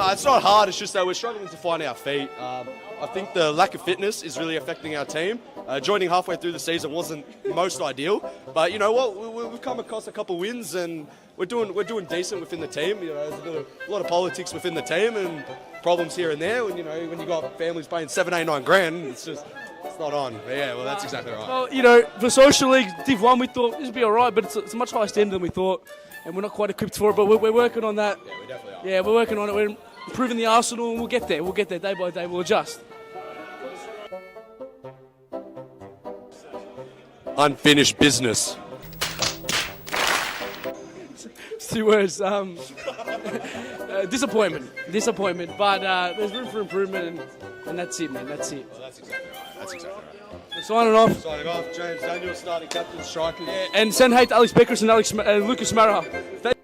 It's not hard, it's just that we're struggling to find our feet. I think the lack of fitness is really affecting our team. Joining halfway through the season wasn't most ideal, but you know what? We've come across a couple wins and we're doing decent within the team. You know, there's a lot of politics within the team and problems here and there. And you know, when you got families paying 7, 8, 9 grand, it's not on. But yeah, well, that's exactly right. Well, you know, for Social League Div 1, we thought this would be all right, but it's a much higher standard than we thought, and we're not quite equipped for it. But we're working on that. Yeah, we definitely are. Yeah, we're working on it. We're improving the arsenal, and we'll get there. We'll get there day by day. We'll adjust. Unfinished business. It's 2 words. Disappointment. But there's room for improvement, and that's it, man. That's it. Well, that's exactly right. That's exactly right. We're signing off. Signing off. James Daniel, starting captain, striker. Yeah, and send hate to Alex Beckers and Lucas Maraha.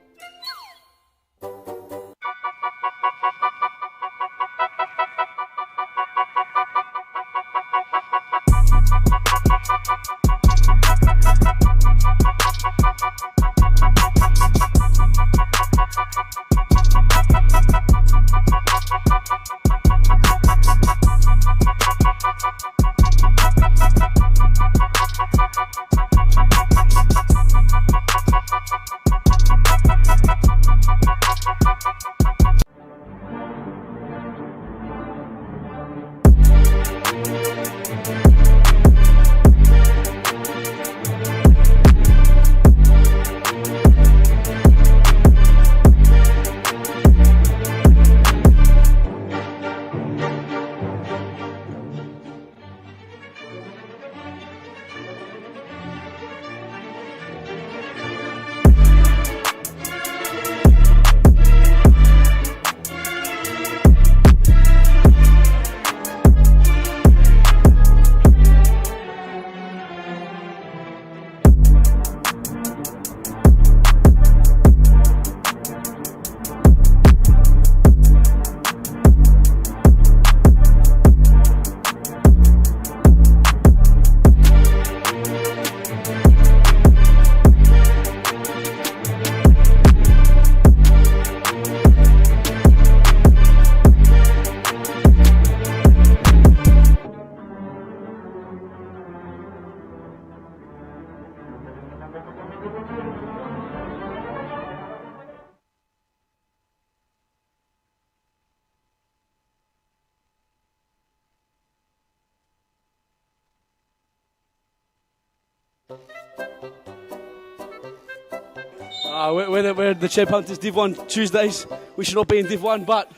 We're the Cheb Hunters Div 1 Tuesdays. We should not be in Div 1, but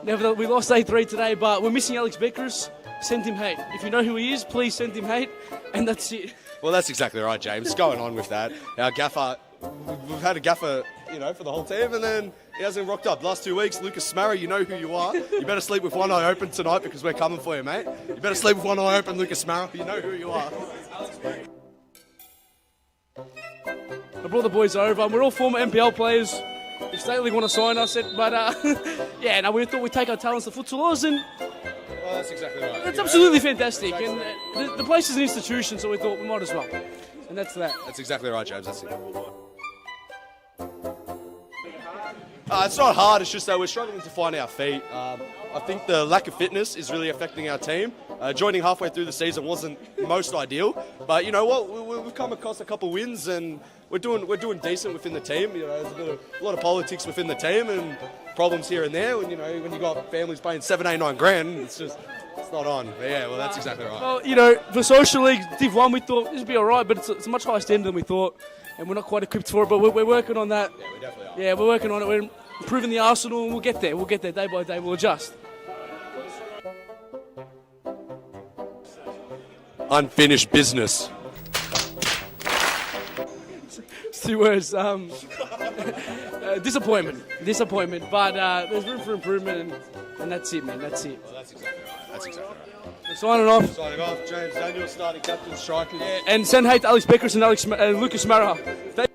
nevertheless, we lost 8-3 today, but we're missing Alex Beckers. Send him hate. If you know who he is, please send him hate, and that's it. Well, that's exactly right, James. Going on with that. Our gaffer, we've had a gaffer, you know, for the whole team, and then he hasn't rocked up. Last 2 weeks, Lucas Smarra, you know who you are. You better sleep with one eye open tonight because we're coming for you, mate. You better sleep with one eye open, Lucas Smarra. You know who you are. I brought the boys over, and we're all former NPL players. If State League want to sign us, but yeah, no, we thought we'd take our talents to futsalers, and well, that's exactly right. It's absolutely fantastic, and the place is an institution, so we thought we might as well, and that's that. That's exactly right, James. That's it. It's not hard, it's just that we're struggling to find our feet. I think the lack of fitness is really affecting our team. Joining halfway through the season wasn't most ideal, but you know what? We've come across a couple wins and we're doing decent within the team. You know, there's a lot of politics within the team and problems here and there. And you know, when you got families paying 7, 8, 9 grand, it's not on. But yeah, well, that's exactly right. Well, you know, for Social League Div 1, we thought this would be all right, but it's a much higher standard than we thought, and we're not quite equipped for it. But we're working on that. Yeah, we definitely are. Yeah, we're working on it. We're improving the arsenal, and we'll get there. We'll get there day by day. We'll adjust. Unfinished business. It's 2 words. Disappointment. But there's room for improvement, and that's it, man. That's it. Well, that's exactly right. That's exactly right. We're signing off. Signing off. James Daniel, starting captain, striker. Yeah, and send hate to Alex Beckers and Lucas Maraha.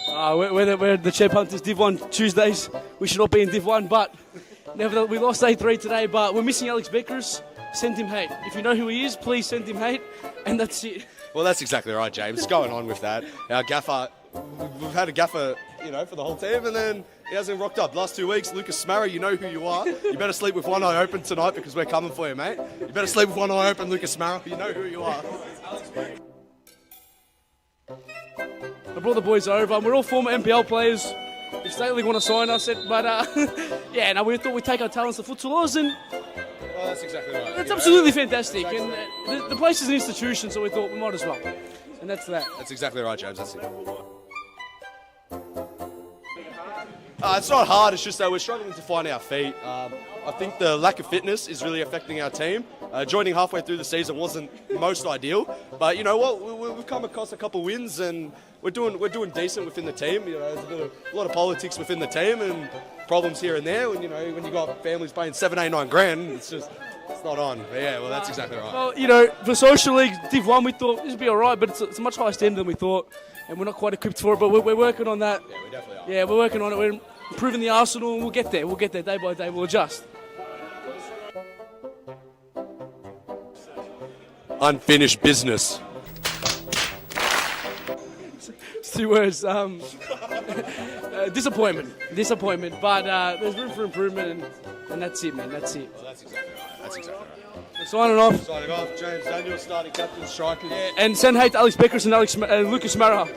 We're the Chair Punters Div 1 Tuesdays. We should not be in Div 1, but nevertheless, we lost 8-3 today, but we're missing Alex Beckers. Send him hate. If you know who he is, please send him hate, and that's it. Well, that's exactly right, James. Going on with that. Our gaffer, we've had a gaffer, for the whole team, and then he hasn't rocked up. Last 2 weeks, Lucas Smarra, you know who you are. You better sleep with one eye open tonight because we're coming for you, mate. You better sleep with one eye open, Lucas Smarra. You know who you are. I brought the boys over, and we're all former NPL players. If State League want to sign us, but we thought we'd take our talents to futsalers, and Well, that's exactly right. it's absolutely fantastic. And the place is an institution, so we thought we might as well. And that's that. That's exactly right, James. That's it. It's not hard, it's just that we're struggling to find our feet. I think the lack of fitness is really affecting our team. Joining halfway through the season wasn't most ideal, but you know what? We've come across a couple wins and we're doing decent within the team. There's a lot of politics within the team and problems here and there. When when you got families paying 7, 8, 9 grand, it's not on. But yeah, well, that's exactly right. Well, for Social League Div 1, we thought this would be all right, but it's a much higher standard than we thought, and we're not quite equipped for it, but we're working on that. Yeah, we definitely are. Yeah, we're working on it. We're improving the arsenal, and we'll get there. We'll get there day by day. We'll adjust. Unfinished business. It's 2 words. Disappointment. But there's room for improvement, and that's it, man. That's it. Well, that's exactly right. That's exactly right. Signing off. Signing off, James Daniel, starting captain, strikers. Yeah, and send hate to Alex Beckers and Lucas Smarra.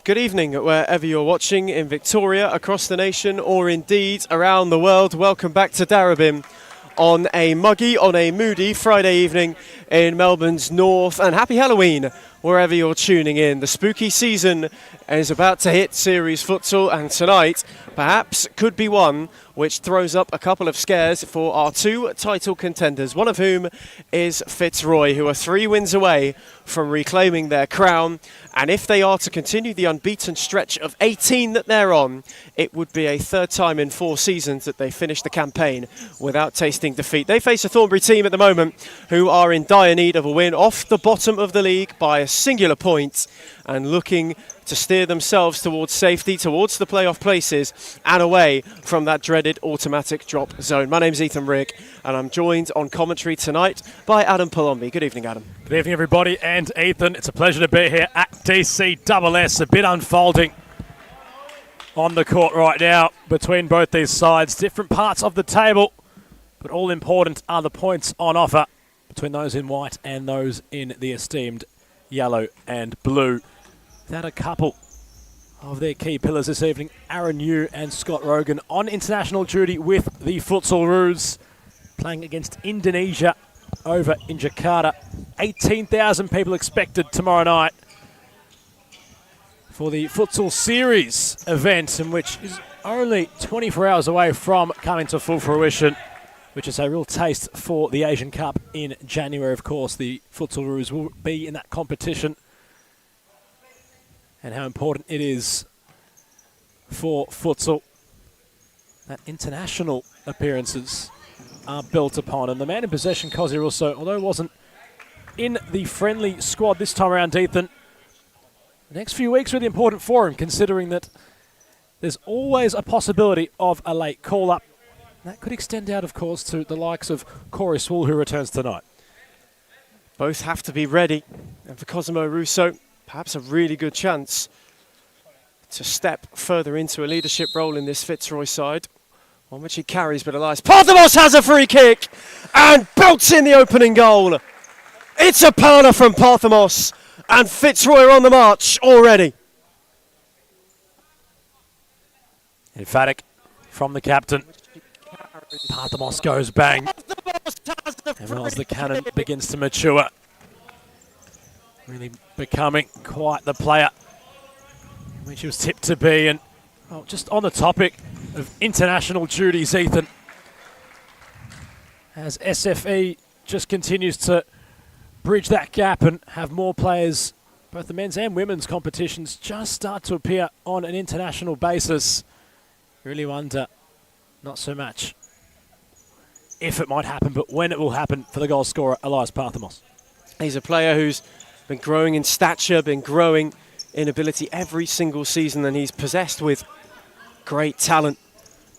Good evening, wherever you're watching in Victoria, across the nation, or indeed around the world. Welcome back to Darabin on a muggy, on a moody Friday evening in Melbourne's north. And happy Halloween, wherever you're tuning in. The spooky season is about to hit Series Futsal, and tonight perhaps could be one which throws up a couple of scares for our two title contenders, one of whom is Fitzroy, who are 3 wins away from reclaiming their crown. And if they are to continue the unbeaten stretch of 18 that they're on, it would be a 3rd time in 4 seasons that they finish the campaign without tasting defeat. They face a Thornbury team at the moment who are in dire need of a win off the bottom of the league by a singular point and looking to steer themselves towards safety, towards the playoff places and away from that dreaded automatic drop zone. My name's Ethan Rigg and I'm joined on commentary tonight by Adam Palombi. Good evening, Adam. Good evening, everybody, and Ethan, it's a pleasure to be here at DCSS. A bit unfolding on the court right now between both these sides. Different parts of the table, but all important are the points on offer between those in white and those in the esteemed yellow and blue. Without a couple of their key pillars this evening, Aaron Yu and Scott Rogan on international duty with the Futsal Roos, playing against Indonesia over in Jakarta. 18,000 people expected tomorrow night for the Futsal Series event, in which is only 24 hours away from coming to full fruition, which is a real taste for the Asian Cup in January. Of course, the Futsal Roos will be in that competition, and how important it is for futsal that international appearances are built upon. And the man in possession, Kosi Russo, although wasn't in the friendly squad this time around, Ethan, the next few weeks are really important for him, considering that there's always a possibility of a late call-up. That could extend out, of course, to the likes of Corey Swall, who returns tonight. Both have to be ready, and for Cosimo Russo, perhaps a really good chance to step further into a leadership role in this Fitzroy side, one which he carries, but Elias Parthamos has a free kick and belts in the opening goal. It's a pounder from Parthamos, and Fitzroy are on the march already. Emphatic from the captain. Parthamos goes bang. And as the cannon begins to mature, really becoming quite the player which he was tipped to be. And just on the topic of international duties, Ethan, as SFE just continues to bridge that gap and have more players, both the men's and women's competitions, just start to appear on an international basis, really wonder not so much if it might happen, but when it will happen for the goal scorer, Elias Parthamos. He's a player who's been growing in stature, been growing in ability every single season, and he's possessed with great talent.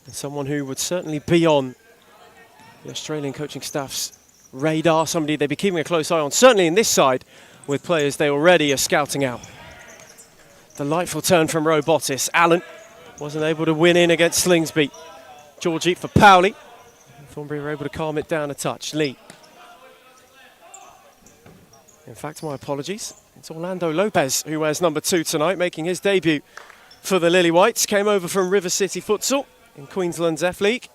And someone who would certainly be on the Australian coaching staff's radar, somebody they'd be keeping a close eye on, certainly in this side, with players they already are scouting out. Delightful turn from Robotis. Allen wasn't able to win in against Slingsby. Georgie for Powley. Thornbury were able to calm it down a touch. Lee. In fact, my apologies. It's Orlando Lopez who wears number 2 tonight, making his debut for the Lily Whites. Came over from River City Futsal in Queensland's F League.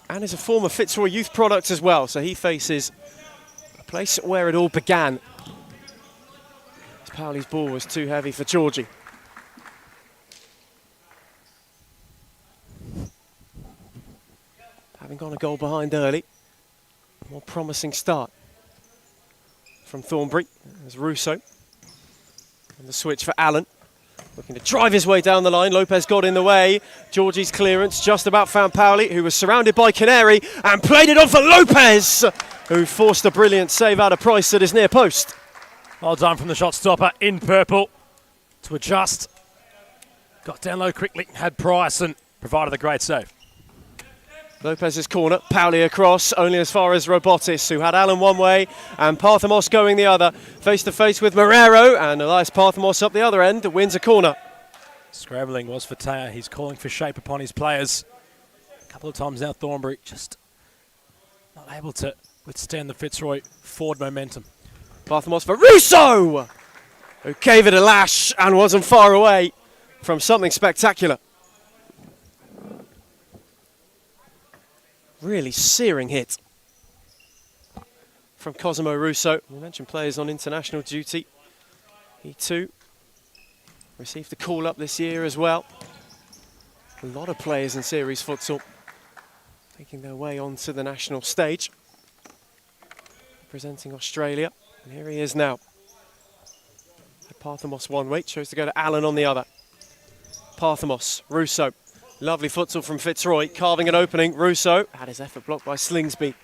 And is a former Fitzroy youth product as well, so he faces a place where it all began. Powley's ball was too heavy for Georgie. Having gone a goal behind early, a more promising start from Thornbury as Russo. And the switch for Allen. Looking to drive his way down the line. Lopez got in the way. Georgie's clearance just about found Powley, who was surrounded by Canary, and played it on for Lopez, who forced a brilliant save out of Price at his near post. Well done from the shot stopper in purple to adjust. Got down low quickly, had Price, and provided a great save. Lopez's corner, Powley across, only as far as Robotis, who had Allen one way and Parthamos going the other. Face to face with Marrero, and Elias Parthamos up the other end wins a corner. Scrambling was for Taya. He's calling for shape upon his players. A couple of times now, Thornbury just not able to withstand the Fitzroy forward momentum. Parthamos for Russo! who gave it a lash and wasn't far away from something spectacular. Really searing hit from Cosimo Russo. We mentioned players on international duty. He too received a call up this year as well. A lot of players in Series Futsal making their way onto the national stage, representing Australia. And here he is now. Parthamos one way, chose to go to Allen on the other. Parthamos, Russo. Lovely futsal from Fitzroy, carving an opening. Russo had his effort blocked by Slingsby.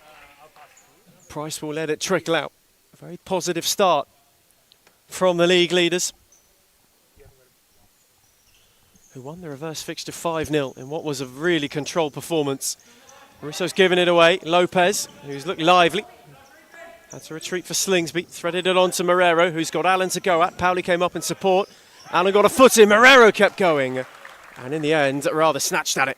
Price will let it trickle out. A very positive start from the league leaders, who won the reverse fixture 5-0 in what was a really controlled performance. Russo's given it away. Lopez, who's looked lively, had to retreat for Slingsby. Threaded it on to Marrero, who's got Allen to go at. Powley came up in support. Allen got a foot in. Marrero kept going. And in the end, rather snatched at it.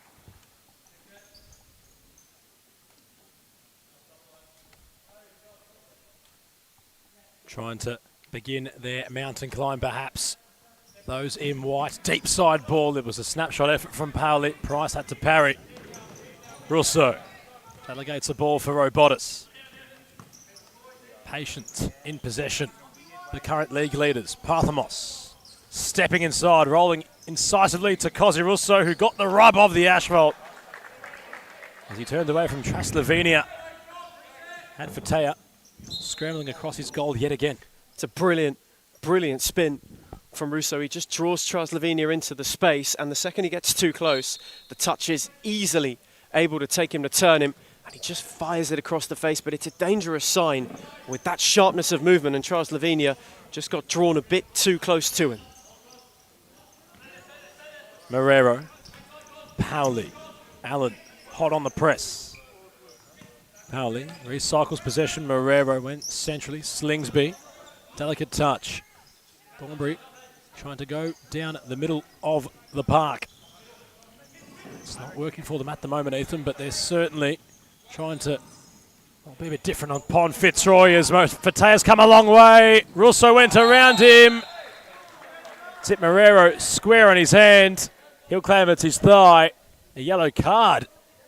Trying to begin their mountain climb, perhaps. Those in white. Deep side ball. It was a snapshot effort from Powley. Price had to parry. Russo delegates the ball for Robotis. Patient in possession. The current league leaders. Parthamos stepping inside, rolling incisively to Cosi Russo, who got the rub of the asphalt as he turned away from Traslovenia. And Fatea scrambling across his goal yet again. It's a brilliant, brilliant spin from Russo. He just draws Traslovenia into the space, and the second he gets too close, the touch is easily able to take him to turn him, and he just fires it across the face. But it's a dangerous sign with that sharpness of movement, and Traslovenia just got drawn a bit too close to him. Marrero, Powley, Allen, hot on the press. Powley recycles possession. Marrero went centrally. Slingsby, delicate touch. Thornbury trying to go down the middle of the park. It's not working for them at the moment, Ethan, but they're certainly trying to be a bit different upon Fitzroy, as most Fatea's come a long way. Russo went around him. Tip Marrero square on his hand. He'll claim it's his thigh. A yellow card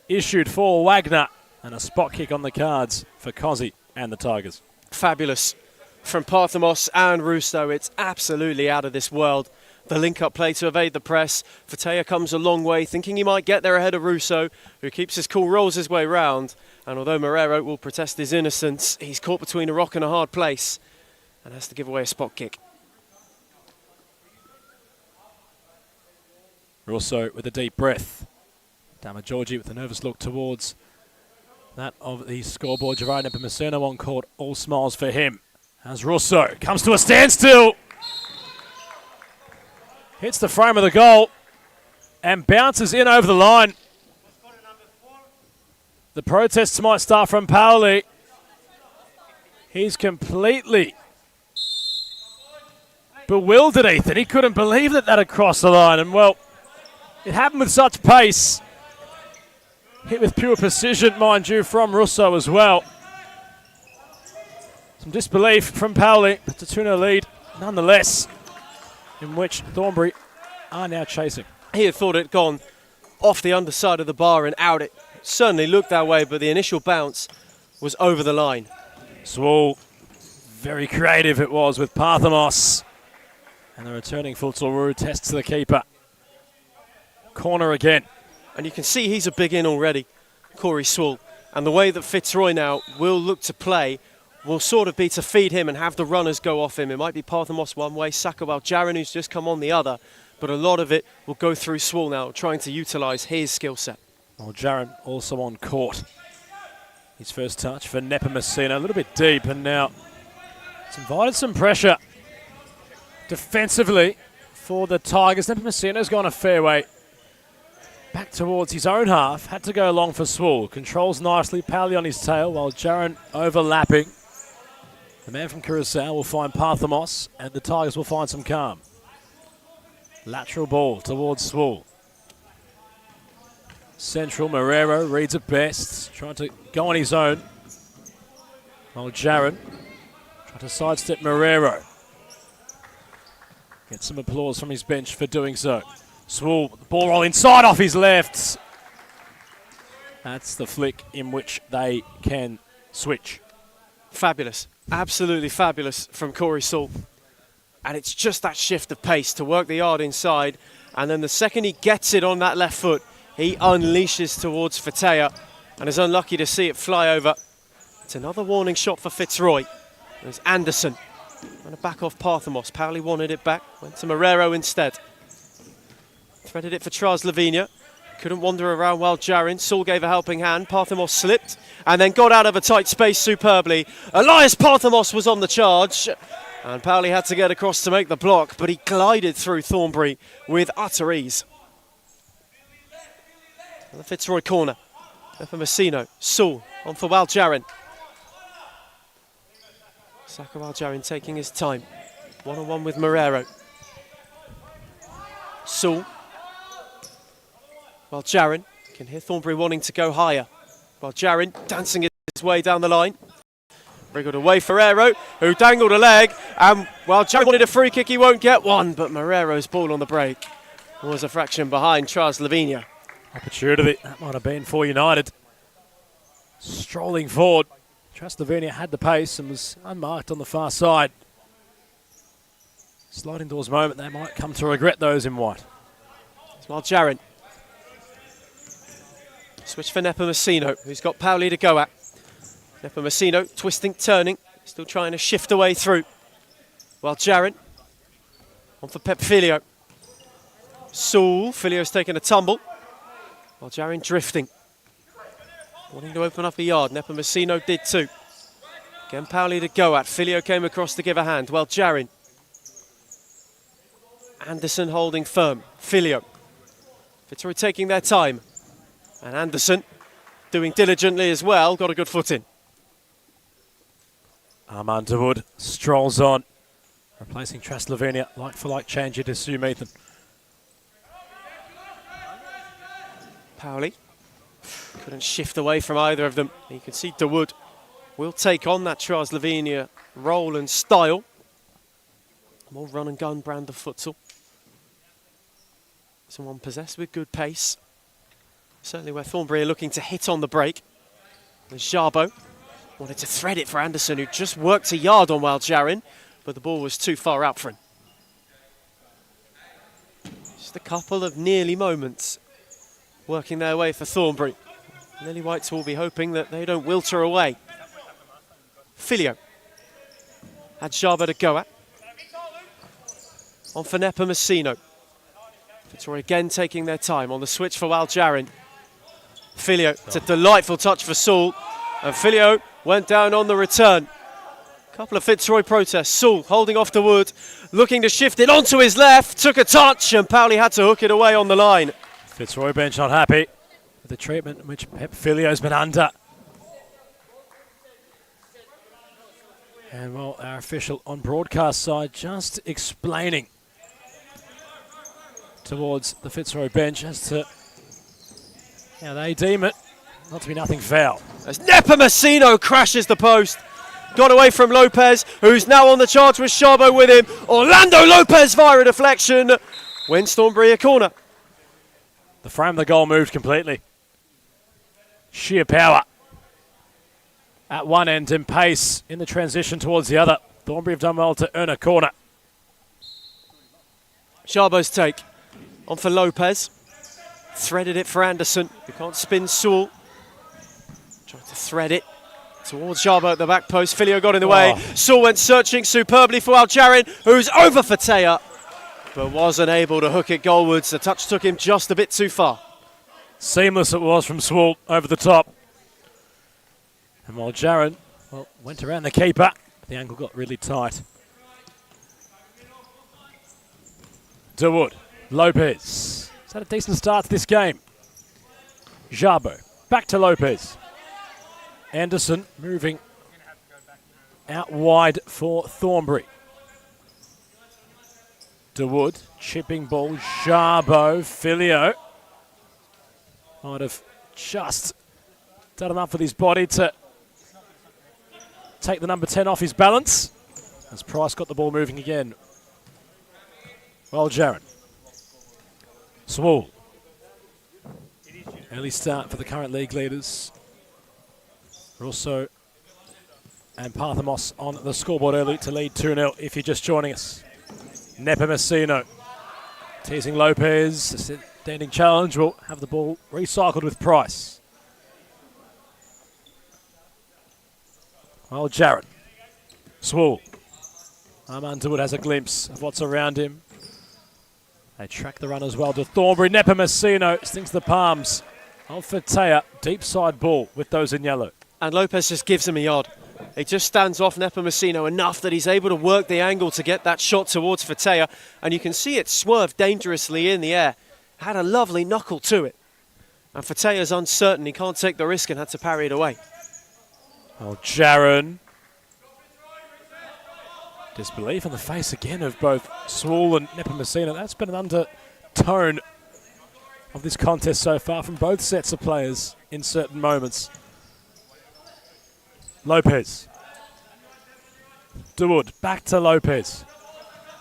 issued for Wagner, and a spot kick on the cards for Cosi and the Tigers. Fabulous from Parthamos and Russo. It's absolutely out of this world. The link-up play to evade the press. Fatea comes a long way, thinking he might get there ahead of Russo, who keeps his cool, rolls his way round. And although Marrero will protest his innocence, he's caught between a rock and a hard place and has to give away a spot kick. Russo with a deep breath. Damagiorgi with a nervous look towards that of the scoreboard. Jerome Nepomuceno on court, all smiles for him. As Russo comes to a standstill. Hits the frame of the goal and bounces in over the line. The protests might start from Powley. He's completely bewildered, Ethan. He couldn't believe that had crossed the line. And, well, it happened with such pace. Hit with pure precision, mind you, from Russo as well. Some disbelief from Powley, but the 2-0 lead nonetheless, in which Thornbury are now chasing. He had thought it had gone off the underside of the bar and out. It certainly looked that way, but the initial bounce was over the line. Swall, very creative it was with Parthamos. And the returning Futsal tests the keeper. Corner again. And you can see he's a big in already, Corey Swall. And the way that Fitzroy now will look to play will sort of be to feed him and have the runners go off him. It might be Parthamos one way, Sakawal Jaron, who's just come on the other, but a lot of it will go through Swall now, trying to utilise his skill set. Well, Jaron also on court. His first touch for Nepomuceno, a little bit deep, and now it's invited some pressure defensively for the Tigers. Nepomuceno's gone a fair way back towards his own half, had to go long for Swall. Controls nicely, Powley on his tail, while Jaron overlapping. The man from Curacao will find Parthamos, and the Tigers will find some calm. Lateral ball towards Swall. Central, Marrero reads it best, trying to go on his own. While Jaron trying to sidestep Marrero. Get some applause from his bench for doing so. Swool, the ball roll inside off his left. That's the flick in which they can switch. Fabulous. Absolutely fabulous from Corey Sewell. And it's just that shift of pace to work the yard inside. And then the second he gets it on that left foot, he unleashes towards Fatea and is unlucky to see it fly over. It's another warning shot for Fitzroy. There's Anderson. And a back off Parthamos. Powley wanted it back. Went to Marrero instead. Threaded it for Charles Lavinia. Couldn't wander around while Jarin. Sewell gave a helping hand. Parthamos slipped and then got out of a tight space superbly. Elias Parthamos was on the charge. And Powley had to get across to make the block, but he glided through Thornbury with utter ease. And the Fitzroy corner. For Messino. Sewell on for Waljarin. Saka Waljarin taking his time. One-on-one with Marrero. Sewell. Waljarin. Can hear Thornbury wanting to go higher. Waljarin dancing his way down the line. Wriggled away Ferrero, who dangled a leg, and while Jack wanted a free kick, he won't get one, but Marrero's ball on the break was a fraction behind Charles Lavinia. Opportunity, that might have been for United. Strolling forward, Charles Lavinia had the pace and was unmarked on the far side. Sliding doors moment, they might come to regret those in white. While Jarin. Switch for Nepomuceno, who's got Powley to go at. Nepomuceno twisting, turning, still trying to shift away through. While Jarin on for Pep Filio. Sewell, Filio's taking a tumble. While Jarin drifting. Wanting to open up a yard, Nepomuceno did too. Again Powley to go at, Filio came across to give a hand. While Jarin. Anderson holding firm, Filio. Fitzroy taking their time. And Anderson doing diligently as well, got a good foot in. Armand Dawood strolls on, replacing Lavinia, like for like change it to Sue Meathan. Powley couldn't shift away from either of them. You can see Dawood will take on that Charles Lavinia role and style. More run and gun brand of futsal. Someone possessed with good pace. Certainly where Thornbury are looking to hit on the break. There's Jarbo. Wanted to thread it for Anderson, who just worked a yard on Waljarin, but the ball was too far out for him. Just a couple of nearly moments working their way for Thornbury. Lily Whites will be hoping that they don't wilter away. Filio had Jarbo to go at. On for Nepomuceno. Fitzroy again taking their time on the switch for Waljarin. Filio, it's a delightful touch for Sewell, and Filio went down on the return. Couple of Fitzroy protests. Sewell holding off the wood, looking to shift it onto his left, took a touch, and Powley had to hook it away on the line. Fitzroy bench not happy with the treatment which Pep Filio's been under. And well, our official on broadcast side just explaining towards the Fitzroy bench as to how they deem it not to be nothing foul. As Nepomuceno crashes the post. Got away from Lopez, who's now on the charge with Jarbo with him. Orlando Lopez via a deflection. Wins Thornbury a corner. The frame of the goal moved completely. Sheer power at one end and pace in the transition towards the other. Thornbury have done well to earn a corner. Jarbo's take. On for Lopez. Threaded it for Anderson, who can't spin Sewell. Tried to thread it towards Jarbo at the back post. Filio got in the way. Sewell went searching superbly for Waljarin, who's over for Taya, but wasn't able to hook it goalwards. The touch took him just a bit too far. Seamless it was from Sewell over the top. And Waljarin, well, went around the keeper. The angle got really tight. Dawood, Lopez. He's had a decent start to this game. Jarbo, back to Lopez. Anderson moving out wide for Thornbury. Dawood, chipping ball, Jarbo, Filio. Might have just done enough with his body to take the number 10 off his balance. As Price got the ball moving again. Well, Jaron. Swool. Early start for the current league leaders. Russo and Parthamos on the scoreboard early to lead 2-0 if you're just joining us. Nepomuceno teasing Lopez. A standing challenge will have the ball recycled with Price. Well, Jaron. Swool. Underwood has a glimpse of what's around him. They track the run as well to Thornbury. Nepomuceno stings the palms of Fatea. Deep side ball with those in yellow. And Lopez just gives him a yard. He just stands off Nepomuceno enough that he's able to work the angle to get that shot towards Fatea. And you can see it swerve dangerously in the air. Had a lovely knuckle to it. And Fatea's uncertain. He can't take the risk and had to parry it away. Oh, Jaron. Disbelief on the face again of both Swool and Nepomuceno. That's been an undertone of this contest so far from both sets of players in certain moments. Lopez. DeWood back to Lopez.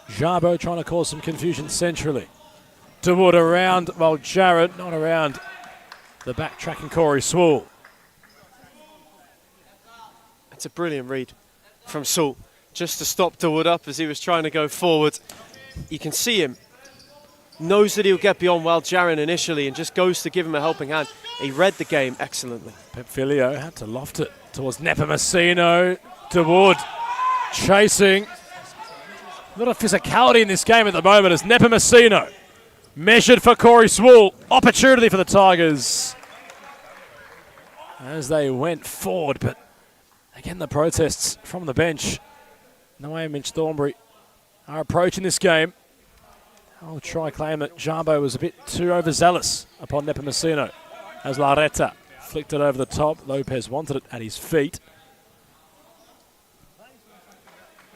Jarbo trying to cause some confusion centrally. DeWood around, while Jaron not around the backtracking Corey Swool. It's a brilliant read from Swool. Just to stop DeWood up as he was trying to go forward. You can see him. Knows that he'll get beyond Wild Jaron initially and just goes to give him a helping hand. He read the game excellently. Pepfilio had to loft it towards Nepomuceno. DeWood chasing. A lot of physicality in this game at the moment as Nepomuceno measured for Corey Swool. Opportunity for the Tigers as they went forward, but again the protests from the bench. No way Mitch Thornbury are approaching this game. I'll try claim that Jarbo was a bit too overzealous upon Nepomuceno as Laretta flicked it over the top. Lopez wanted it at his feet.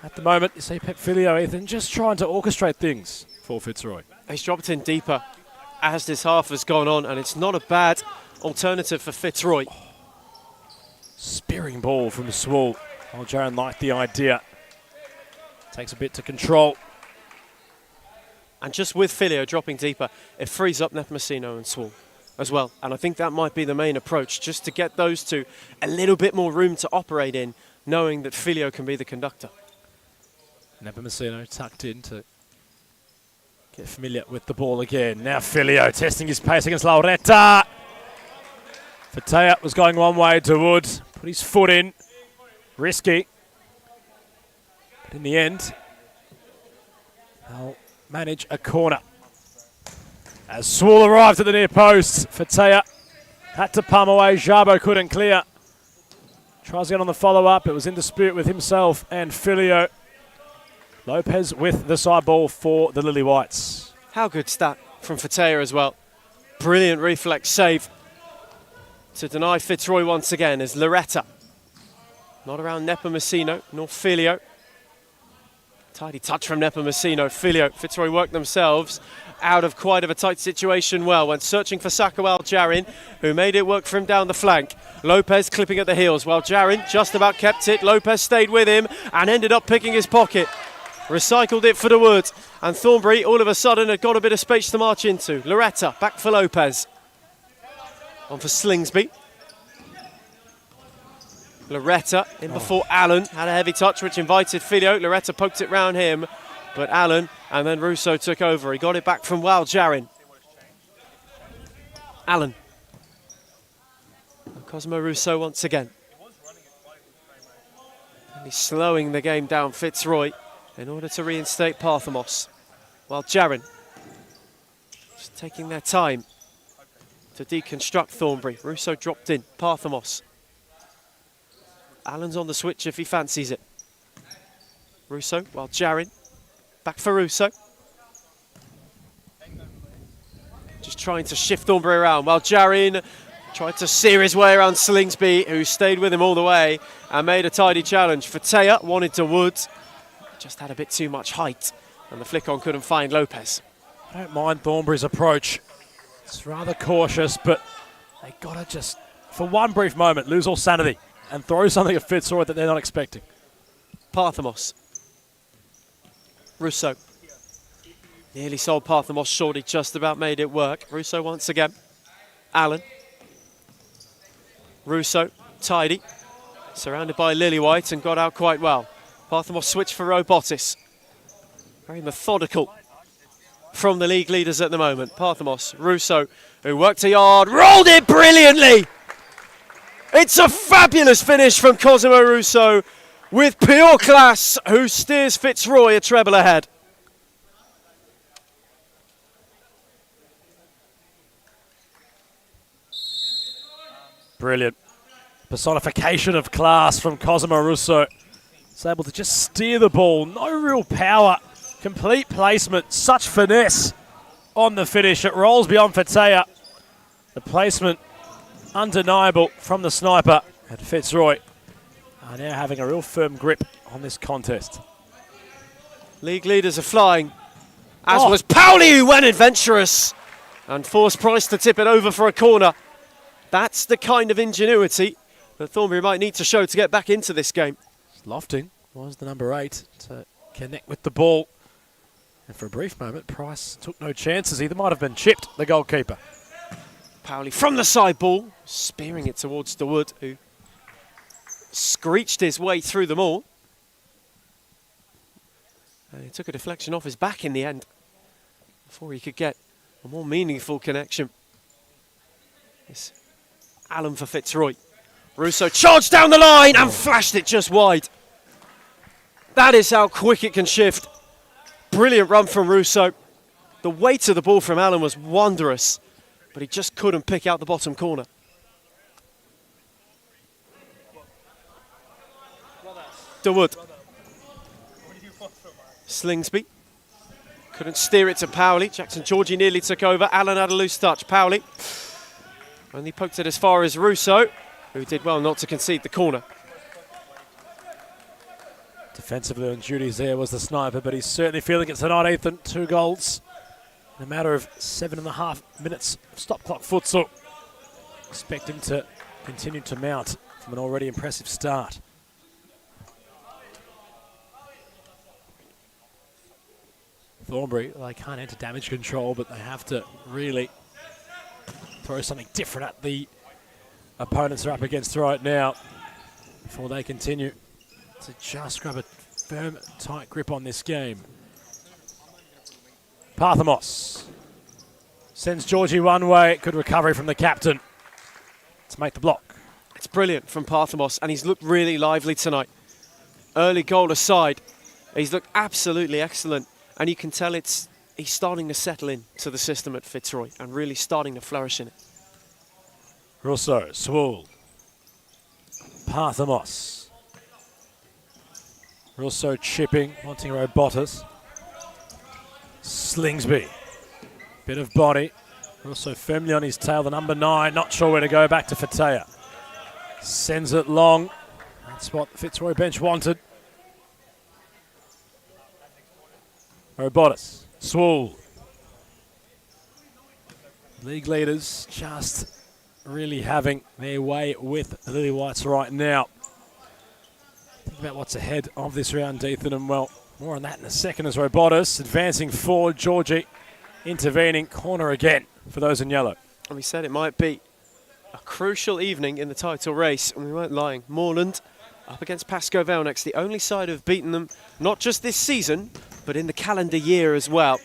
At the moment, you see Pepfilio, Ethan, just trying to orchestrate things for Fitzroy. He's dropped in deeper as this half has gone on, and it's not a bad alternative for Fitzroy. Spearing ball from Swool. Well, Jaron liked the idea. Takes a bit to control. And just with Filio dropping deeper, it frees up Nepomuceno and Swool as well. And I think that might be the main approach, just to get those two a little bit more room to operate in, knowing that Filio can be the conductor. Nepomuceno tucked in to get familiar with the ball again. Now Filio testing his pace against Lauretta. Fatea was going one way to Wood. Put his foot in. Risky. But in the end, they'll manage a corner. As Swool arrived at the near post, Fatea had to palm away. Jarbo couldn't clear. Tries to get on the follow-up. It was in dispute with himself and Filio. Lopez with the side ball for the Lily Whites. How good's that from Fatea as well. Brilliant reflex save to deny Fitzroy once again as Loretta. Not around Nepomuceno nor Filio. Tidy touch from Nepomuceno. Filio, Fitzroy worked themselves out of quite of a tight situation well when searching for Sakawal Jarin, who made it work for him down the flank. Lopez clipping at the heels while Jarin just about kept it. Lopez stayed with him and ended up picking his pocket. Recycled it for the Wood, and Thornbury all of a sudden had got a bit of space to march into. Loretta back for Lopez. On for Slingsby. Loretta in before Allen. Had a heavy touch which invited Filio. Loretta poked it round him, but Allen and then Russo took over. He got it back from Wild Jarin. Allen. And Cosmo Russo once again. And he's slowing the game down, Fitzroy, in order to reinstate Parthamos. While Jarin just taking their time to deconstruct Thornbury. Russo dropped in, Parthamos. Allen's on the switch if he fancies it. Russo, while Jarin, back for Russo. Just trying to shift Thornbury around, while Jarin tried to sear his way around Slingsby, who stayed with him all the way and made a tidy challenge. Fatea wanted to Wood. Just had a bit too much height, and the flick on couldn't find Lopez. I don't mind Thornbury's approach. It's rather cautious, but they gotta just, for one brief moment, lose all sanity and throw something at Fitzroy that they're not expecting. Parthamos. Russo. Nearly sold Parthamos short, he just about made it work. Russo once again. Allen. Russo, tidy. Surrounded by Lillywhite and got out quite well. Parthamos switched for Robotis. Very methodical from the league leaders at the moment. Parthamos, Russo, who worked a yard, rolled it brilliantly! It's a fabulous finish from Cosimo Russo with pure class, who steers Fitzroy a treble ahead. Brilliant. Personification of class from Cosimo Russo. He's able to just steer the ball. No real power. Complete placement. Such finesse on the finish. It rolls beyond Fatea. The placement undeniable from the sniper. And Fitzroy are now having a real firm grip on this contest. League leaders are flying, as was Pauli, who went adventurous and forced Price to tip it over for a corner. That's the kind of ingenuity that Thornbury might need to show to get back into this game. Lofting was the number 8 to connect with the ball. And for a brief moment, Price took no chances. Either might have been chipped, the goalkeeper. Pauli from the side ball, spearing it towards DeWood, who screeched his way through them all. And he took a deflection off his back in the end before he could get a more meaningful connection. It's Allen for Fitzroy. Russo charged down the line and flashed it just wide. That is how quick it can shift. Brilliant run from Russo. The weight of the ball from Allen was wondrous, but he just couldn't pick out the bottom corner. DeWood. Slingsby. Couldn't steer it to Pauli. Jackson Georgie nearly took over. Allen had a loose touch. Pauli only poked it as far as Russo, who did well not to concede the corner. Defensively on duties there was the sniper, but he's certainly feeling it tonight, Ethan. 2 goals in a matter of 7.5 minutes of stop clock futsal. Expect him to continue to mount from an already impressive start. Thornbury, they can't enter damage control, but they have to really throw something different at the opponents they're up against right now before they continue to just grab a firm, tight grip on this game. Parthamos sends Georgie one way. Good recovery from the captain to make the block. It's brilliant from Parthamos, and he's looked really lively tonight. Early goal aside, he's looked absolutely excellent, and you can tell he's starting to settle in to the system at Fitzroy and really starting to flourish in it. Russo, Swool, Parthamos. Russo chipping, wanting Robotis. Slingsby, bit of body. Russo firmly on his tail, the number 9, not sure where to go, back to Fatea. Sends it long. That's what the Fitzroy bench wanted. Robotis, Swool. League leaders just really having their way with the Lily Whites right now. Think about what's ahead of this round, Ethan, and well, more on that in a second as Robotis advancing forward. Georgie intervening, corner again for those in yellow. And we said it might be a crucial evening in the title race, and we weren't lying. Moreland up against Pascoe Vale next, the only side who've beaten them, not just this season, but in the calendar year as well.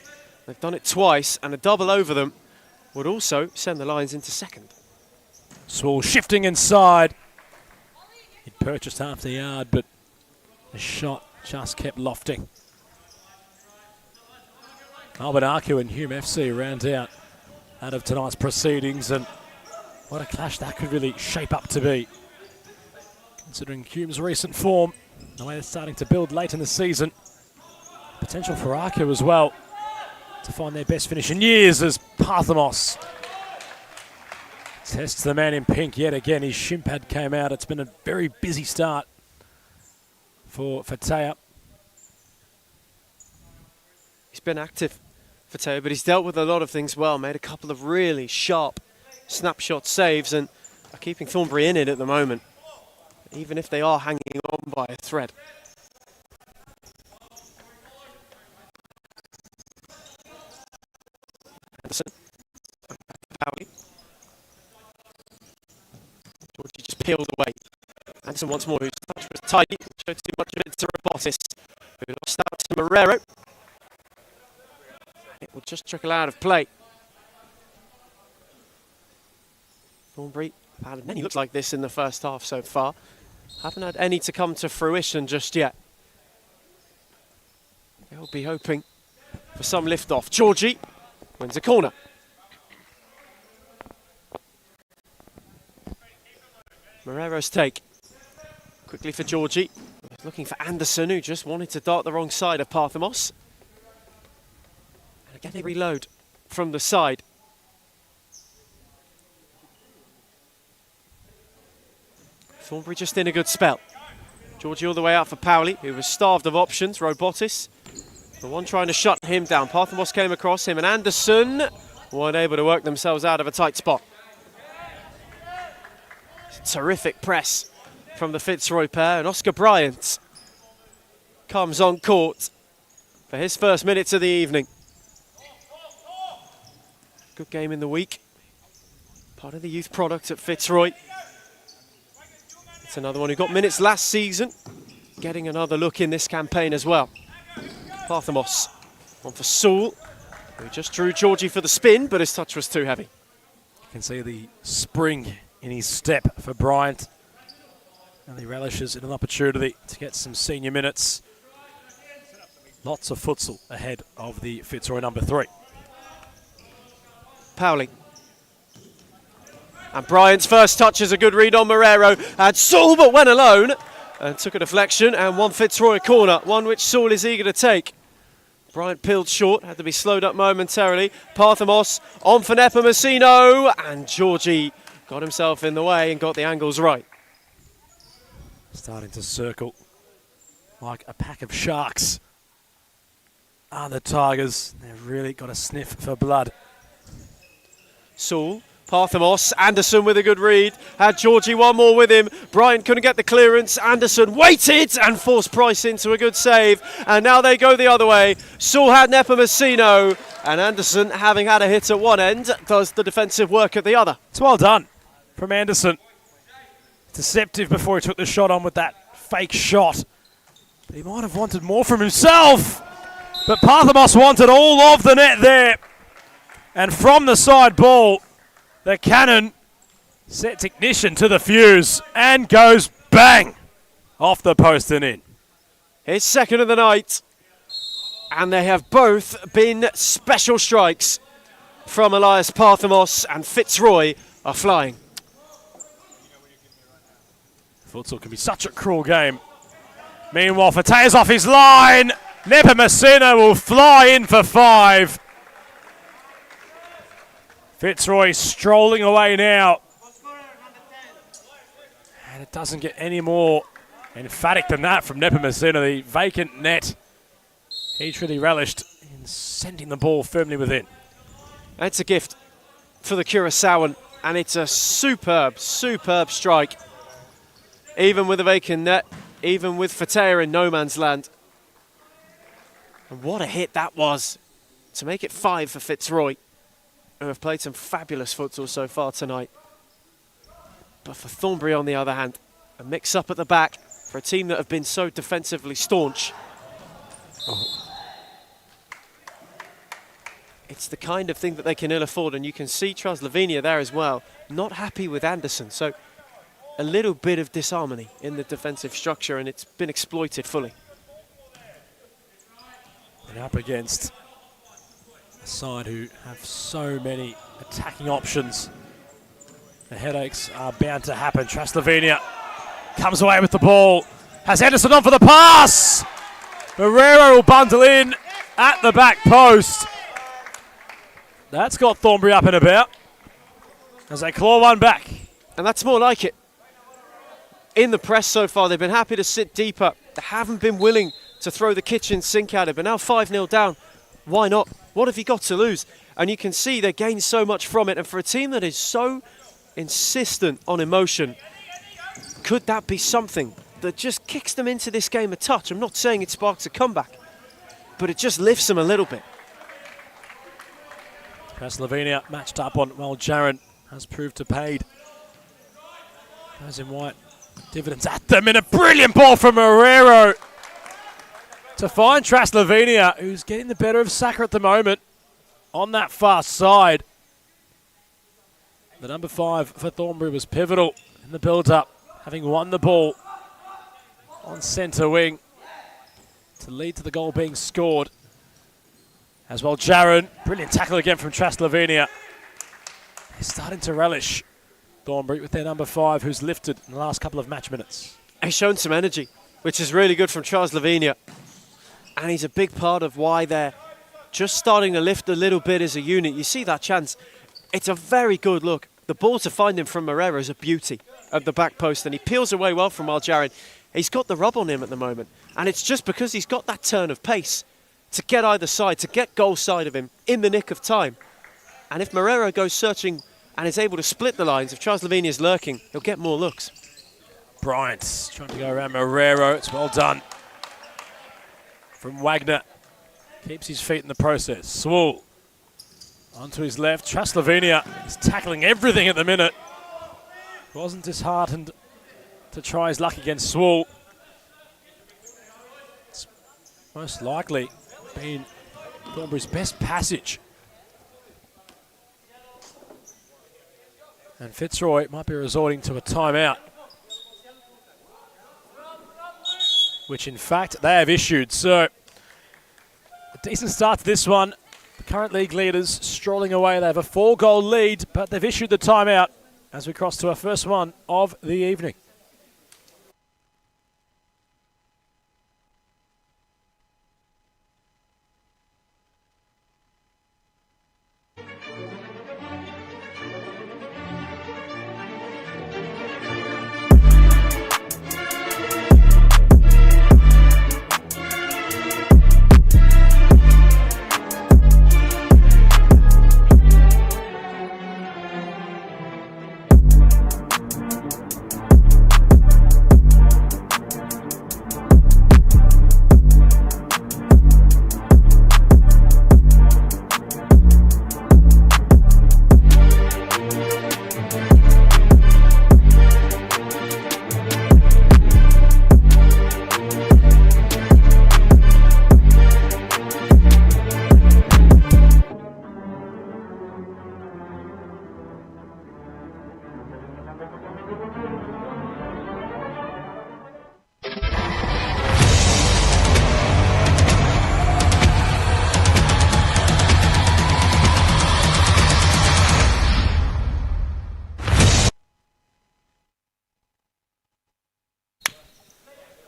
They've done it twice, and a double over them would also send the Lions into second. Swool shifting inside. He purchased half the yard, but the shot just kept lofting. Melbourne AKU and Hume FC round out of tonight's proceedings, and what a clash that could really shape up to be. Considering Hume's recent form, the way they're starting to build late in the season. Potential for AKU as well to find their best finish in years as Parthamos tests the man in pink yet again. His shin pad came out. It's been a very busy start for Fatea. He's been active, Fatea, but he's dealt with a lot of things well. Made a couple of really sharp snapshot saves and are keeping Thornbury in it at the moment, even if they are hanging on by a thread. peeled away. Anderson once more, whose touch was tidy, showed too much of it to Robotis, who lost out to Marrero. It will just trickle out of play. Thornbury had many looks like this in the first half so far. Haven't had any to come to fruition just yet. They'll be hoping for some lift-off. Georgie wins a corner. Marrero's take. Quickly for Georgie. Looking for Anderson, who just wanted to dart the wrong side of Parthamos. And again they reload from the side. Thornbury just in a good spell. Georgie all the way out for Powley, who was starved of options. Robotis, the one trying to shut him down. Parthamos came across him, and Anderson weren't able to work themselves out of a tight spot. Terrific press from the Fitzroy pair, and Oscar Bryant comes on court for his first minutes of the evening. Good game in the week. Part of the youth product at Fitzroy. It's another one who got minutes last season, getting another look in this campaign as well. Parthamos, one for Sewell, who just drew Georgie for the spin, but his touch was too heavy. You can see the spring in his step for Bryant. And he relishes in an opportunity to get some senior minutes. Lots of futsal ahead of the Fitzroy number 3. Powley. And Bryant's first touch is a good read on Marrero. And Sewell but went alone and took a deflection and won Fitzroy a corner, one which Sewell is eager to take. Bryant peeled short, had to be slowed up momentarily. Parthamos on for Nepomuceno, and Georgie got himself in the way and got the angles right. Starting to circle like a pack of sharks are the Tigers. They've really got a sniff for blood. Sewell, Parthamos, Anderson with a good read. Had Georgie one more with him. Bryant couldn't get the clearance. Anderson waited and forced Price into a good save. And now they go the other way. Sewell had Nepomuceno. And Anderson, having had a hit at one end, does the defensive work at the other. It's well done from Anderson. Deceptive before he took the shot on with that fake shot. But he might have wanted more from himself. But Parthamos wanted all of the net there. And from the side ball, the cannon sets ignition to the fuse and goes bang off the post and in. His second of the night. And they have both been special strikes from Elias Parthamos, and Fitzroy are flying. Futsal can be such a cruel game. Meanwhile, Fateh's off his line. Nepomuceno will fly in for 5. Fitzroy strolling away now. And it doesn't get any more emphatic than that from Nepomuceno, the vacant net. He truly relished in sending the ball firmly within. It's a gift for the Curaçaoan, and it's a superb, superb strike. Even with a vacant net, even with Fateh in no man's land. And what a hit that was to make it 5 for Fitzroy, who have played some fabulous futsal so far tonight. But for Thornbury, on the other hand, a mix-up at the back for a team that have been so defensively staunch. It's the kind of thing that they can ill afford, and you can see Transylvania there as well, not happy with Anderson. So a little bit of disharmony in the defensive structure, and it's been exploited fully. And up against a side who have so many attacking options, the headaches are bound to happen. Transylvania comes away with the ball, has Anderson on for the pass. Marrero will bundle in at the back post. That's got Thornbury up and about as they claw one back. And that's more like it. In the press so far, they've been happy to sit deeper. They haven't been willing to throw the kitchen sink at it, but now 5-0 down. Why not? What have you got to lose? And you can see they gain so much from it. And for a team that is so insistent on emotion, could that be something that just kicks them into this game a touch? I'm not saying it sparks a comeback, but it just lifts them a little bit. Slovenia matched up on, well, Jaron has proved to paid Those in white, dividends at the minute. Brilliant ball from Marrero to find Traslovenia, who's getting the better of Saka at the moment on that far side. The number 5 for Thornbury was pivotal in the build-up, having won the ball on centre wing to lead to the goal being scored. As well, Jaron, brilliant tackle again from Traslovenia. They're starting to relish Thornbury with their number 5, who's lifted in the last couple of match minutes. He's shown some energy, which is really good from Traslovenia. And he's a big part of why they're just starting to lift a little bit as a unit. You see that chance. It's a very good look. The ball to find him from Marrero is a beauty at the back post, and he peels away well from Jaron. He's got the rub on him at the moment, and it's just because he's got that turn of pace to get either side, to get goal side of him in the nick of time. And if Marrero goes searching and is able to split the lines, if Traslovenia is lurking, he'll get more looks. Bryant trying to go around Marrero. It's well done from Wagner. Keeps his feet in the process. Swole onto his left. Traslovenia is tackling everything at the minute. Wasn't disheartened to try his luck against Swole. It's most likely been Thornbury's best passage. And Fitzroy might be resorting to a timeout, which in fact they have issued. So a decent start to this one. The current league leaders strolling away. They have a 4-goal lead, but they've issued the timeout as we cross to our first one of the evening.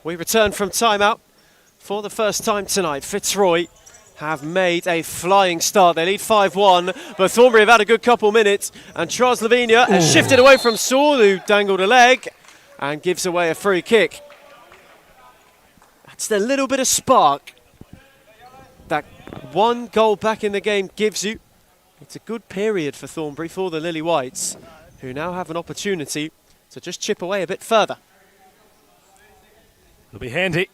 We return from timeout for the first time tonight. Fitzroy have made a flying start. They lead 5-1, but Thornbury have had a good couple minutes, and Traslovenia has shifted away from Saul, who dangled a leg and gives away a free kick. That's the little bit of spark that 1 goal back in the game gives you. It's a good period for Thornbury, for the Lily Whites, who now have an opportunity to just chip away a bit further. It'll be handy.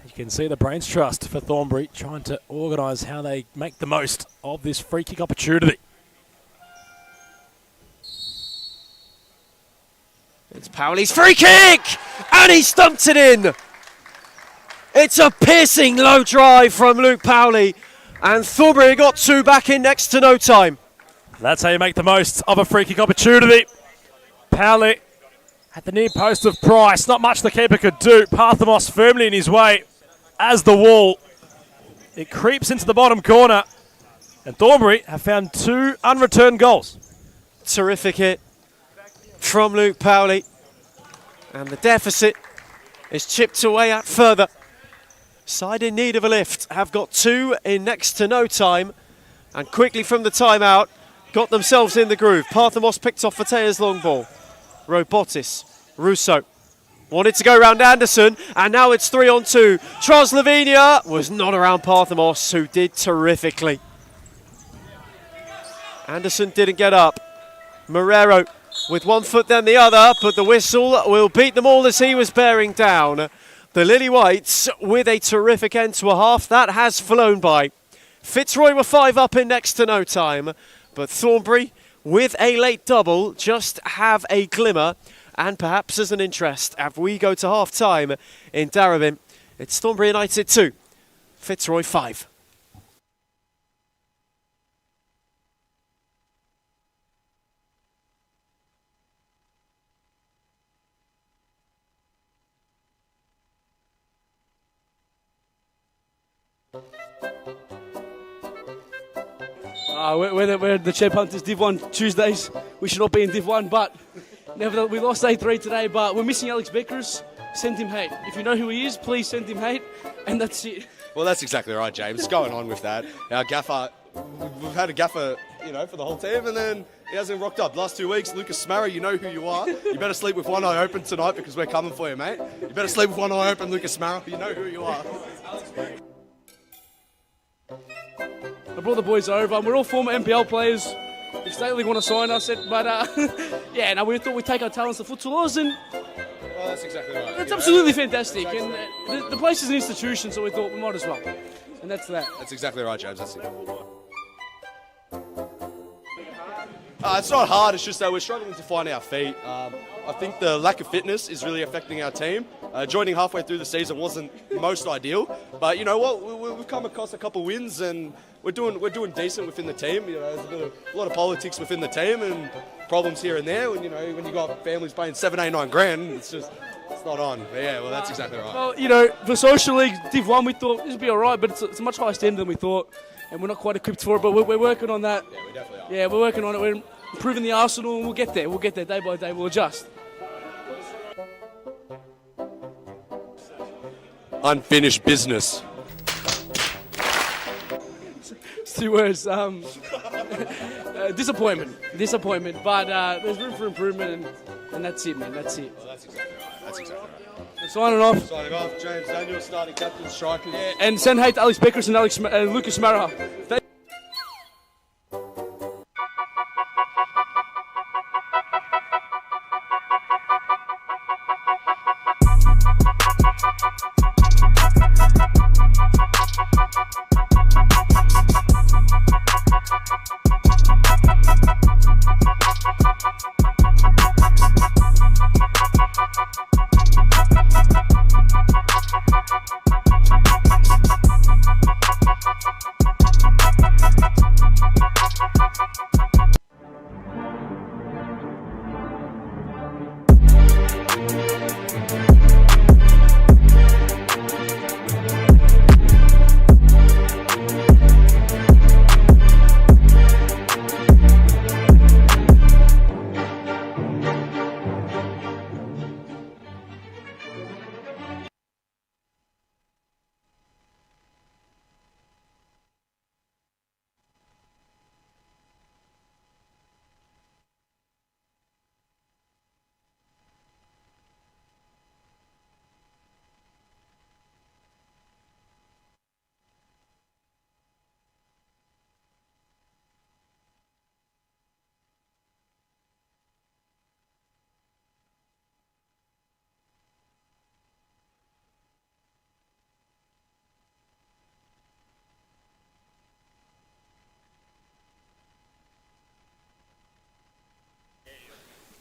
You can see the brains trust for Thornbury trying to organise how they make the most of this free kick opportunity. It's Powley's free kick! And he stumped it in! It's a piercing low drive from Luke Powley, and Thornbury got 2 back in next to no time. That's how you make the most of a free kick opportunity. Powley at the near post of Price. Not much the keeper could do. Parthamos firmly in his way as the wall. It creeps into the bottom corner. And Thornbury have found 2 unreturned goals. Terrific hit from Luke Powley. And the deficit is chipped away at further. Side in need of a lift have got 2 in next to no time. And quickly from the timeout, got themselves in the groove. Parthamos picked off Fatea's long ball. Robotis, Russo wanted to go round Anderson, and now it's 3-on-2. Traslovenia was not around Parthamos, who did terrifically. Anderson didn't get up. Marrero with 1 foot then the other, but the whistle will beat them all as he was bearing down. The Lily Whites with a terrific end to a half. That has flown by. Fitzroy were 5 up in next to no time, but Thornbury with a late double just have a glimmer and perhaps as an interest as we go to half-time in Darabin. It's Thornbury United 2, Fitzroy 5. We're the Champ Hunters Div 1 Tuesdays. We should not be in Div 1, but nevertheless, we lost 8-3 today, but we're missing Alex Beckers. Send him hate. If you know who he is, please send him hate, and that's it. Well, that's exactly right, James. Going on with that. Our gaffer, we've had a gaffer, for the whole team, and then he hasn't rocked up. Last 2 weeks, Lucas Smarra, you know who you are. You better sleep with one eye open tonight because we're coming for you, mate. You better sleep with one eye open, Lucas Smarra. You know who you are. I brought the boys over, and we're all former NPL players. If State League want to sign us, we thought we'd take our talents to futsalers, and Well, that's exactly right. it's absolutely fantastic. And the place is an institution, so we thought we might as well. And that's that. That's exactly right, James. That's it. It's not hard, it's just that we're struggling to find our feet. I think the lack of fitness is really affecting our team. Joining halfway through the season wasn't most ideal, but you know what? We've come across a couple wins and we're doing decent within the team. There's a lot of politics within the team and problems here and there. When when you got families paying 7, 8, 9 grand, it's not on. But yeah, well, that's exactly right. Well, for Social League Div 1, we thought this would be all right, but it's a much higher standard than we thought, and we're not quite equipped for it, but we're working on that. Yeah, we definitely are. Yeah, we're working on it. We're improving the arsenal, and we'll get there. We'll get there day by day. We'll adjust. Unfinished business. It's 2 words. Disappointment. But there's room for improvement, and that's it, man. That's it. Well, that's exactly right. That's exactly right. Signing off. Signing off, James Daniel, starting captain, strikers. Yeah, and send hate to Alex Beckers and Lucas Smarra.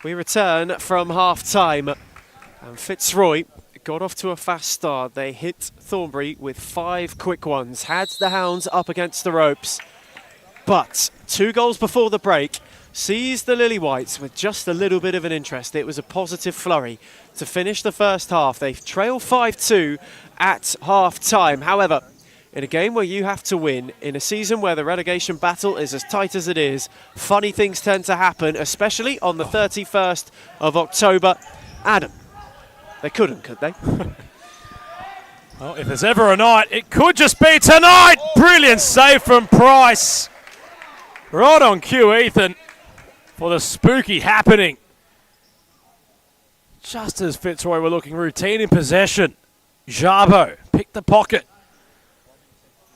We return from half-time, and Fitzroy got off to a fast start. They hit Thornbury with 5 quick ones, had the Hounds up against the ropes, but 2 goals before the break sees the Lily Whites with just a little bit of an interest. It was a positive flurry to finish the first half. They trail 5-2 at half-time. However, in a game where you have to win, in a season where the relegation battle is as tight as it is, funny things tend to happen, especially on the 31st of October. Adam, they couldn't, could they? Well, if there's ever a night, it could just be tonight. Brilliant save from Price. Right on cue, Ethan, for the spooky happening. Just as Fitzroy were looking routine in possession, Jarbo picked the pocket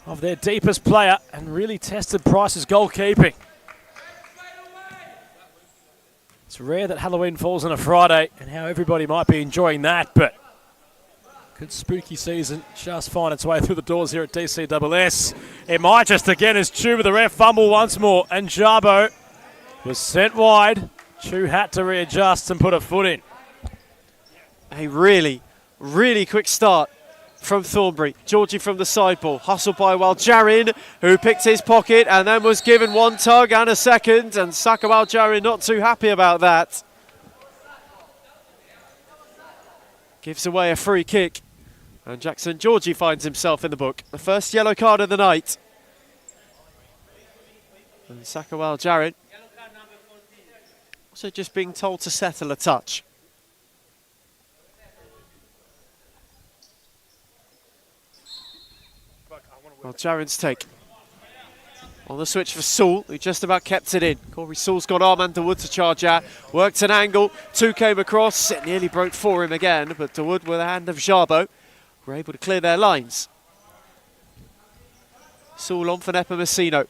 of their deepest player and really tested Price's goalkeeping. It's rare that Halloween falls on a Friday and how everybody might be enjoying that, but could spooky season just find its way through the doors here at DCSS? It might just again as Chu with the ref fumble once more, and Jarbo was sent wide. Chu had to readjust and put a foot in. a really, really quick start from Thornbury. Georgie from the side ball, hustled by Waljarin, who picked his pocket and then was given one tug and a second, and Saka Waljarin not too happy about that. Gives away a free kick, and Jackson Georgie finds himself in the book. The first yellow card of the night. And Saka Waljarin also just being told to settle a touch. Well, Jaren's take. On the switch for Sewell, who just about kept it in. Corey Sewell's got Armand DeWood to charge at. Worked an angle, two came across. It nearly broke for him again, but DeWood with a hand of Jabo were able to clear their lines. Sewell on for Nepomuceno.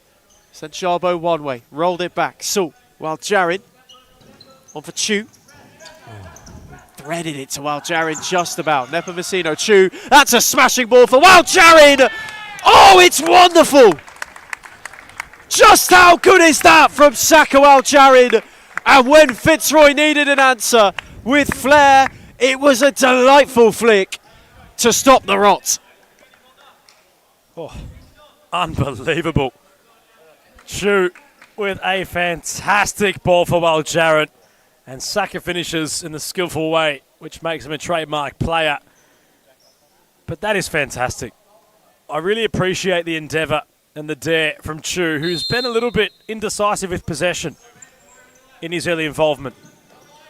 Sent Jabo one way, rolled it back. Sewell, while Jaren on for Chu. Threaded it to Waljarin just about. Nepomuceno, Chu. That's a smashing ball for Waljarin! Oh, it's wonderful! Just how good is that from Saka Waljarin? And when Fitzroy needed an answer with flair, it was a delightful flick to stop the rot. Oh, unbelievable. Chu with a fantastic ball for Waljarin. And Saka finishes in the skillful way, which makes him a trademark player. But that is fantastic. I really appreciate the endeavour and the dare from Chu, who's been a little bit indecisive with possession in his early involvement.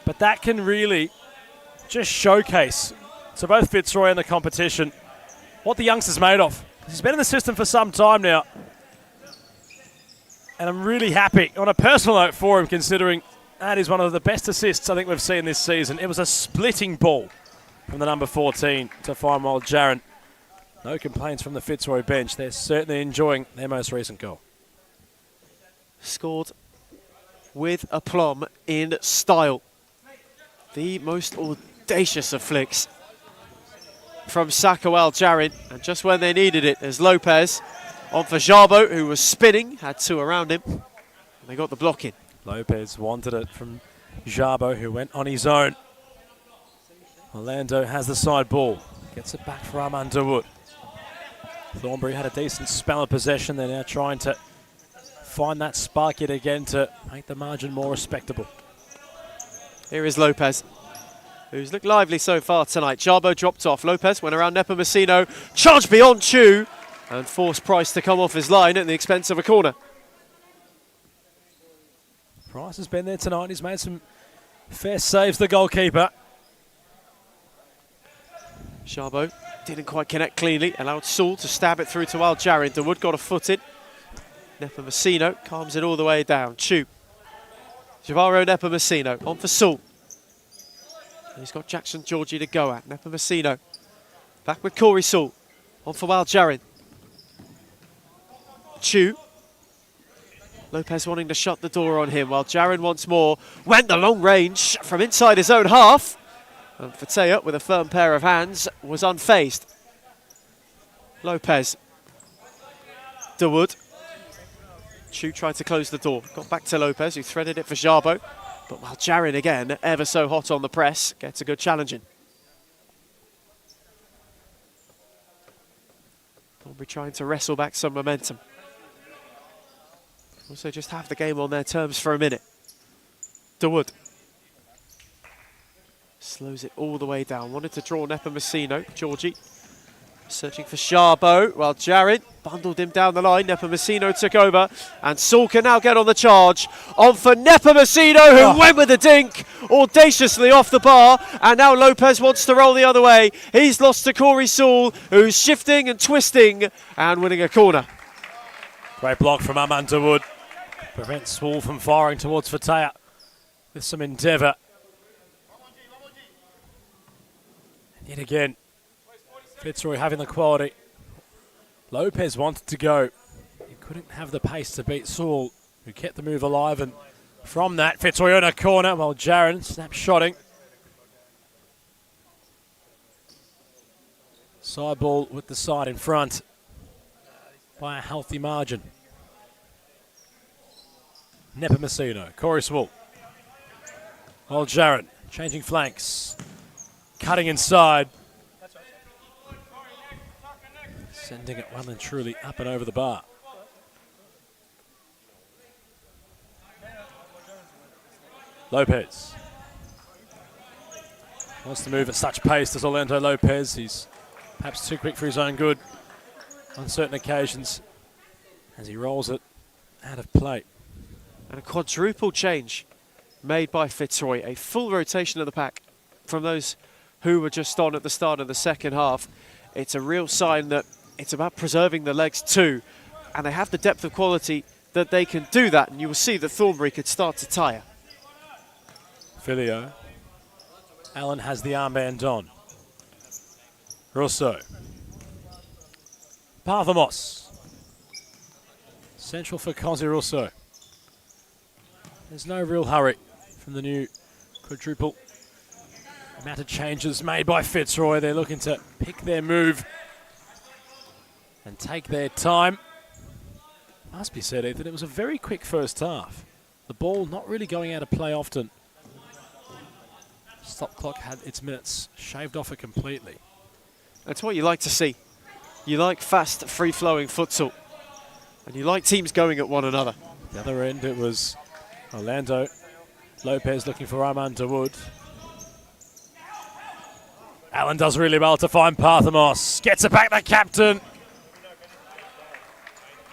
But that can really just showcase to both Fitzroy and the competition what the youngster's made of. He's been in the system for some time now. And I'm really happy, on a personal note for him, considering that is one of the best assists I think we've seen this season. It was a splitting ball from the number 14 to find Waljarin. No complaints from the Fitzroy bench. They're certainly enjoying their most recent goal. Scored with aplomb in style. The most audacious of flicks from Saka Waljarin. And just when they needed it, there's Lopez on for Jabo, who was spinning, had two around him. And they got the block in. Lopez wanted it from Jabo, who went on his own. Orlando has the side ball. Gets it back for Armand DeWood. Thornbury had a decent spell of possession. They're now trying to find that spark yet again to make the margin more respectable. Here is Lopez, who's looked lively so far tonight. Jabo dropped off. Lopez went around Nepomuceno, charged beyond Chu, and forced Price to come off his line at the expense of a corner. Price has been there tonight. He's made some fair saves, the goalkeeper. Jabo didn't quite connect cleanly, allowed Sewell to stab it through to Waljarin. DeWood got a foot in. Nepomuceno calms it all the way down. Chu. Javaro Nepomuceno on for Sewell. He's got Jackson Georgie to go at. Nepomuceno back with Corey Sewell on for Waljarin. Chu. Lopez wanting to shut the door on him, while Jaron once more went the long range from inside his own half. And Fatea, with a firm pair of hands, was unfazed. Lopez. DeWood. Chu tried to close the door. Got back to Lopez, who threaded it for Jabo. But while Jarin again, ever so hot on the press, gets a good challenge in. Thornbury trying to wrestle back some momentum. Also just have the game on their terms for a minute. DeWood. Slows it all the way down. Wanted to draw Nepomuceno. Georgie searching for Jabo, while Jared bundled him down the line. Nepomuceno took over, and Sewell can now get on the charge. On for Nepomuceno, who went with a dink, audaciously off the bar, and now Lopez wants to roll the other way. He's lost to Corey Sewell, who's shifting and twisting and winning a corner. Great block from Armand DeWood. Prevents Sewell from firing towards Fatea with some endeavour. And yet again, Fitzroy having the quality. Lopez wanted to go. He couldn't have the pace to beat Sewell, who kept the move alive. And from that, Fitzroy in a corner while Jaron snapshotting. Side ball with the side in front by a healthy margin. Nepomuceno, Corey Sewell. While Jaron changing flanks. cutting inside. Sending it well and truly up and over the bar. Lopez wants to move at such pace as Orlando Lopez. He's perhaps too quick for his own good on certain occasions as he rolls it out of play. And a quadruple change made by Fitzroy. A full rotation of the pack from those who were just on at the start of the second half. It's a real sign that it's about preserving the legs too. And they have the depth of quality that they can do that. And you will see that Thornbury could start to tire. Filio. Allen has the armband on. Russo. Parthamos. Central for Cosi Russo. There's no real hurry from the new quadruple. Amount of changes made by Fitzroy. They're looking to pick their move and take their time. Must be said, Ethan, it was a very quick first half. The ball not really going out of play often. Stop clock had its minutes shaved off it completely. That's what you like to see. You like fast, free-flowing futsal. And you like teams going at one another. The other end, it was Orlando Lopez looking for Armand Dawood. Allen does really well to find Parthamos. Gets it back, the captain.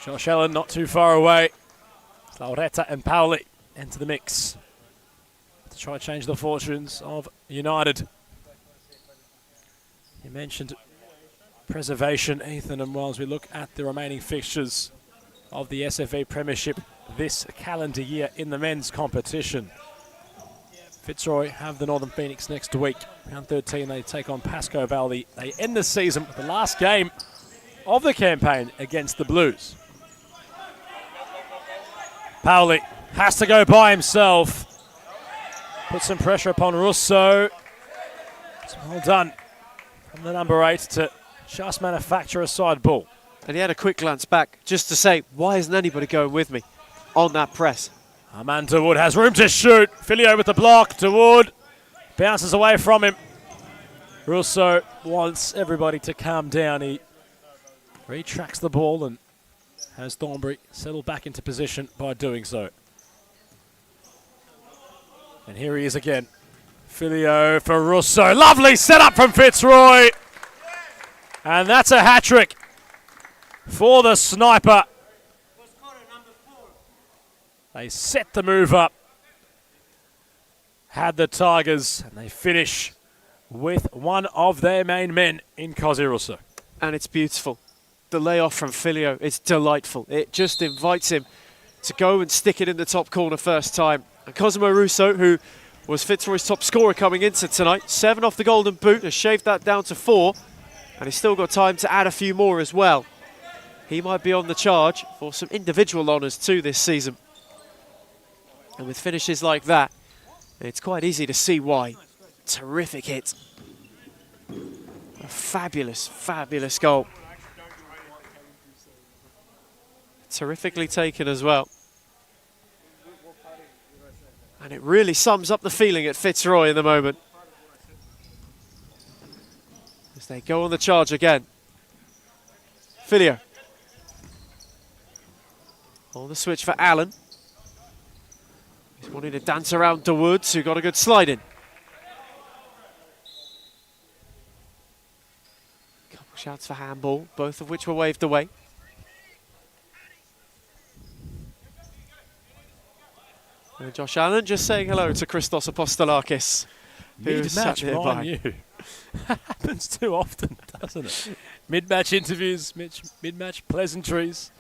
Josh Allen not too far away. Lauretta and Pauli enter the mix to try to change the fortunes of United. You mentioned preservation, Ethan, and while we look at the remaining fixtures of the SFA Premiership this calendar year in the men's competition. Fitzroy have the Northern Phoenix next week. Round 13, they take on Pascoe Vale. They end the season with the last game of the campaign against the Blues. Pauli has to go by himself. Put some pressure upon Russo. It's well done from the number 8 to just manufacture a side ball. And he had a quick glance back just to say, why isn't anybody going with me on that press? Armand Dawood has room to shoot. Filio with the block. Dawood bounces away from him. Russo wants everybody to calm down. He retracts the ball and has Thornbury settle back into position by doing so. And here he is again. Filio for Russo. Lovely setup from Fitzroy. And that's a hat-trick for the sniper. They set the move up. Had the Tigers, and they finish with one of their main men in Cosi Russo. And it's beautiful. The layoff from Filio is delightful. It just invites him to go and stick it in the top corner first time. And Cosimo Russo, who was Fitzroy's top scorer coming into tonight, 7 off the golden boot, has shaved that down to 4. And he's still got time to add a few more as well. He might be on the charge for some individual honours too this season. And with finishes like that, it's quite easy to see why. Terrific hit. A fabulous, fabulous goal. Terrifically taken as well. And it really sums up the feeling at Fitzroy in the moment. As they go on the charge again. Filio. On the switch for Allen. He's wanting to dance around Dawood, who got a good slide in. Couple shouts for handball, both of which were waved away. And Josh Allen just saying hello to Christos Apostolakis, who sat Mid-match, nearby. mind you. Happens too often, doesn't it? Mid-match interviews, mid-match pleasantries.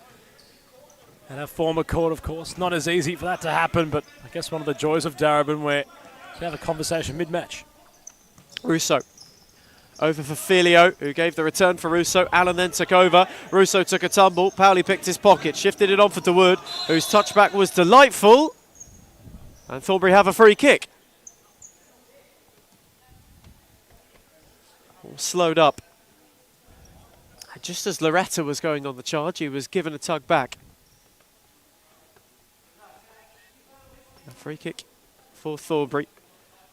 And our former court, of course, not as easy for that to happen, but I guess one of the joys of Darebin where you can have a conversation mid-match. Russo. Over for Filio, who gave the return for Russo. Allen then took over. Russo took a tumble. Pauli picked his pocket, shifted it on for Dawood, whose touchback was delightful. And Thornbury have a free kick. All slowed up. And just as Loretta was going on the charge, he was given a tug back. A free kick for Thornbury.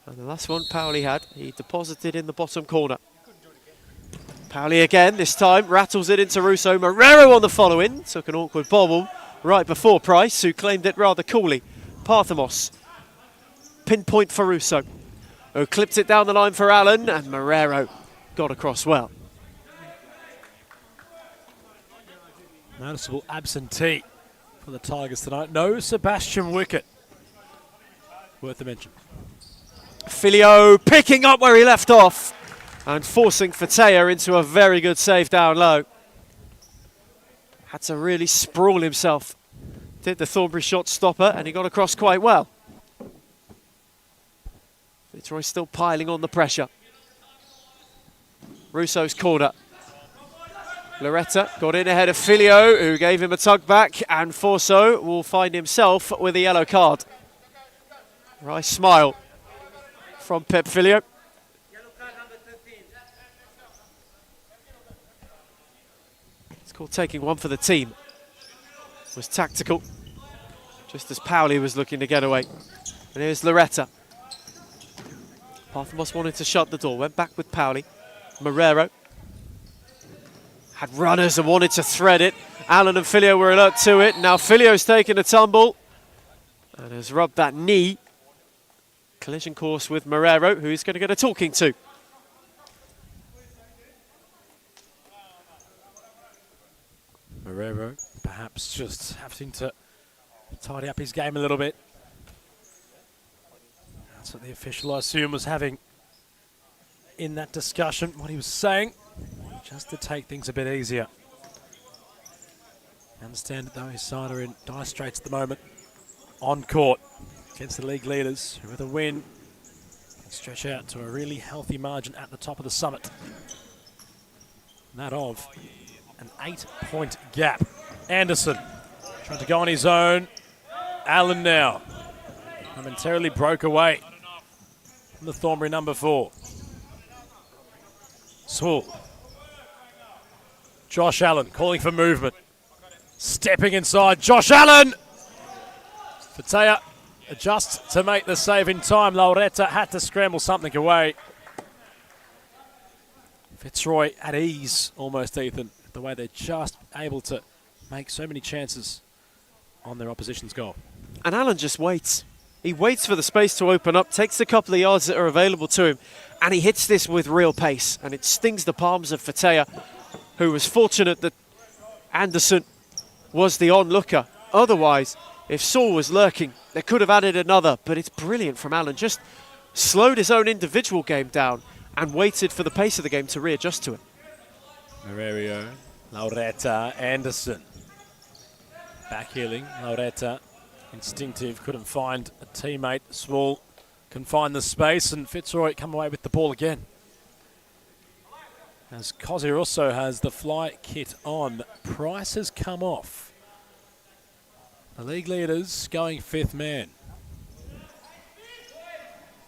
And the last one Powley had, he deposited in the bottom corner. Powley again, this time rattles it into Russo. Marrero on the follow-in, took an awkward bobble right before Price, who claimed it rather coolly. Parthamos, pinpoint for Russo, who clipped it down the line for Allen, and Marrero got across well. Noticeable absentee for the Tigers tonight. No Sebastian Wicket. Worth the mention. Filio picking up where he left off and forcing Fatea into a very good save down low. Had to really sprawl himself. Did the Thornbury shot stopper, and he got across quite well. Fitzroy still piling on the pressure. Russo's corner. Loretta got in ahead of Filio, who gave him a tug back, and Forso will find himself with a yellow card. Nice smile from Pep Filio. It's called taking one for the team. It was tactical, just as Powley was looking to get away. And here's Loretta. Parthamos wanted to shut the door, went back with Powley. Marrero had runners and wanted to thread it. Allen and Filio were alert to it. Now Filio's taken a tumble and has rubbed that knee. Collision course with Marrero, who he's going to get a talking to. Marrero perhaps just having to tidy up his game a little bit. That's what the official, I assume, was having in that discussion, what he was saying, just to take things a bit easier. I understand that though his side are in dire straits at the moment, on court against the league leaders, who with a win can stretch out to a really healthy margin at the top of the summit. That of an 8-point gap. Anderson trying to go on his own. Allen now momentarily broke away from the Thornbury number 4. Swole. Josh Allen calling for movement. Stepping inside, Josh Allen! Fatea adjusts to make the save in time. Lauretta had to scramble something away. Fitzroy at ease almost, Ethan, the way they're just able to make so many chances on their opposition's goal. And Allen just waits. He waits for the space to open up, takes the couple of yards that are available to him, and he hits this with real pace. And it stings the palms of Fatea, who was fortunate that Anderson was the onlooker. Otherwise, if Saul was lurking, they could have added another, but it's brilliant from Allen. Just slowed his own individual game down and waited for the pace of the game to readjust to it. Marrero, Lauretta, Anderson. Back heeling, Lauretta. Instinctive, couldn't find a teammate. Swole can find the space, and Fitzroy come away with the ball again. As Cozzy also has the fly kit on. Price has come off. The league leaders going 5th man.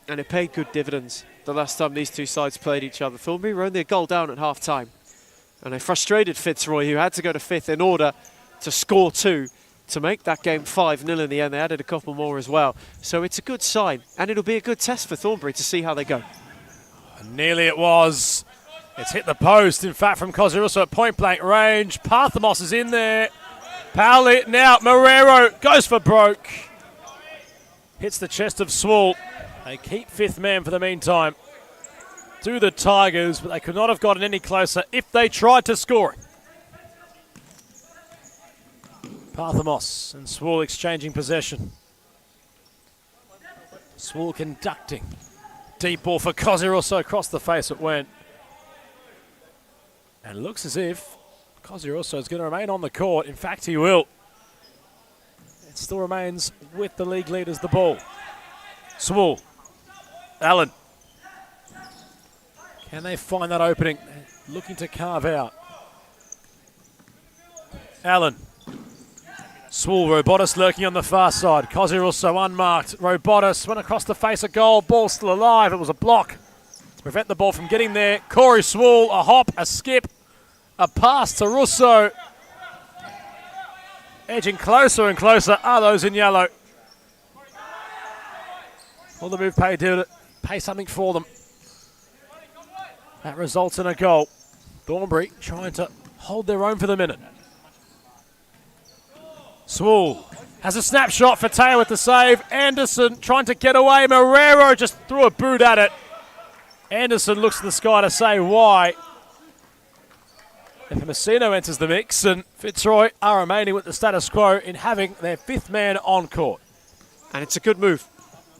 And it paid good dividends the last time these two sides played each other. Thornbury were only a goal down at half-time. And they frustrated Fitzroy, who had to go to 5th in order to score 2 to make that game 5-0 in the end. They added a couple more as well. So it's a good sign, and it'll be a good test for Thornbury to see how they go. And nearly it was. It's hit the post, in fact, from Cosirusso at point-blank range. Parthamos is in there. Powley now. Marrero goes for broke. Hits the chest of Swole. They keep 5th man for the meantime. To the Tigers, but they could not have gotten any closer if they tried to score it. Parthamos and Swole exchanging possession. Swole conducting. Deep ball for Cosirusso. Across the face it went. And it looks as if Cosirusso is going to remain on the court. In fact, he will. It still remains with the league leaders the ball. Swole. Allen. Can they find that opening? Looking to carve out. Allen. Swole, Robotis lurking on the far side. Cosirusso unmarked. Robotis went across the face of goal. Ball still alive. It was a block to prevent the ball from getting there. Corey Swole, a hop, a skip, a pass to Russo. Edging closer and closer are those in yellow. Well, the move paid pay something for them. That results in a goal. Thornbury trying to hold their own for the minute. Swool has a snapshot for Taylor with the save. Anderson trying to get away. Marrero just threw a boot at it. Anderson looks to the sky to say why. Messino enters the mix, and Fitzroy are remaining with the status quo in having their fifth man on court. And it's a good move,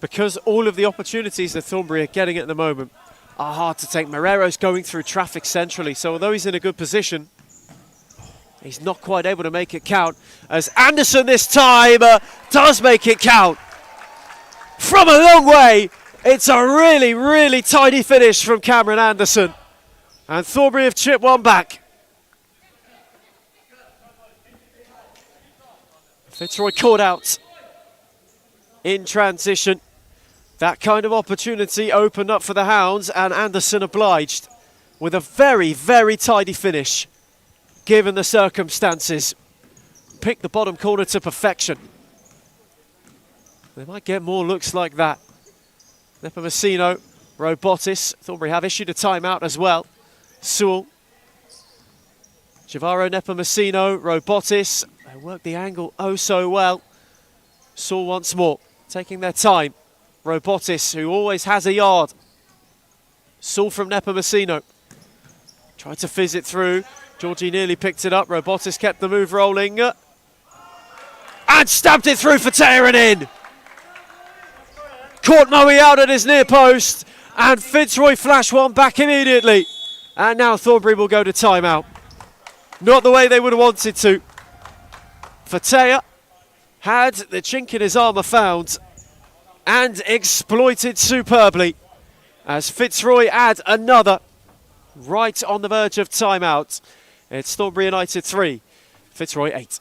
because all of the opportunities that Thornbury are getting at the moment are hard to take. Marrero's going through traffic centrally, so although he's in a good position, he's not quite able to make it count, as Anderson this time does make it count. From a long way, it's a really, really tidy finish from Cameron Anderson. And Thornbury have chipped one back. Fitzroy caught out in transition. That kind of opportunity opened up for the Hounds, and Anderson obliged with a very, very tidy finish, given the circumstances. Picked the bottom corner to perfection. They might get more looks like that. Nepomuceno, Robotis. Thornbury have issued a timeout as well. Sewell. Javaro, Nepomuceno, Robotis. They work the angle oh so well. Sewell once more, taking their time. Robotis, who always has a yard. Sewell from Nepomuceno. Tried to fizz it through. Georgie nearly picked it up. Robotis kept the move rolling. And stabbed it through for Taylor and in. Caught Moe out at his near post. And Fitzroy flashed one back immediately. And now Thornbury will go to timeout. Not the way they would have wanted to. Fatea had the chink in his armour found and exploited superbly as Fitzroy add another right on the verge of timeout. It's Thornbury United 3, Fitzroy 8.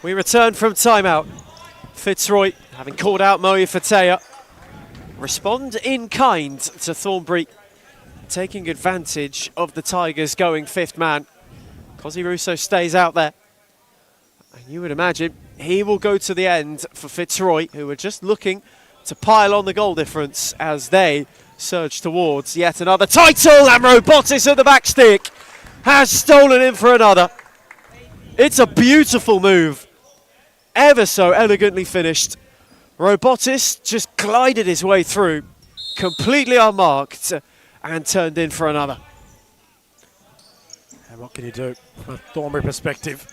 We return from timeout. Fitzroy, having called out Moe Fatea, respond in kind to Thornbury, taking advantage of the Tigers going fifth man. Cosy Russo stays out there. And you would imagine he will go to the end for Fitzroy, who are just looking to pile on the goal difference as they surge towards yet another title. And Robotis at the back stick has stolen in for another. It's a beautiful move. Ever so elegantly finished. Robotis just glided his way through, completely unmarked, and turned in for another. And what can you do from a Thornbury perspective?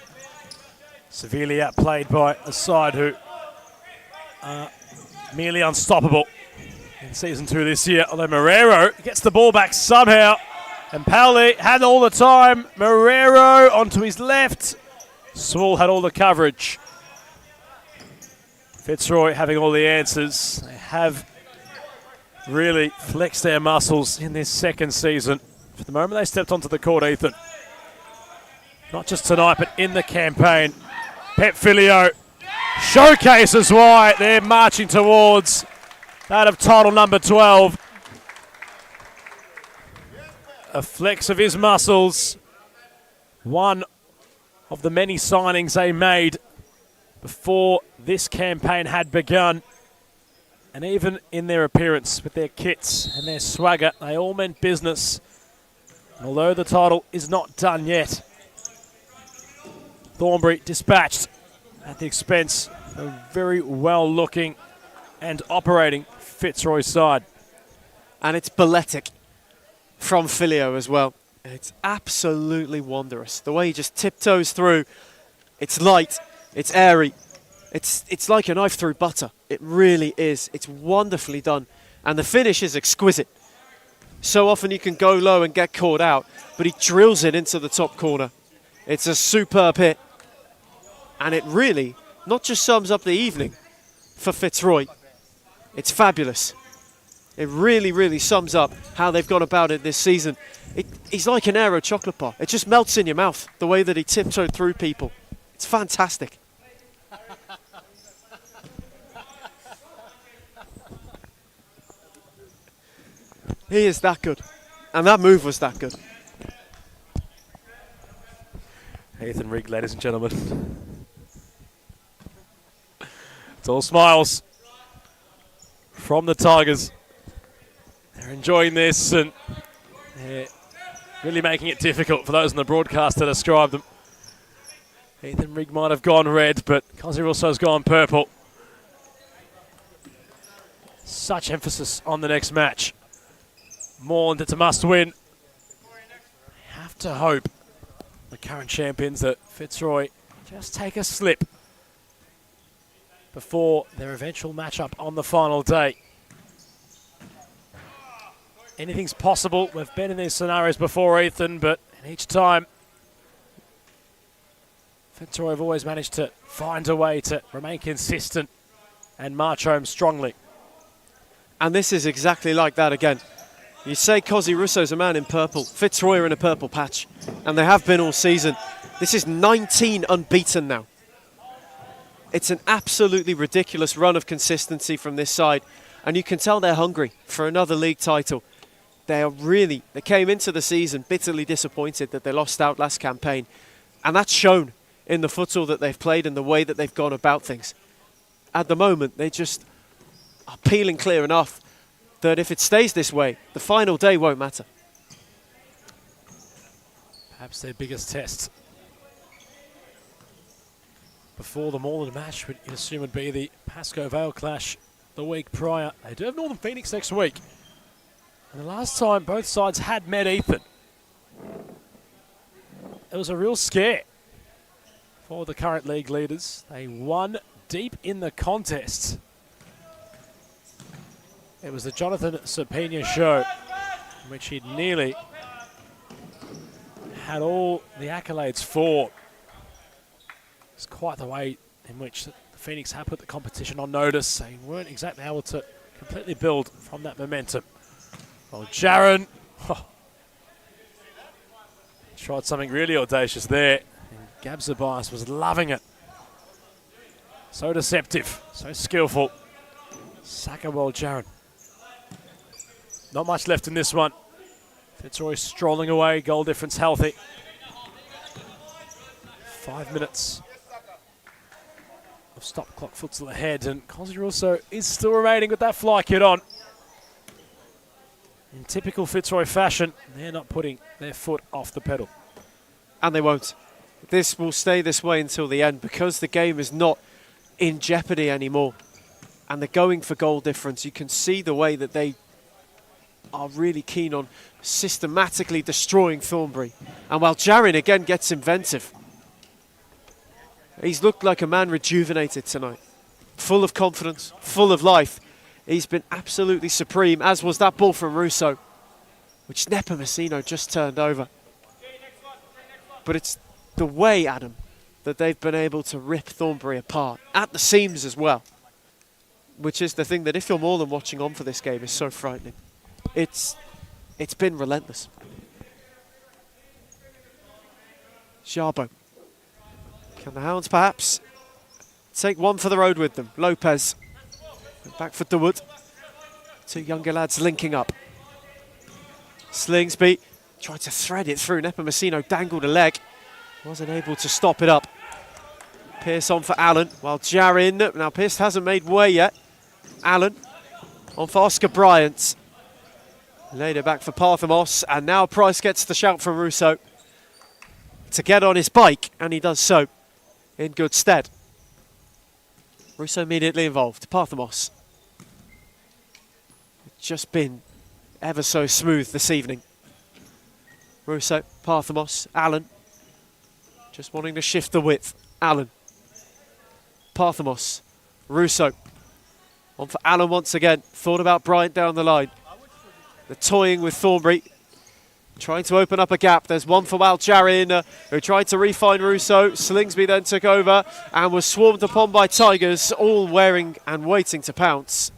Severely outplayed by a side who are merely unstoppable in Season 2 this year. Although Marrero gets the ball back somehow. And Pauli had all the time. Marrero onto his left. Swool had all the coverage. Fitzroy having all the answers. They have really flexed their muscles in this second season. For the moment they stepped onto the court, Ethan. Not just tonight, but in the campaign. Pep Filio showcases why they're marching towards that of title number 12. A flex of his muscles. One of the many signings they made before this campaign had begun. And even in their appearance with their kits and their swagger, they all meant business. And although the title is not done yet, Thornbury dispatched at the expense of a very well-looking and operating Fitzroy side. And it's balletic from Filio as well. It's absolutely wondrous. The way he just tiptoes through. It's light, it's airy. It's like a knife through butter. It really is. It's wonderfully done. And the finish is exquisite. So often you can go low and get caught out, but he drills it into the top corner. It's a superb hit. And it really not just sums up the evening for Fitzroy. It's fabulous. It really, really sums up how they've gone about it this season. He's like an Aero chocolate bar. It just melts in your mouth, the way that he tiptoed through people. It's fantastic. He is that good. And that move was that good. Ethan Rigg, ladies and gentlemen. It's all smiles from the Tigers. They're enjoying this and they're really making it difficult for those in the broadcast to describe them. Ethan Rigg might have gone red, but Cosy Russo's gone purple. Such emphasis on the next match. Moreland, it's a must-win. Have to hope, the current champions, that Fitzroy just take a slip before their eventual matchup on the final day. Anything's possible. We've been in these scenarios before, Ethan, but each time Fitzroy have always managed to find a way to remain consistent and march home strongly. And this is exactly like that again. You say Cosy Russo's a man in purple. Fitzroy are in a purple patch. And they have been all season. This is 19 unbeaten now. It's an absolutely ridiculous run of consistency from this side. And you can tell they're hungry for another league title. They came into the season bitterly disappointed that they lost out last campaign. And that's shown in the futsal that they've played and the way that they've gone about things. At the moment, they just are peeling clear enough that if it stays this way, the final day won't matter. Perhaps their biggest test before the Moreland match, would you assume, would be the Pascoe Vale clash the week prior. They do have Northern Phoenix next week. And the last time both sides had met, Ethan, it was a real scare for the current league leaders. They won deep in the contest. It was the Jonathan Sapina show, in which he'd nearly had all the accolades for. It's quite the way in which the Phoenix had put the competition on notice. They weren't exactly able to completely build from that momentum. Well, Jaron tried something really audacious there. And Gab Zabias was loving it. So deceptive, so skillful. Sakawal Jaron. Not much left in this one. Fitzroy strolling away, goal difference healthy. 5 minutes of stop clock futsal ahead, and Cosy Russo is still remaining with that fly kit on. In typical Fitzroy fashion, they're not putting their foot off the pedal. And they won't. This will stay this way until the end because the game is not in jeopardy anymore. And they're going for goal difference. You can see the way that they are really keen on systematically destroying Thornbury. And while Jarin again gets inventive, he's looked like a man rejuvenated tonight. Full of confidence, full of life. He's been absolutely supreme, as was that ball from Russo, which Nepomuceno just turned over. But it's the way, Adam, that they've been able to rip Thornbury apart, at the seams as well, which is the thing that if you're more than watching on for this game is so frightening. It's been relentless. Jarbo. Can the Hounds perhaps take one for the road with them? Lopez. Back for DeWood. Two younger lads linking up. Slingsby tried to thread it through. Nepomuceno dangled a leg. Wasn't able to stop it up. Pearce on for Allen, while Jarin. Now Pearce hasn't made way yet. Allen on for Oscar Bryant. Laid it back for Parthamos, and now Price gets the shout from Russo to get on his bike, and he does so. in good stead. Russo immediately involved. Parthamos. Just been ever so smooth this evening. Russo, Parthamos, Allen. Just wanting to shift the width. Allen. Parthamos. Russo. On for Allen once again. Thought about Bryant down the line. They're toying with Thornbury. Trying to open up a gap. There's one for Waljarin, who tried to refine Russo. Slingsby then took over and was swarmed upon by Tigers, all wearing and waiting to pounce.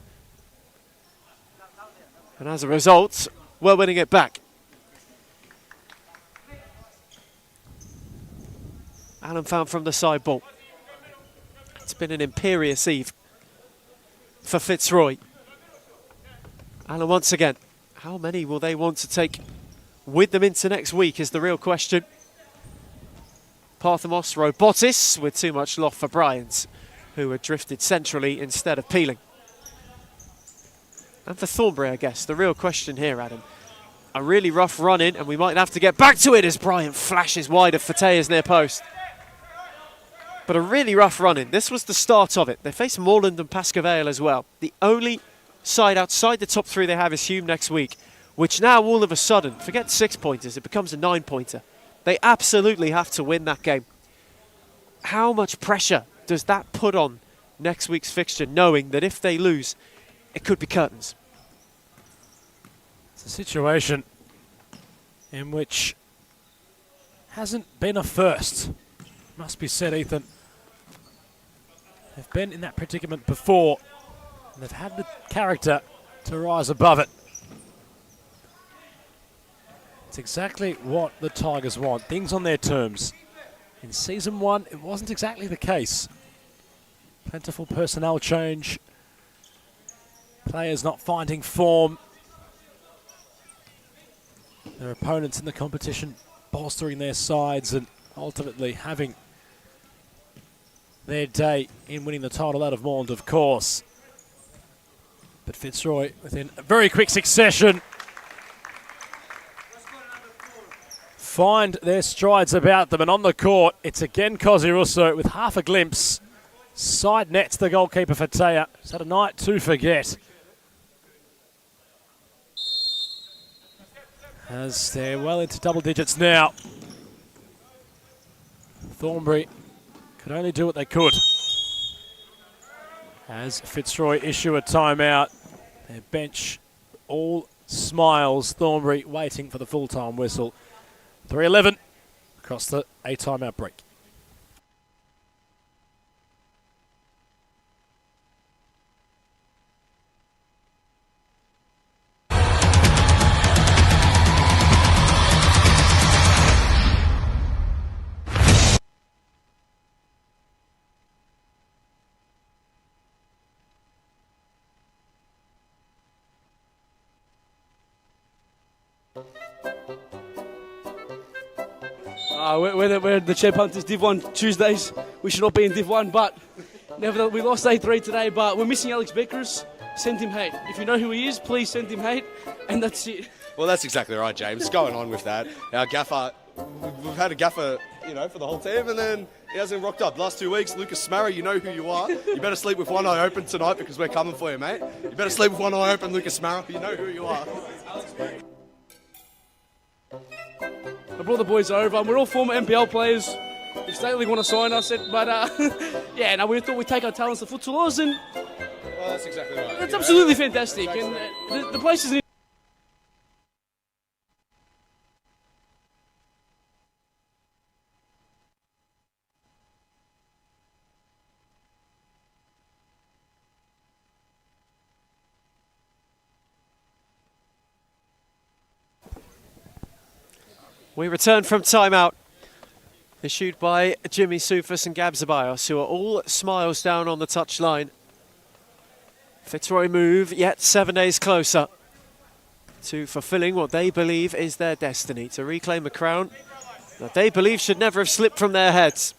And as a result, we're winning it back. Allen found from the side ball. It's been an imperious eve for Fitzroy. Allen once again. How many will they want to take with them into next week is the real question. Parthamos, Robotis with too much loft for Bryant, who had drifted centrally instead of peeling. And for Thornbury, I guess, the real question here, Adam. A really rough run in, and we might have to get back to it as Bryant flashes wide of Fatea's near post. But a really rough run in. This was the start of it. They face Moreland and Pascoe Vale as well. The only side outside the top three they have is Hume next week, which now all of a sudden, forget 6-pointers, it becomes a 9-pointer. They absolutely have to win that game. How much pressure does that put on next week's fixture, knowing that if they lose, it could be curtains? It's a situation in which hasn't been a first. Must be said, Ethan. They've been in that predicament before, and they've had the character to rise above it. It's exactly what the Tigers want. Things on their terms. In season one, it wasn't exactly the case. Plentiful personnel change. Players not finding form. Their opponents in the competition bolstering their sides and ultimately having their day in winning the title out of Moreland, of course. But Fitzroy, within a very quick succession, find their strides about them. And on the court, it's again Cosi Russo with half a glimpse. Side nets the goalkeeper for Taya. He's had a night to forget. As they're well into double digits now. Thornbury could only do what they could. As Fitzroy issue a timeout. Their bench all smiles. Thornbury waiting for the full-time whistle. 3:11 across the timeout break. We're the Chair Punters Div 1 Tuesdays. We should not be in Div 1, but nevertheless, we lost 8-3 today, but we're missing Alex Beckers. Send him hate. If you know who he is, please send him hate, and that's it. Well, that's exactly right, James. Going on with that, our gaffer, we've had a gaffer, for the whole team, and then he hasn't rocked up. Last 2 weeks, Lucas Smarra, you know who you are. You better sleep with one eye open tonight because we're coming for you, mate. You better sleep with one eye open, Lucas Smarra. You know who you are. I brought the boys over, and we're all former NPL players. If State League want to sign us, we thought we'd take our talents to futsalers, and well, that's exactly right. It's absolutely fantastic, and the place is. We return from timeout, issued by Jimmy Soufas and Gab Zabayos, who are all smiles down on the touchline. Fitzroy move yet 7 days closer to fulfilling what they believe is their destiny, to reclaim a crown that they believe should never have slipped from their heads.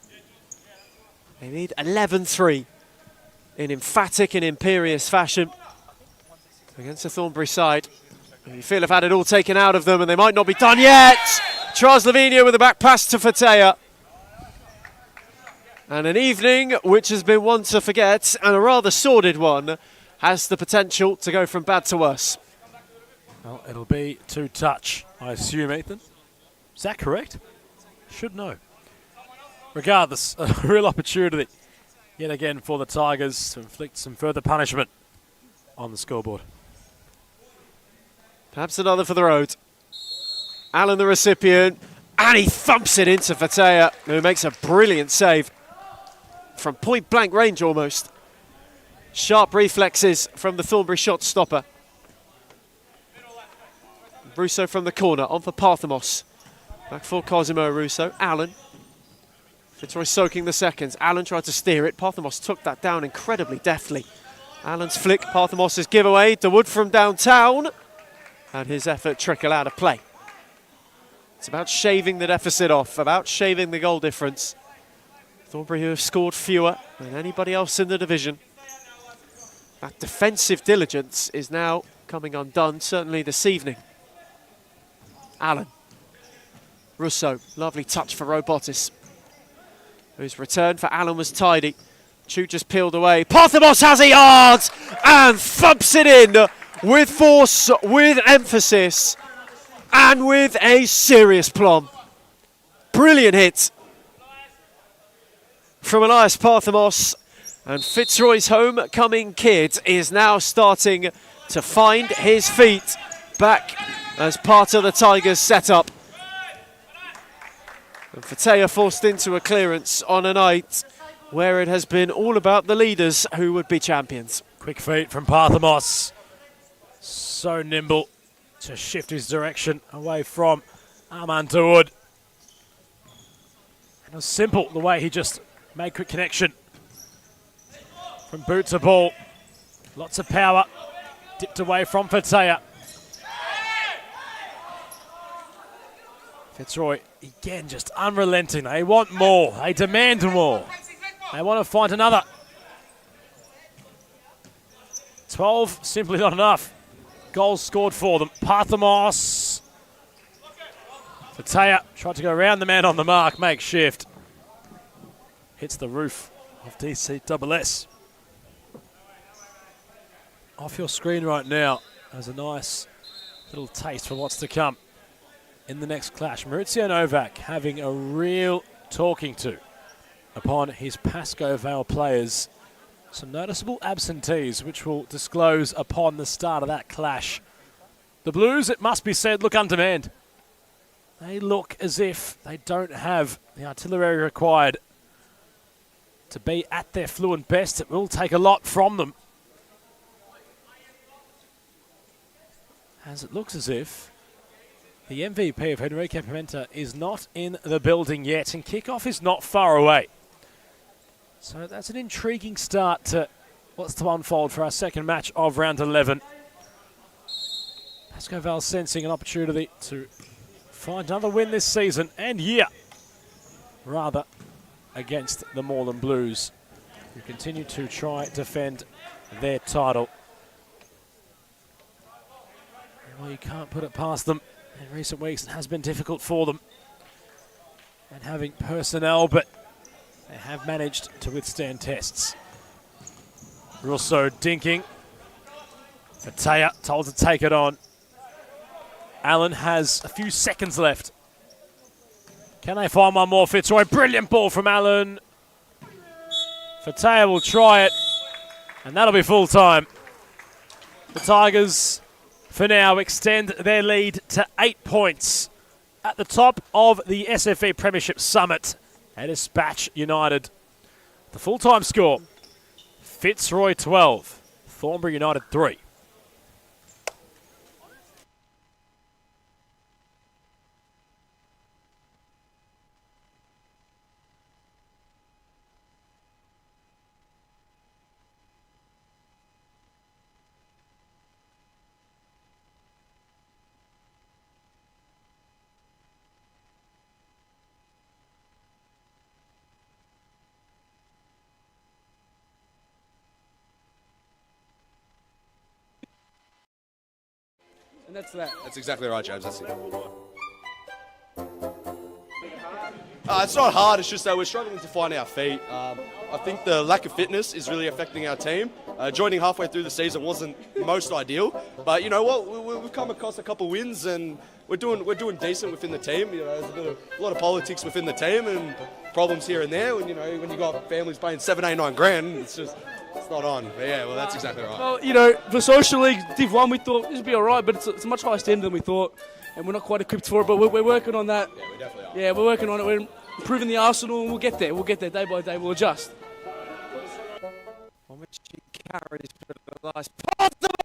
They need 11-3 in emphatic and imperious fashion against the Thornbury side. You feel have had it all taken out of them, and they might not be done yet. Charles Lavinia with a back pass to Fatea. And an evening which has been one to forget, and a rather sordid one, has the potential to go from bad to worse. Well, it'll be to touch, I assume, Ethan. Is that correct? Should know. Regardless, a real opportunity yet again for the Tigers to inflict some further punishment on the scoreboard. Perhaps another for the road. Allen the recipient, and he thumps it into Fatea, who makes a brilliant save from point blank range almost. Sharp reflexes from the Thornbury shot stopper. Russo from the corner, on for Parthamos. Back for Cosimo Russo. Allen. Fitzroy soaking the seconds. Allen tried to steer it. Parthamos took that down incredibly deftly. Allen's flick, Parthamos' giveaway. DeWood from downtown. And his effort trickle out of play. It's about shaving the deficit off, about shaving the goal difference. Thornbury, who have scored fewer than anybody else in the division. That defensive diligence is now coming undone, certainly this evening. Allen. Russo, lovely touch for Robotis, whose return for Allen was tidy. Chu just peeled away. Parthamos has a yard and thumps it in with force, with emphasis, and with a serious plumb. Brilliant hit from Elias Parthamos, and Fitzroy's homecoming kid is now starting to find his feet back as part of the Tigers setup. And Fatea forced into a clearance on a night where it has been all about the leaders who would be champions. Quick feet from Parthamos. So nimble to shift his direction away from Armand DeWood. And it was simple the way he just made quick connection. From boot to ball. Lots of power. Dipped away from Fatea. Fitzroy, again, just unrelenting. They want more. They demand more. They want to find another. 12, simply not enough. Goals scored for them. Parthamos. Fatea tried to go around the man on the mark, makeshift. Hits the roof of DCSS. Off your screen right now, there's a nice little taste for what's to come in the next clash. Maurizio Novak having a real talking to upon his Pascoe Vale players. Some noticeable absentees which will disclose upon the start of that clash. The Blues, it must be said, look undermanned. They look as if they don't have the artillery required to be at their fluent best. It will take a lot from them, as it looks as if the MVP of Henrique Pimenta is not in the building yet, and kickoff is not far away. So that's an intriguing start to what's to unfold for our second match of round 11. Pascoe Vale sensing an opportunity to find another win this season and year, rather, against the Moreland Blues, who continue to try defend their title. Well, you can't put it past them. In recent weeks, it has been difficult for them, and having personnel, but they have managed to withstand tests. Russo dinking. Fatea told to take it on. Allen has a few seconds left. Can they find one more? Fitzroy, brilliant ball from Allen. Fatea will try it, and that'll be full time. The Tigers, for now, extend their lead to 8 points at the top of the SFE Premiership Summit at Dispatch United. The full-time score, Fitzroy 12, Thornbury United 3. And that's that. That's exactly right, James. That's it. It's not hard, it's just that we're struggling to find our feet. I think the lack of fitness is really affecting our team. Joining halfway through the season wasn't most ideal, but you know what? We've come across a couple wins and we're doing decent within the team. You know, there's a lot of politics within the team and problems here and there. When you got families paying 7, 8, 9 grand, it's not on. But yeah, well, that's exactly right. Well, you know, for Social League Div 1, we thought this would be all right, but it's a much higher standard than we thought, and we're not quite equipped for it, but we're working on that. Yeah, we definitely are. Yeah, we're working on it. We're improving the arsenal, and we'll get there. We'll get there day by day. We'll adjust. On which he carries for the last pass. The ball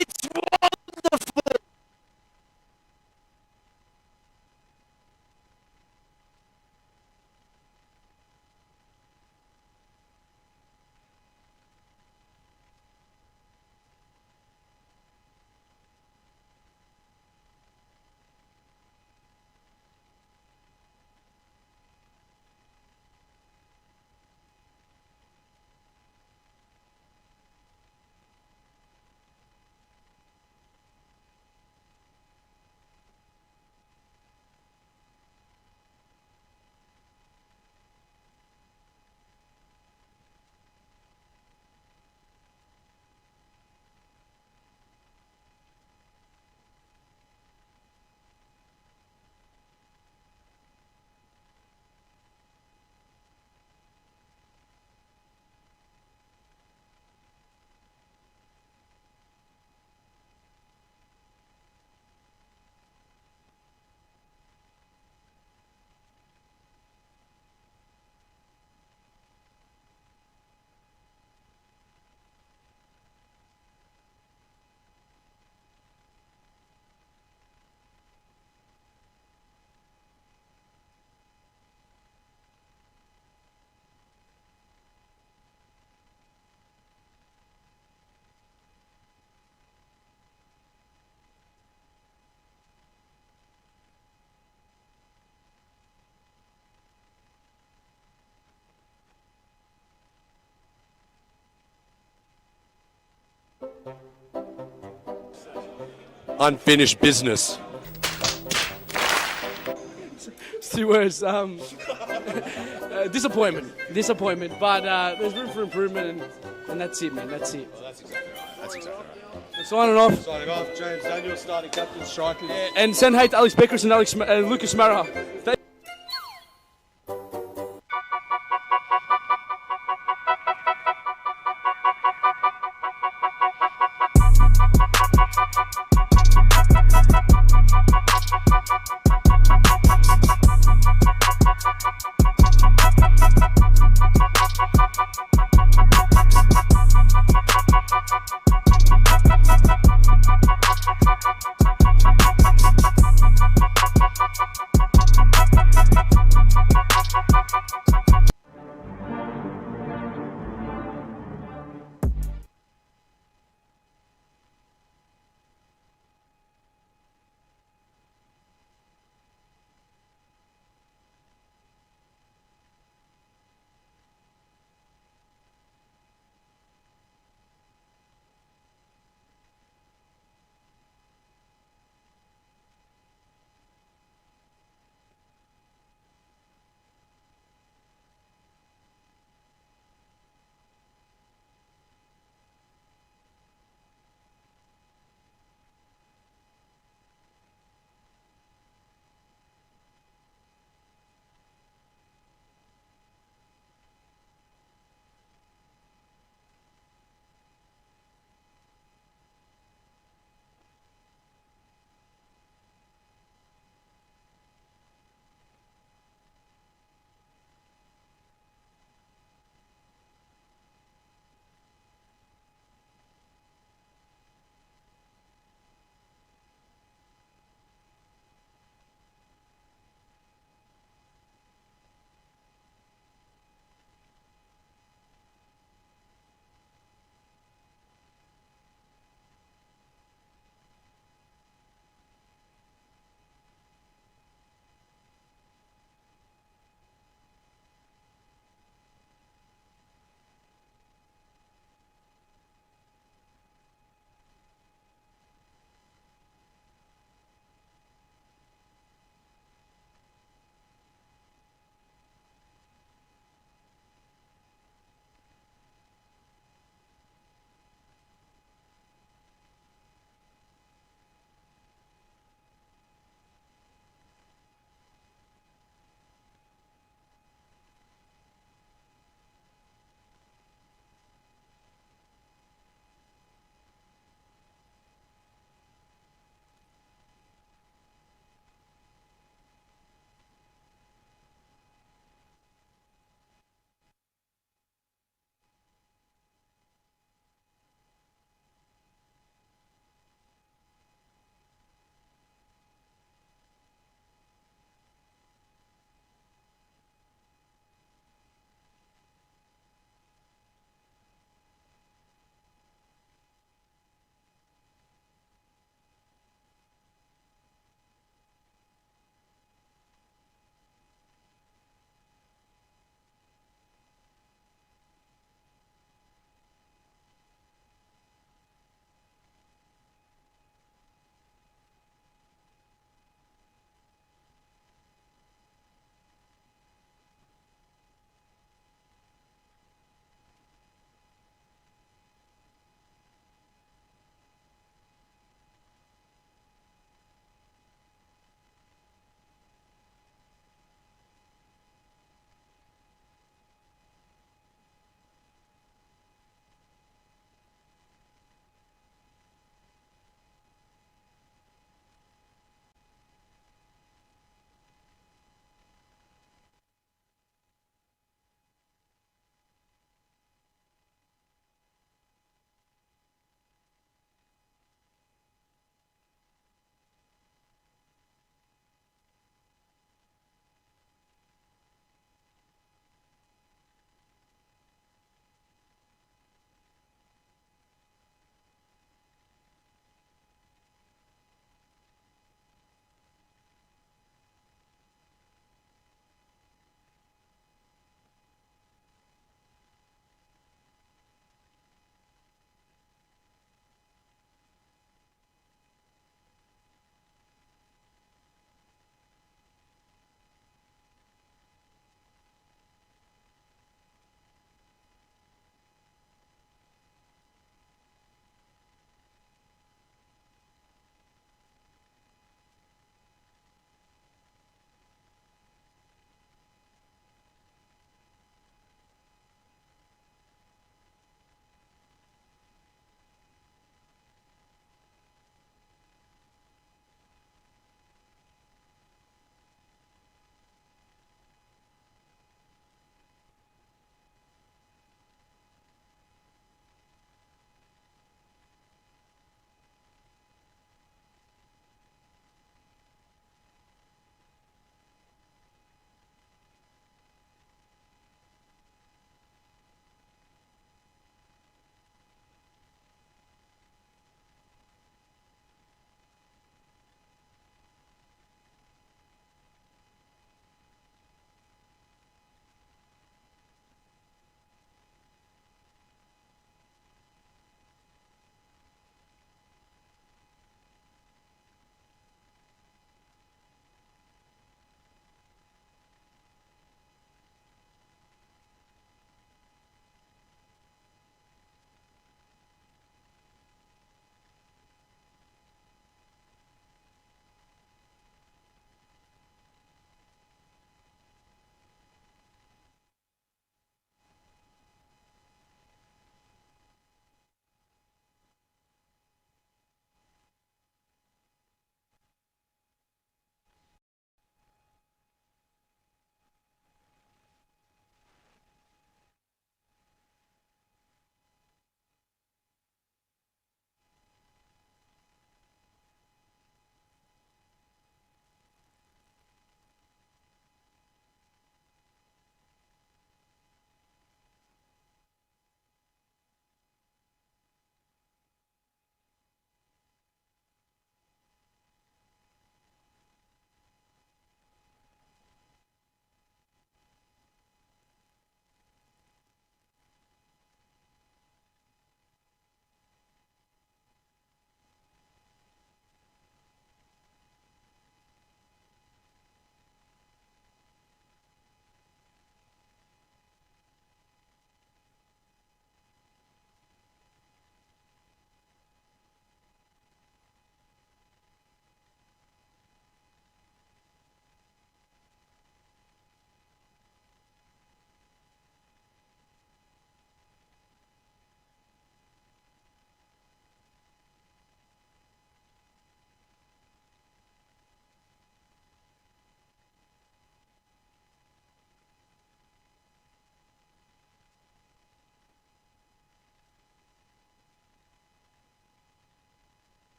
it's wonderful. Unfinished business. It's 2 words. Disappointment. But there's room for improvement, and that's it, man. That's it. Well, that's exactly right. That's exactly right. Signing off. Signing off, James Daniels, starting captain, striker. And send hate to Alex Beckers and Lucas Mara.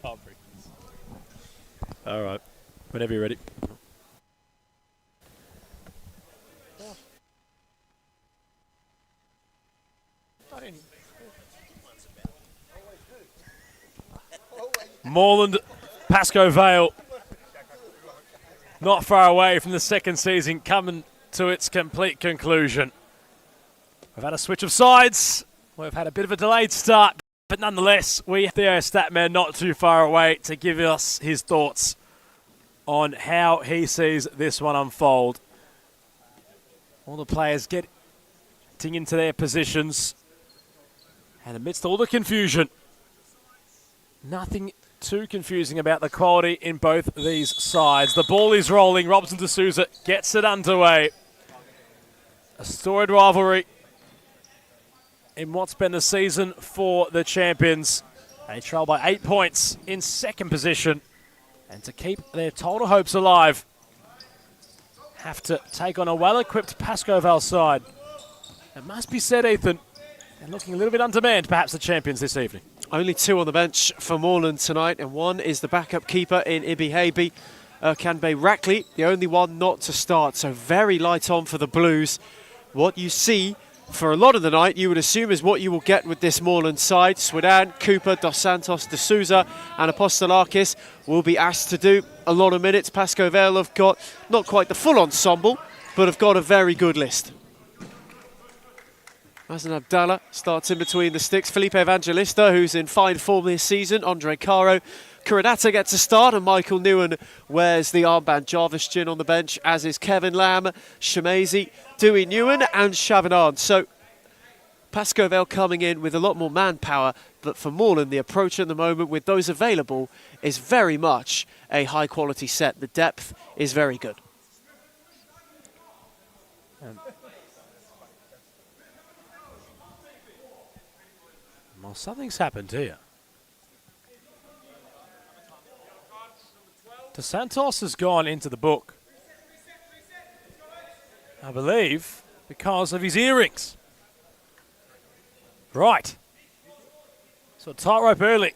I'll bring this. All right. Whenever you're ready. Moreland, Pascoe, Vale. Not far away from the second season coming to its complete conclusion. We've had a switch of sides. We've had a bit of a delayed start, but nonetheless, we have the stat man not too far away to give us his thoughts on how he sees this one unfold. All the players getting into their positions, and amidst all the confusion, nothing too confusing about the quality in both these sides. The ball is rolling. Robson D'Souza gets it underway. A storied rivalry in what's been the season for the champions. They trail by 8 points in second position. And to keep their total hopes alive, have to take on a well-equipped Pascoe Vale side. It must be said, Ethan, they're looking a little bit undermanned, perhaps the champions this evening. Only 2 on the bench for Moreland tonight, and 1 is the backup keeper in Ibi Habe. Kanbe Rackley, the only one not to start, so very light on for the Blues. What you see for a lot of the night, you would assume, is what you will get with this Moreland side. Swidan, Cooper, Dos Santos, D'Souza and Apostolakis will be asked to do a lot of minutes. Pascoe Vale have got not quite the full ensemble, but have got a very good list. Mazen Abdallah starts in between the sticks. Felipe Evangelista, who's in fine form this season. Andre Caro. Kuradata gets a start, and Michael Newen wears the armband. Jarvis Gin on the bench, as is Kevin Lamb, Shemazy, Dewey Newen and Chavanard. So Pascoe Vale coming in with a lot more manpower, but for Moreland, the approach at the moment with those available is very much a high-quality set. The depth is very good. Well, something's happened here. Dos Santos has gone into the book, I believe, because of his earrings. Right. So tightrope early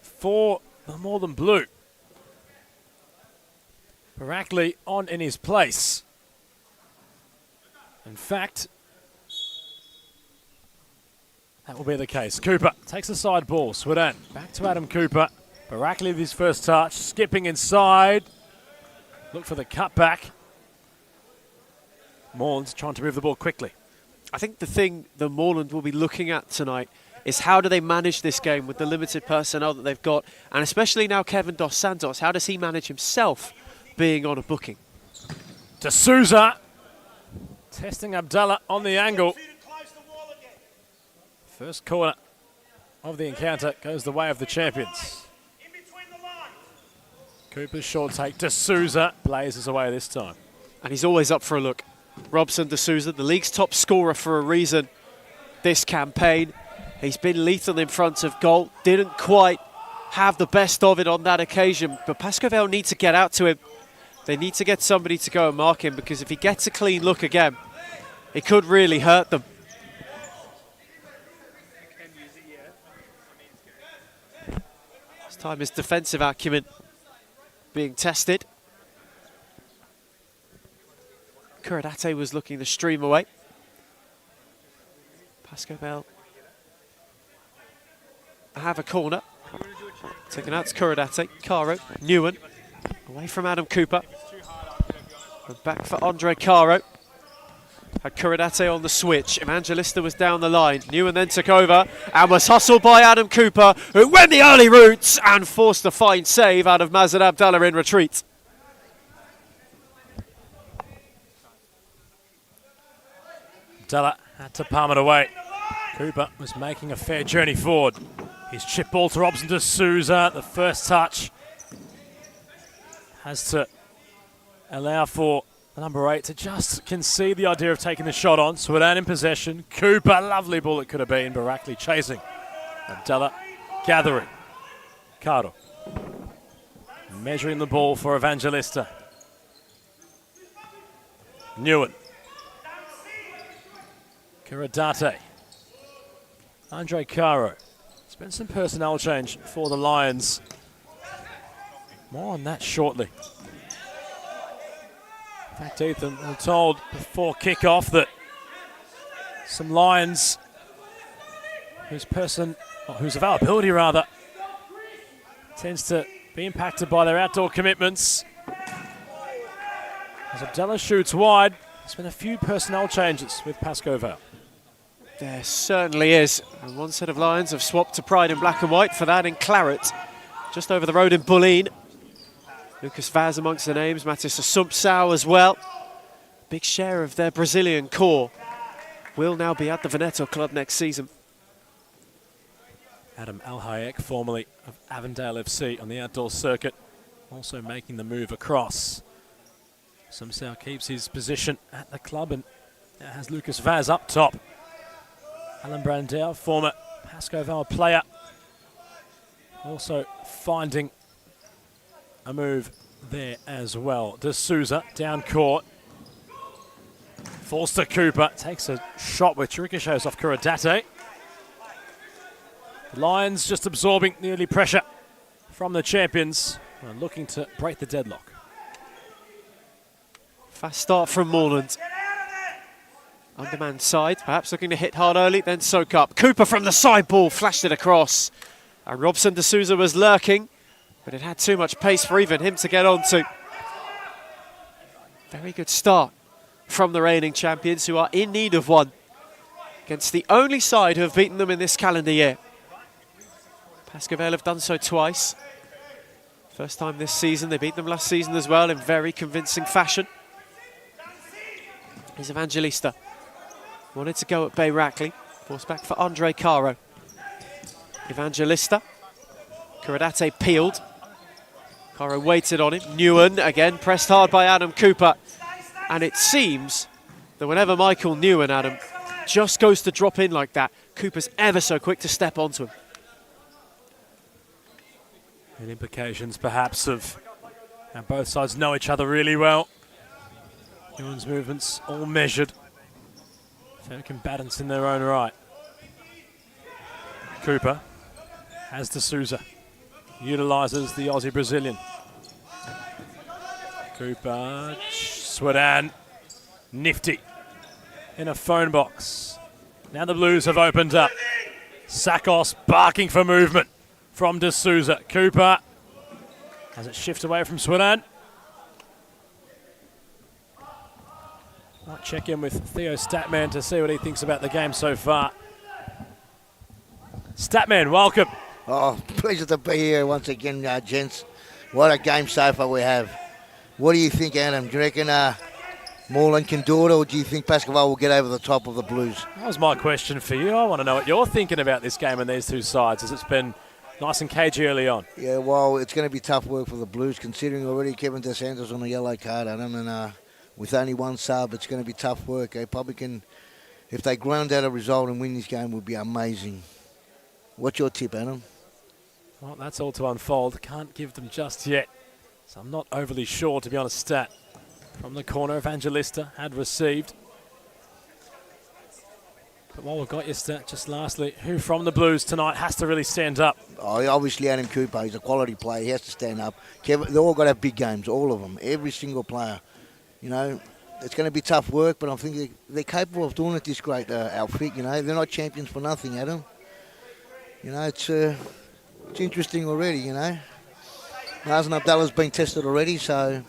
for the Moreland Blue. Barackley on in his place. In fact, that will be the case. Cooper takes the side ball. Swidan back to Adam Cooper. Barackley with his first touch, skipping inside. Look for the cutback. Moreland's trying to move the ball quickly. I think the thing that Moreland will be looking at tonight is how do they manage this game with the limited personnel that they've got, and especially now Kevin Dos Santos, how does he manage himself being on a booking? D'Souza testing Abdallah on the angle. First corner of the encounter goes the way of the champions. Cooper's short take. D'Souza blazes away this time. And he's always up for a look. Robson D'Souza, the league's top scorer for a reason this campaign. He's been lethal in front of goal. Didn't quite have the best of it on that occasion. But Pascoe Vale need to get out to him. They need to get somebody to go and mark him, because if he gets a clean look again, it could really hurt them. This time his defensive acumen being tested. Kuradate was looking to stream away. Pascoe Vale have a corner. Taken out to Kuradate. Caro, Newen, away from Adam Cooper. And back for Andre Caro. Had Kuradate on the switch. Evangelista was down the line. Newen then took over and was hustled by Adam Cooper, who went the early routes and forced a fine save out of Mazen Abdallah in retreat. Abdallah had to palm it away. Cooper was making a fair journey forward. His chip ball to Robson D'Souza. The first touch has to allow for the number 8 to just concede the idea of taking the shot on. Swidan in possession. Cooper, lovely ball it could have been. Barackley chasing. Abdallah gathering. Caro measuring the ball for Evangelista. Newen. Kuradate. Andre Caro. It's been some personnel change for the Lions More on that shortly. In fact, Ethan, we're told before kick-off that some Lions whose availability rather tends to be impacted by their outdoor commitments. As Abdallah shoots wide, there's been a few personnel changes with Pascoe Vale. There certainly is. And one set of Lions have swapped to Pride in black and white for that in claret. Just over the road in Bulleen. Lucas Vaz amongst the names, Matis Assumpção as well. Big share of their Brazilian core will now be at the Veneto club next season. Adam Alhayek, formerly of Avondale FC on the outdoor circuit, also making the move across. Assumpção keeps his position at the club and now has Lucas Vaz up top. Alan Brandau, former Pascoe Vale player, also finding a move there as well. De Souza down court. Falls to Cooper. Takes a shot which ricochets off Kuradate. The Lions just absorbing the early pressure from the champions and looking to break the deadlock. Fast start from Moreland. Undermanned side, perhaps looking to hit hard early, then soak up. Cooper from the side ball, flashed it across. And Robson De Souza was lurking, but it had too much pace for even him to get onto. Very good start from the reigning champions, who are in need of one against the only side who have beaten them in this calendar year. Pascoe Vale have done so twice. First time this season, they beat them last season as well in very convincing fashion. Here's Evangelista. Wanted to go at Bay Rackley. Forced back for Andre Caro. Evangelista. Kuradate peeled. Caro waited on him. Newen again pressed hard by Adam Cooper. And it seems that whenever Michael Newen, Adam, just goes to drop in like that, Cooper's ever so quick to step onto him. And implications perhaps of how both sides know each other really well. Newen's movements all measured. Fair combatants in their own right. Cooper has De Souza. Utilises the Aussie Brazilian. Cooper, Swadan, nifty in a phone box. Now the Blues have opened up. Sakos barking for movement from De Souza. Cooper has it shift away from Swadan. Might check in with Theo Statman to see what he thinks about the game so far. Statman, welcome. Oh, pleasure to be here once again, gents. What a game so far we have. What do you think, Adam? Do you reckon Moreland can do it, or do you think Pascoe Vale will get over the top of the Blues? That was my question for you. I want to know what you're thinking about this game and these two sides, as it's been nice and cagey early on. Yeah, well, it's going to be tough work for the Blues, considering already Kevin Dos Santos on a yellow card, Adam, and with only one sub, it's going to be tough work. They probably can, if they ground out a result and win this game, would be amazing. What's your tip, Adam? Well, that's all to unfold. Can't give them just yet. So I'm not overly sure, to be honest. Stat from the corner, Evangelista had received. But while we've got your stat, just lastly, who from the Blues tonight has to really stand up? Oh, obviously Adam Cooper. He's a quality player. He has to stand up. Kevin, they all got to have big games, all of them. Every single player. You know, it's going to be tough work, but I think they're capable of doing it, this great outfit. You know, they're not champions for nothing, Adam. You know, it's interesting already, you know. Nazan Abdullah's been tested already, so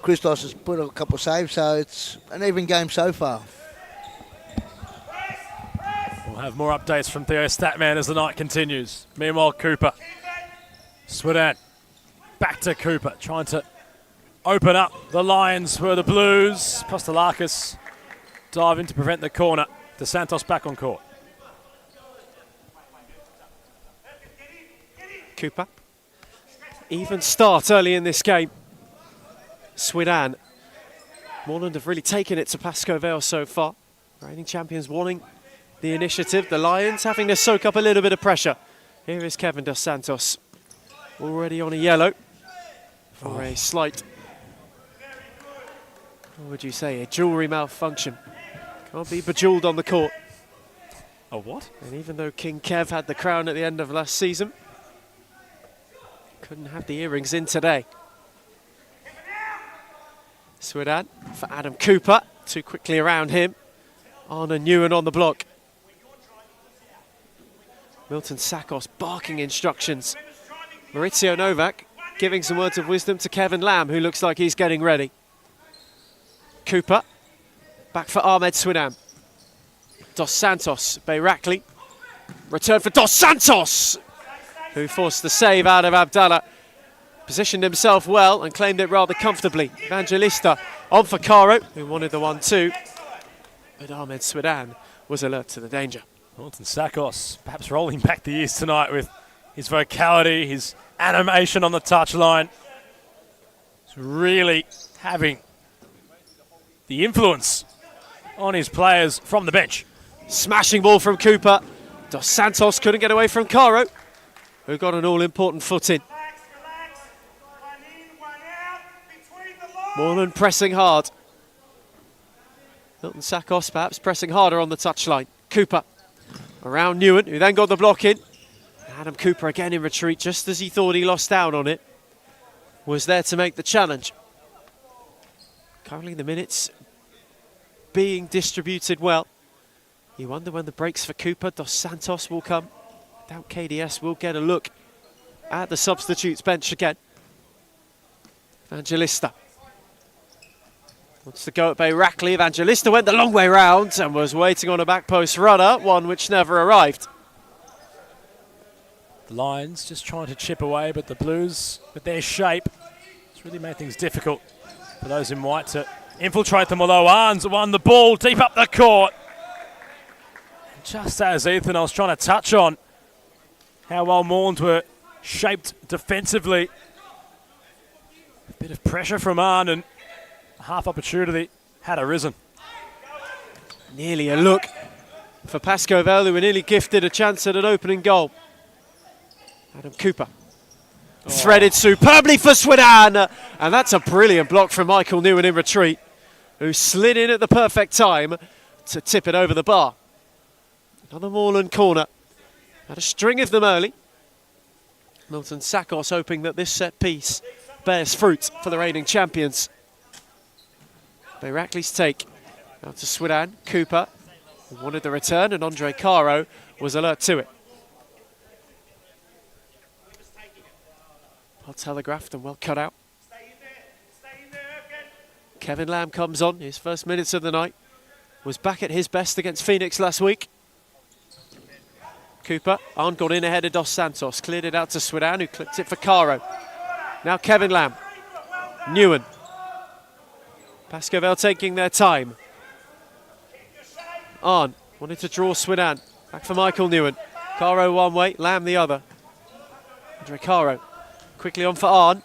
Christos has put a couple of saves, so it's an even game so far. We'll have more updates from Theo Statman as the night continues. Meanwhile, Cooper. Swadan back to Cooper, trying to open up the Lions for the Blues. Postelakis dive in to prevent the corner. De Santos back on court. Cooper. Even start early in this game. Swadan. Moreland have really taken it to Pascoe Vale so far. Reigning champions wanting the initiative. The Lions having to soak up a little bit of pressure. Here is Kevin Dos Santos. Already on a yellow for a slight, what would you say, a jewellery malfunction. Can't be bejewelled on the court. A what? And even though King Kev had the crown at the end of last season, Couldn't have the earrings in today. Swidan for Adam Cooper. Too quickly around him. Arna Newen on the block. Milton Sakos barking instructions. Maurizio Novak giving some words of wisdom to Kevin Lamb, who looks like he's getting ready. Cooper, back for Ahmed Swidan. Dos Santos, Bayrakli. Return for Dos Santos, who forced the save out of Abdallah. Positioned himself well and claimed it rather comfortably. Evangelista on for Caro, who wanted the 1-2. But Ahmed Swidan was alert to the danger. Milton Sakos perhaps rolling back the years tonight with his vocality, his animation on the touchline. He's really having the influence on his players from the bench. Smashing ball from Cooper. Dos Santos couldn't get away from Caro, who got an all-important foot in. Moreland pressing hard. Milton Sakos perhaps pressing harder on the touchline. Cooper around Newen, who then got the block in. Adam Cooper again in retreat, just as he thought he lost out on it. Was there to make the challenge. Currently the minutes being distributed well. You wonder when the breaks for Cooper, Dos Santos will come. I doubt KDS will get a look at the substitutes bench again. Evangelista wants to go at Bayrakli. Evangelista went the long way round and was waiting on a back post runner, one which never arrived. The Lions just trying to chip away, but the Blues, with their shape, it's really made things difficult for those in white to infiltrate them, although Arns won the ball deep up the court. Just as Ethan, I was trying to touch on how well Moreland were shaped defensively. A bit of pressure from Arn and a half opportunity had arisen. Nearly a look for Pascoe Vale, who were nearly gifted a chance at an opening goal. Adam Cooper threaded superbly for Swidan, and that's a brilliant block from Michael Newen in retreat, who slid in at the perfect time to tip it over the bar. Another Moreland corner. Had a string of them early. Milton Sakos hoping that this set piece bears fruit for the reigning champions. Bayrakli's take. Now to Swidan. Cooper wanted the return, and Andre Caro was alert to it. Well telegraphed and well cut out. Kevin Lamb comes on. His first minutes of the night. Was back at his best against Phoenix last week. Cooper, Arn got in ahead of Dos Santos, cleared it out to Swidan, who clipped it for Caro. Now Kevin Lamb, Newen. Pascoe Vale taking their time. Arn wanted to draw Swidan, back for Michael Newen. Caro one way, Lamb the other. Andre Caro, quickly on for Arn.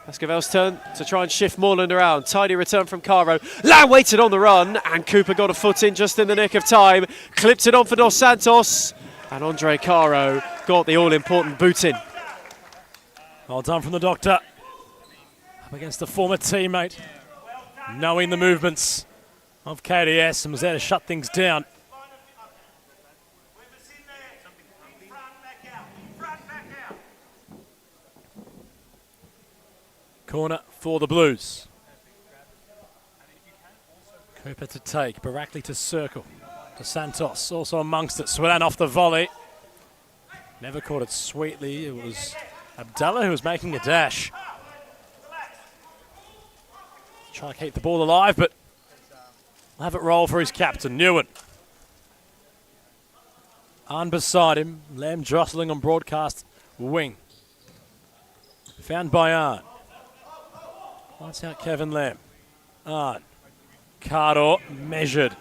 Pascoe Vale's turn to try and shift Moreland around. Tidy return from Caro. Lamb waited on the run, and Cooper got a foot in just in the nick of time. Clipped it on for Dos Santos, and Andre Caro got the all-important boot in. Well done from the doctor. Up against a former teammate, knowing the movements of KDS, and was there to shut things down. Corner for the Blues. Cooper to take, Bayrakli to circle. To Santos, also amongst it. Swidan off the volley. Never caught it sweetly. It was Abdallah who was making a dash. Trying to keep the ball alive, but will have it roll for his captain, Newen. Arn beside him, Lamb jostling on broadcast wing. Found by Arn. Points out Kevin Lamb. Arn. Cardor measured.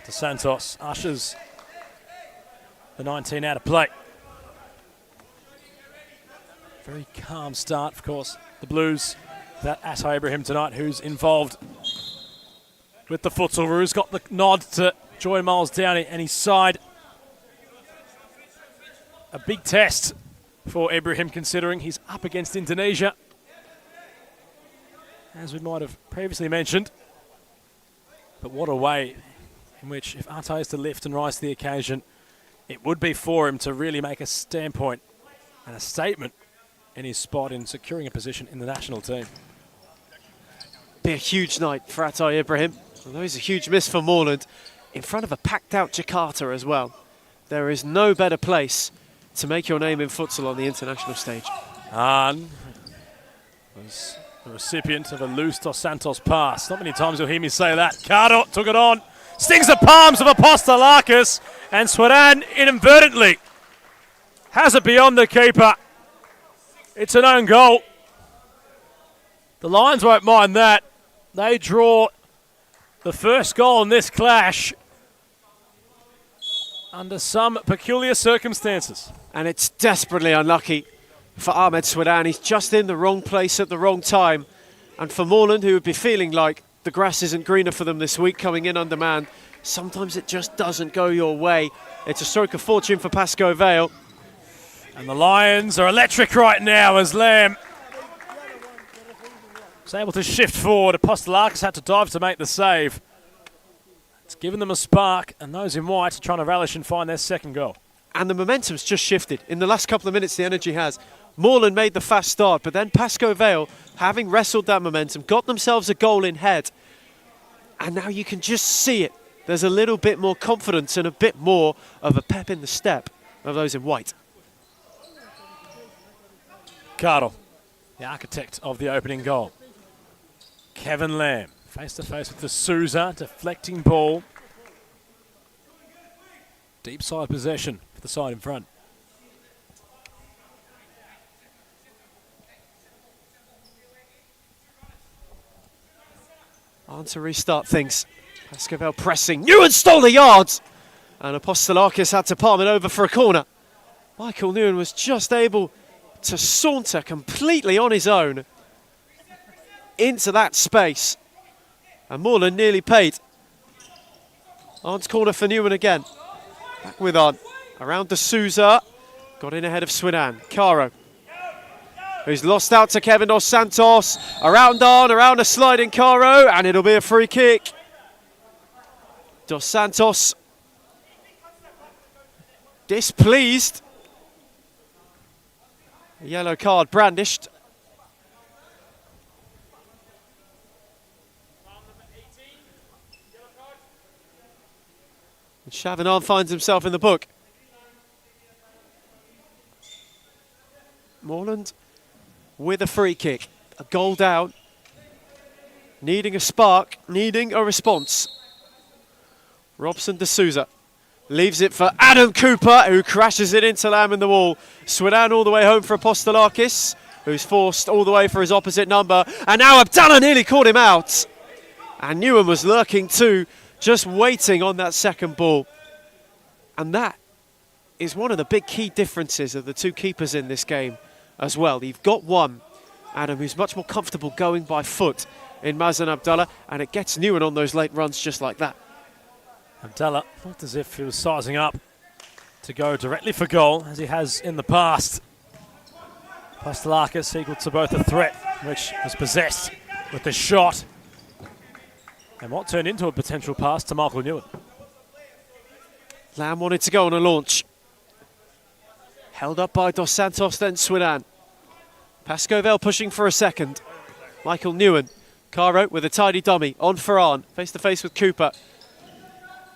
To Santos. Ushers the 19 out of play. Very calm start, of course. The Blues, without Atta Ibrahim tonight, who's involved with the futsal. Who's got the nod to join Miles Downey and his side. A big test for Ibrahim, considering he's up against Indonesia, as we might have previously mentioned. But what a way in which, if Atta is to lift and rise to the occasion, it would be for him to really make a standpoint and a statement in his spot in securing a position in the national team. Be a huge night for Atay Ibrahim. Although he's a huge miss for Moreland, in front of a packed-out Jakarta as well. There is no better place to make your name in futsal on the international stage. And was the recipient of a loose Dos Santos pass. Not many times you'll hear me say that. Cardo took it on, stings the palms of Apostolakis, and Swedan inadvertently has it beyond the keeper. It's an own goal. The Lions won't mind that. They draw the first goal in this clash under some peculiar circumstances. And it's desperately unlucky for Ahmed Swedan. He's just in the wrong place at the wrong time. And for Moreland, who would be feeling like the grass isn't greener for them this week, coming in undermanned, sometimes it just doesn't go your way. It's a stroke of fortune for Pascoe Vale. And the Lions are electric right now as Lamb is able to shift forward. Apostolakis had to dive to make the save. It's given them a spark, and those in white are trying to relish and find their second goal. And the momentum's just shifted. In the last couple of minutes, the energy has. Moreland made the fast start, but then Pascoe Vale, having wrestled that momentum, got themselves a goal in head. And now you can just see it. There's a little bit more confidence and a bit more of a pep in the step of those in white. Cardle, the architect of the opening goal. Kevin Lamb, face-to-face with the Souza, deflecting ball. Deep side possession for the side in front. On to restart things. Pascoe Vale pressing. Newen stole the yards! And Apostolakis had to palm it over for a corner. Michael Newen was just able to saunter completely on his own into that space. And Moreland nearly paid. Arn's corner for Newen again. Back with Arn. Around to Souza. Got in ahead of Swedan. Caro, who's lost out to Kevin Dos Santos. Around Arn, around a sliding Caro, and it'll be a free kick. Dos Santos displeased. A yellow card brandished. And Chavanard finds himself in the book. Moreland with a free kick. A goal down. Needing a spark, needing a response. Robson D'Souza leaves it for Adam Cooper, who crashes it into Lamb in the wall. Swedan all the way home for Apostolakis, who's forced all the way for his opposite number. And now Abdallah nearly caught him out. And Newen was lurking too, just waiting on that second ball. And that is one of the big key differences of the two keepers in this game as well. You've got one, Adam, who's much more comfortable going by foot in Mazen Abdallah, and it gets Newen on those late runs just like that. Abdallah looked as if he was sizing up to go directly for goal, as he has in the past. Apostolakis equal to both a threat, which was possessed with the shot, and what turned into a potential pass to Michael Newen. Lamb wanted to go on a launch. Held up by Dos Santos, then Swedan. Pascoe Vale pushing for a second. Michael Newen. Caro with a tidy dummy. On for Arn. Face to face with Cooper.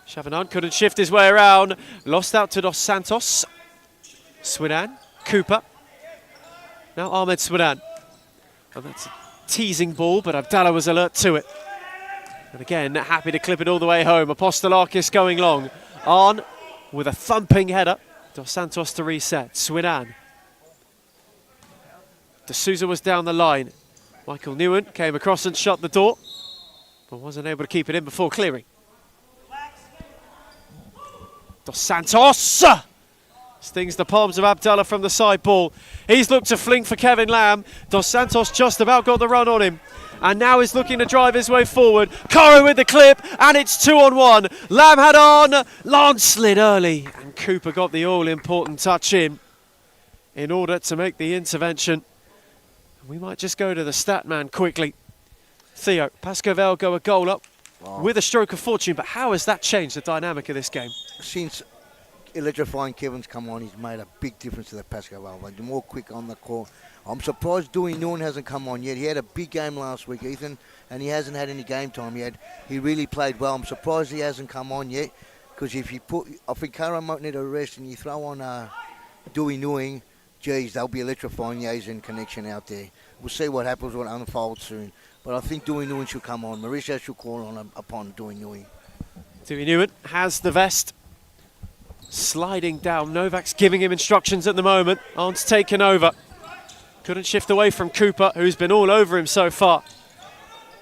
Chavanard couldn't shift his way around. Lost out to Dos Santos. Swedan. Cooper. Now Ahmed Swedan. And that's a teasing ball, but Abdallah was alert to it. And again, happy to clip it all the way home. Apostolakis going long. Arn with a thumping header. Dos Santos to reset. Swedan. D'Souza was down the line. Michael Newen came across and shut the door, but wasn't able to keep it in before clearing. Dos Santos stings the palms of Abdallah from the side ball. He's looked to fling for Kevin Lamb. Dos Santos just about got the run on him. And now he's looking to drive his way forward. Caro with the clip, and it's 2-on-1. Lamb had on. Lance slid early, and Cooper got the all-important touch in order to make the intervention. We might just go to the stat man quickly. Theo, Pascoe Vale go a goal up with a stroke of fortune, but how has that changed the dynamic of this game? Since electrifying Kevin's come on, he's made a big difference to the Pascoe Vale. They're more quick on the court. I'm surprised Dewey Nguyen hasn't come on yet. He had a big game last week, Ethan, and he hasn't had any game time yet. He really played well. I'm surprised he hasn't come on yet, because if you put, I think Kara might need a rest, and you throw on Dewey Nguyen, geez, they'll be electrifying the Asian connection out there. We'll see what happens, what unfolds soon. But I think Dewey Nguyen should come on. Mauricio should call on upon Dewey Nguyen. Dewey Nguyen has the vest. Sliding down. Novak's giving him instructions at the moment. Arndt's taken over. Couldn't shift away from Cooper, who's been all over him so far.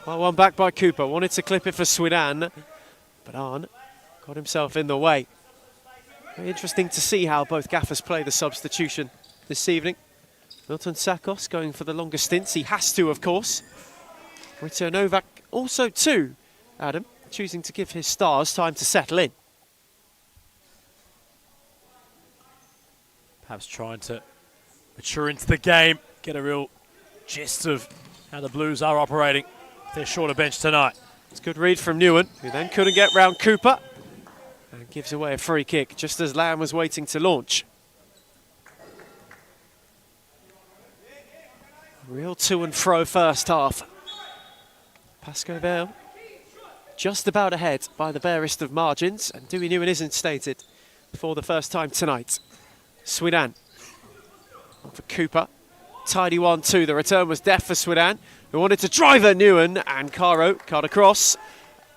Well, one back by Cooper. Wanted to clip it for Sweden, but Arndt got himself in the way. Very interesting to see how both gaffers play the substitution this evening. Milton Sakos going for the longer stints. He has to, of course. Rito Novak also too, Adam, choosing to give his stars time to settle in. Perhaps trying to mature into the game, get a real gist of how the Blues are operating with their shorter bench tonight. It's a good read from Nguyen, who then couldn't get round Cooper and gives away a free kick just as Lamb was waiting to launch. Real to and fro first half. Pascoe Vale just about ahead by the barest of margins, and Dewey Nguyen isn't stated for the first time tonight. Sweden for Cooper. Tidy 1-2. The return was deft for Sweden, who wanted to drive at Nguyen, and Caro cut across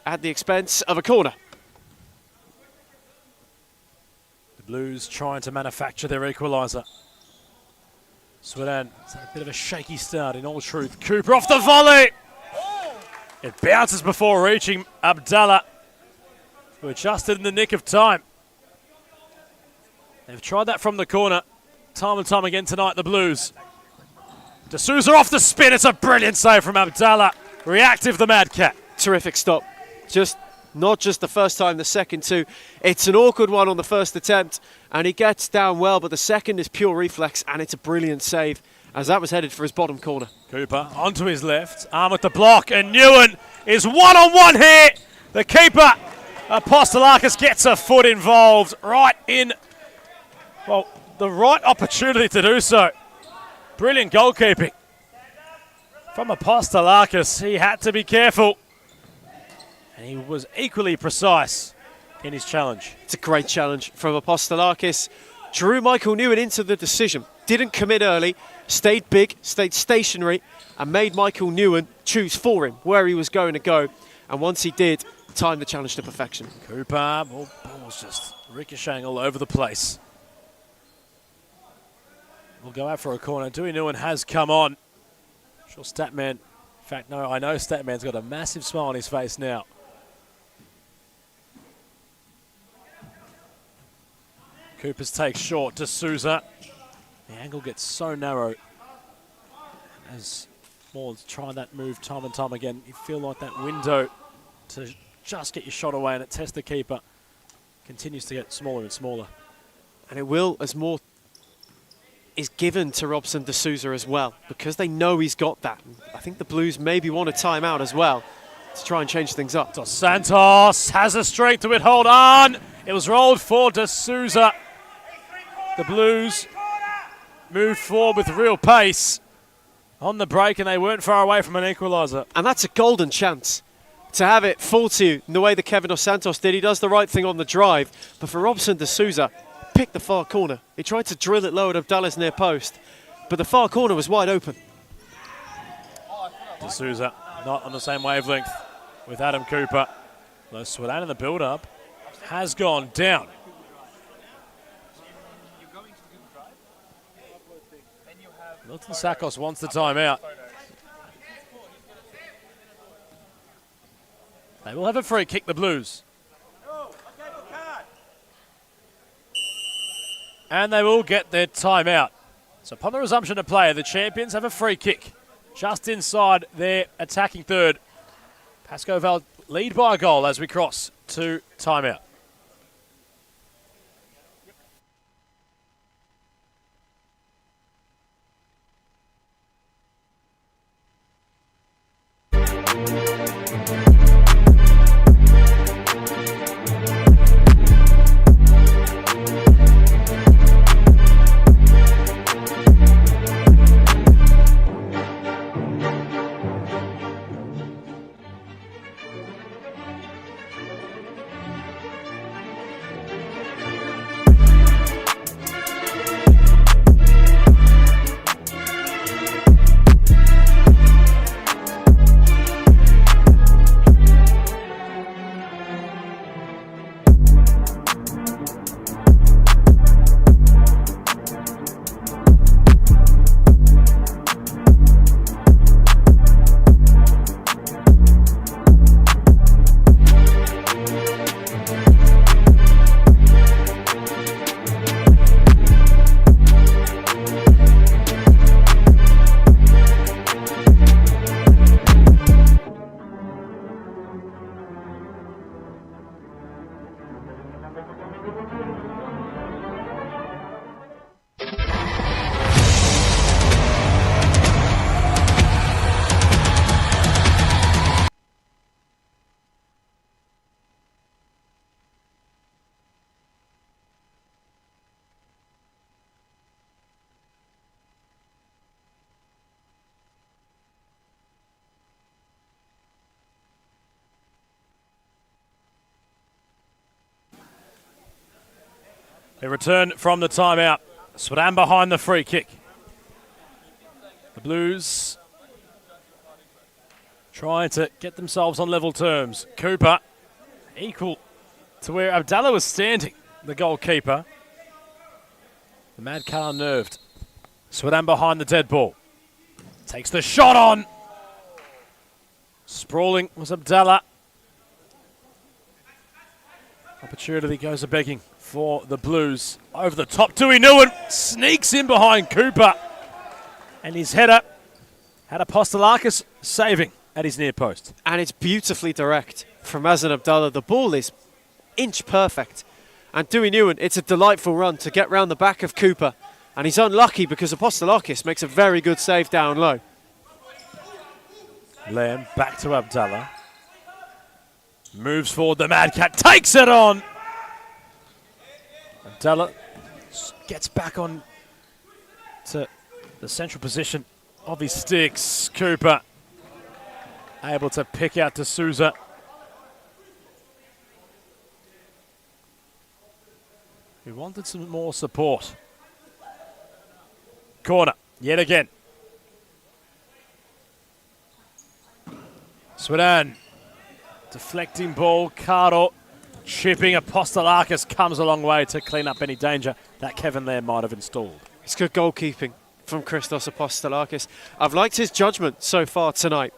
at the expense of a corner. The Blues trying to manufacture their equaliser. Sweden has had a bit of a shaky start in all truth. Cooper off the volley! It bounces before reaching Abdallah, who adjusted in the nick of time. They've tried that from the corner time and time again tonight, the Blues. D'Souza off the spin. It's a brilliant save from Abdallah. Reactive, the Mad Cat. Terrific stop. Not just the first time, the second too. It's an awkward one on the first attempt, and he gets down well, but the second is pure reflex, and it's a brilliant save, as that was headed for his bottom corner. Cooper onto his left, arm at the block, and Nguyen is one-on-one here. The keeper, Apostolakis, gets a foot involved right in, well, the right opportunity to do so. Brilliant goalkeeping from Apostolakis. He had to be careful, and he was equally precise in his challenge. It's a great challenge from Apostolakis. Drew Michael Nguyen into the decision. Didn't commit early, stayed big, stayed stationary, and made Michael Nguyen choose for him where he was going to go. And once he did, timed the challenge to perfection. Cooper, ball's just ricocheting all over the place. We'll go out for a corner. Dewey Nguyen has come on. I'm sure Statman, in fact, no, I know Statman's got a massive smile on his face now. Cooper's take short to Souza. The angle gets so narrow. As Moreland's trying that move time and time again, you feel like that window to just get your shot away and it tests the keeper continues to get smaller and smaller. And it will as more is given to Robson D'Souza as well, because they know he's got that. I think the Blues maybe want a timeout as well to try and change things up. Dos Santos has a streak to it. Hold on. It was rolled for D'Souza. The Blues moved forward with real pace on the break, and they weren't far away from an equaliser. And that's a golden chance to have it fall to you in the way that Kevin Dos Santos did. He does the right thing on the drive, but for Robson D'Souza, picked the far corner. He tried to drill it low at Abdallah's near post, but the far corner was wide open. D'Souza not on the same wavelength with Adam Cooper. Though Sweden in the build-up has gone down. Milton Sakos wants the timeout. They will have a free kick, the Blues. And they will get their timeout. So upon the resumption of play, the champions have a free kick just inside their attacking third. Pascoe Vale lead by a goal as we cross to timeout. They return from the timeout. Swadan behind the free kick. The Blues trying to get themselves on level terms. Cooper equal to where Abdallah was standing, the goalkeeper. The Mad Cat unnerved. Swadan behind the dead ball. Takes the shot on. Sprawling was Abdallah. Opportunity goes a begging for the Blues. Over the top, Tui Nguyen sneaks in behind Cooper. And his header had Apostolakis saving at his near post. And it's beautifully direct from Mazen Abdallah. The ball is inch perfect. And Tui Nguyen, it's a delightful run to get round the back of Cooper. And he's unlucky because Apostolakis makes a very good save down low. Lamb back to Abdallah. Moves forward, the Mad Cat takes it on. Abdallah gets back on to the central position of his sticks. Cooper able to pick out D'Souza. He wanted some more support. Corner, yet again. Swadan, deflecting ball, Cardo chipping. Apostolakis comes a long way to clean up any danger that Kevin Lamb might have installed. It's good goalkeeping from Christos Apostolakis. I've liked his judgment so far tonight.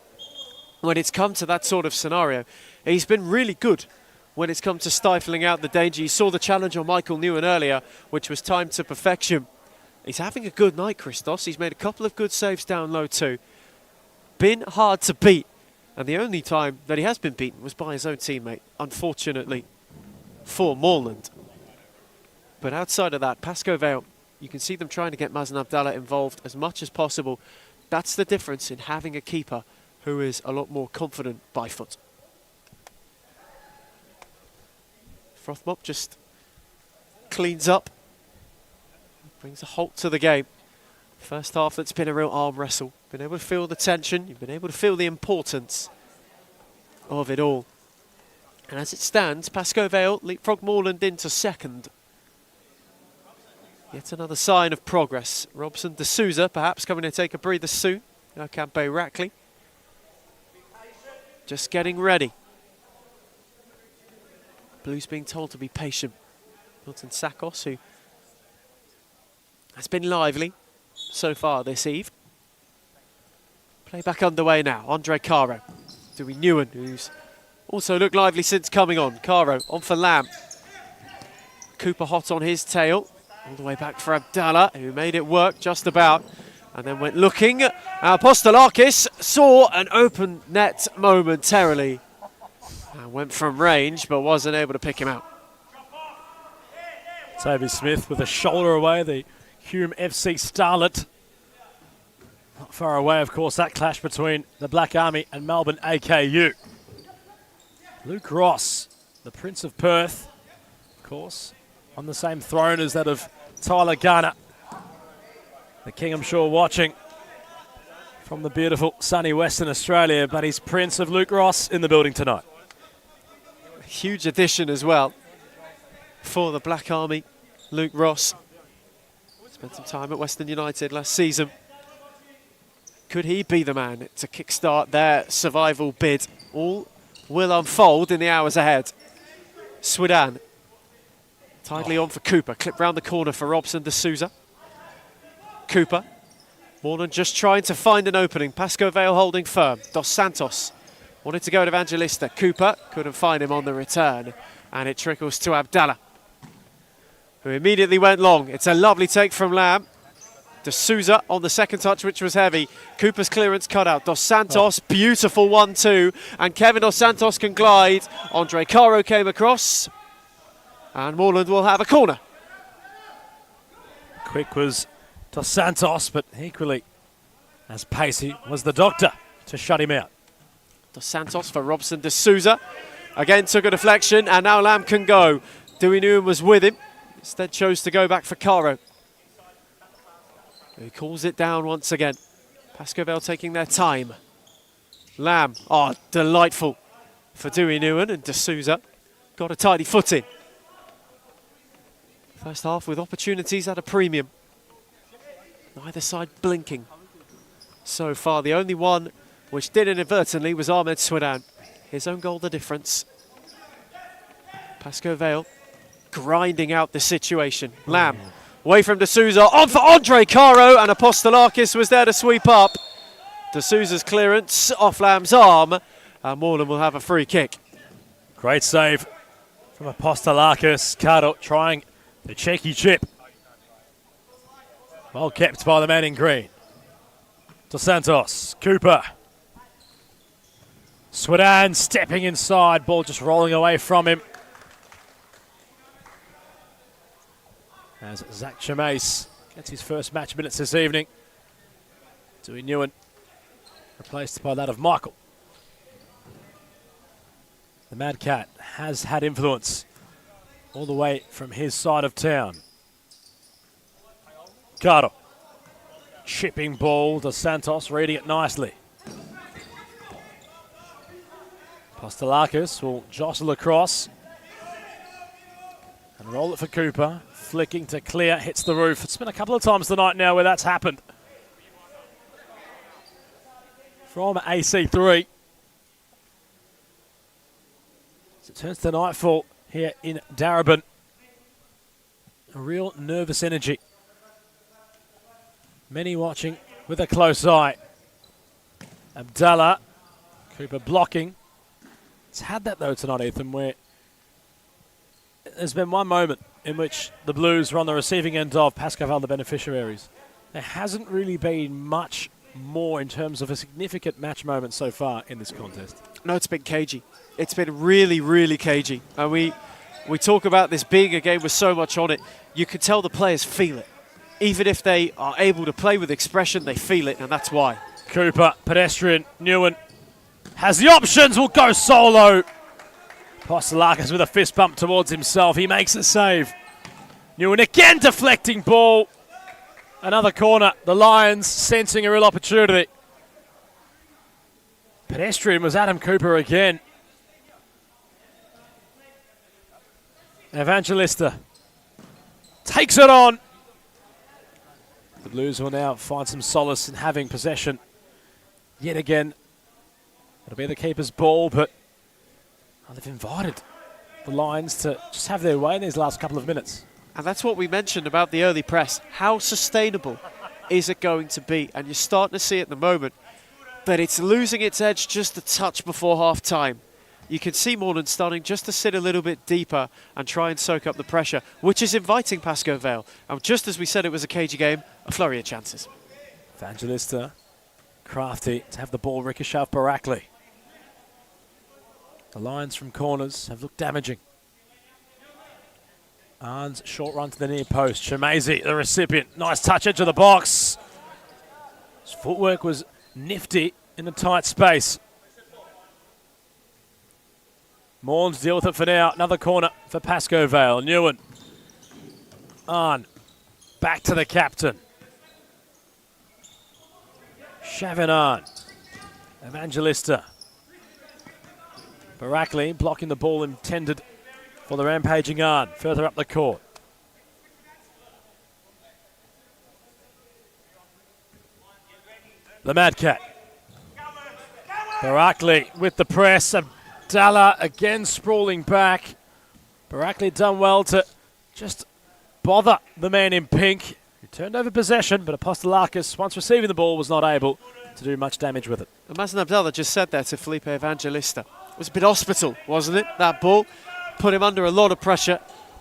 When it's come to that sort of scenario, he's been really good when it's come to stifling out the danger. You saw the challenge on Michael Nguyen earlier, which was timed to perfection. He's having a good night, Christos. He's made a couple of good saves down low too. Been hard to beat. And the only time that he has been beaten was by his own teammate, unfortunately, for Moreland. But outside of that, Pascoe Vale, you can see them trying to get Mazen Abdallah involved as much as possible. That's the difference in having a keeper who is a lot more confident by foot. Frothmop just cleans up, brings a halt to the game. First half, that's been a real arm wrestle. Been able to feel the tension. You've been able to feel the importance of it all. And as it stands, Pascoe Vale leapfrog Moreland into second. Yet another sign of progress. Robson D'Souza perhaps coming to take a breather soon. Campe Rackley just getting ready. Blues being told to be patient. Milton Sakos, who has been lively so far this eve. Play back underway now. Andre Caro. Tui Nguyen, who's also looked lively since coming on. Caro on for Lamb. Cooper hot on his tail. All the way back for Abdallah, who made it work just about. And then went looking. Apostolakis saw an open net momentarily. And went from range, but wasn't able to pick him out. Toby Smith with a shoulder away, the Hume FC starlet. Not far away, of course, that clash between the Black Army and Melbourne AKU. Luke Ross, the Prince of Perth, of course, on the same throne as that of Tyler Garner. The King, I'm sure, watching from the beautiful sunny Western Australia, but he's Prince of Luke Ross in the building tonight. Huge addition as well for the Black Army, Luke Ross. Spent some time at Western United last season. Could he be the man to kickstart their survival bid? All will unfold in the hours ahead. Swadan tidally on for Cooper. Clip round the corner for Robson D'Souza. Cooper. Moreland just trying to find an opening. Pascoe Vale holding firm. Dos Santos wanted to go to Evangelista. Cooper couldn't find him on the return. And it trickles to Abdallah, who immediately went long. It's a lovely take from Lamb. D'Souza on the second touch, which was heavy. Cooper's clearance cut out. Dos Santos, beautiful 1-2. And Kevin Dos Santos can glide. Andre Caro came across. And Moreland will have a corner. Quick was Dos Santos, but equally as pacey was the doctor to shut him out. Dos Santos for Robson D'Souza. Again took a deflection, and now Lamb can go. Tui Nguyen was with him. Instead chose to go back for Caro. He calls it down once again. Pascoe Vale taking their time. Lamb, oh, delightful for Tui Nguyen, and D'Souza got a tidy foot in. First half with opportunities at a premium. Neither side blinking. So far, the only one which did inadvertently was Ahmed Swidan. His own goal the difference. Pascoe Vale grinding out the situation. Lamb away from D'Souza, on for Andre Caro, and Apostolakis was there to sweep up. D'Souza's clearance off Lamb's arm, and Moreland will have a free kick. Great save from Apostolakis. Caro trying the cheeky chip. Well kept by the man in green. Dos Santos, Cooper. Swidan stepping inside, ball just rolling away from him. As Zach Chamace gets his first match minutes this evening. Dewey Newen replaced by that of Michael. The Mad Cat has had influence all the way from his side of town. Caro. Chipping ball, Dos Santos reading it nicely. Apostolakis will jostle across and roll it for Cooper. Flicking to clear, hits the roof. It's been a couple of times tonight now where that's happened. From AC3. As it turns to nightfall here in Darebin. A real nervous energy. Many watching with a close eye. Abdallah, Cooper blocking. It's had that though tonight, Ethan, where there's been one moment in which the Blues were on the receiving end of Pascoe Vale, the beneficiaries. There hasn't really been much more in terms of a significant match moment so far in this contest. No, it's been cagey. It's been really, really cagey. And we talk about this being a game with so much on it. You can tell the players feel it. Even if they are able to play with expression, they feel it, and that's why. Cooper, pedestrian, Newen has the options, will go solo. Apostolakis with a fist bump towards himself. He makes a save. Newen again deflecting ball. Another corner. The Lions sensing a real opportunity. Pedestrian was Adam Cooper again. Evangelista takes it on. The Blues will now find some solace in having possession. Yet again, it'll be the keeper's ball, but they've invited the Lions to just have their way in these last couple of minutes. And that's what we mentioned about the early press. How sustainable is it going to be? And you're starting to see at the moment that it's losing its edge just a touch before half-time. You can see Moreland starting just to sit a little bit deeper and try and soak up the pressure, which is inviting Pascoe Vale. And just as we said it was a cagey game, a flurry of chances. Evangelista, crafty to have the ball ricochet off Barakli. The Lions from corners have looked damaging. Arns, short run to the near post. Chamazi, the recipient. Nice touch edge of the box. His footwork was nifty in a tight space. Moreland deal with it for now. Another corner for Pascoe Vale. Newen. Arn. Back to the captain. Shavin Arn. Evangelista. Barakli blocking the ball intended for the rampaging Arn. Further up the court. The Mad Cat. Barakli with the press. Abdallah again sprawling back. Barakli done well to just bother the man in pink. He turned over possession, but Apostolakis, once receiving the ball, was not able to do much damage with it. Mazen Abdallah just said there to Felipe Evangelista. It was a bit hospital, wasn't it? That ball put him under a lot of pressure.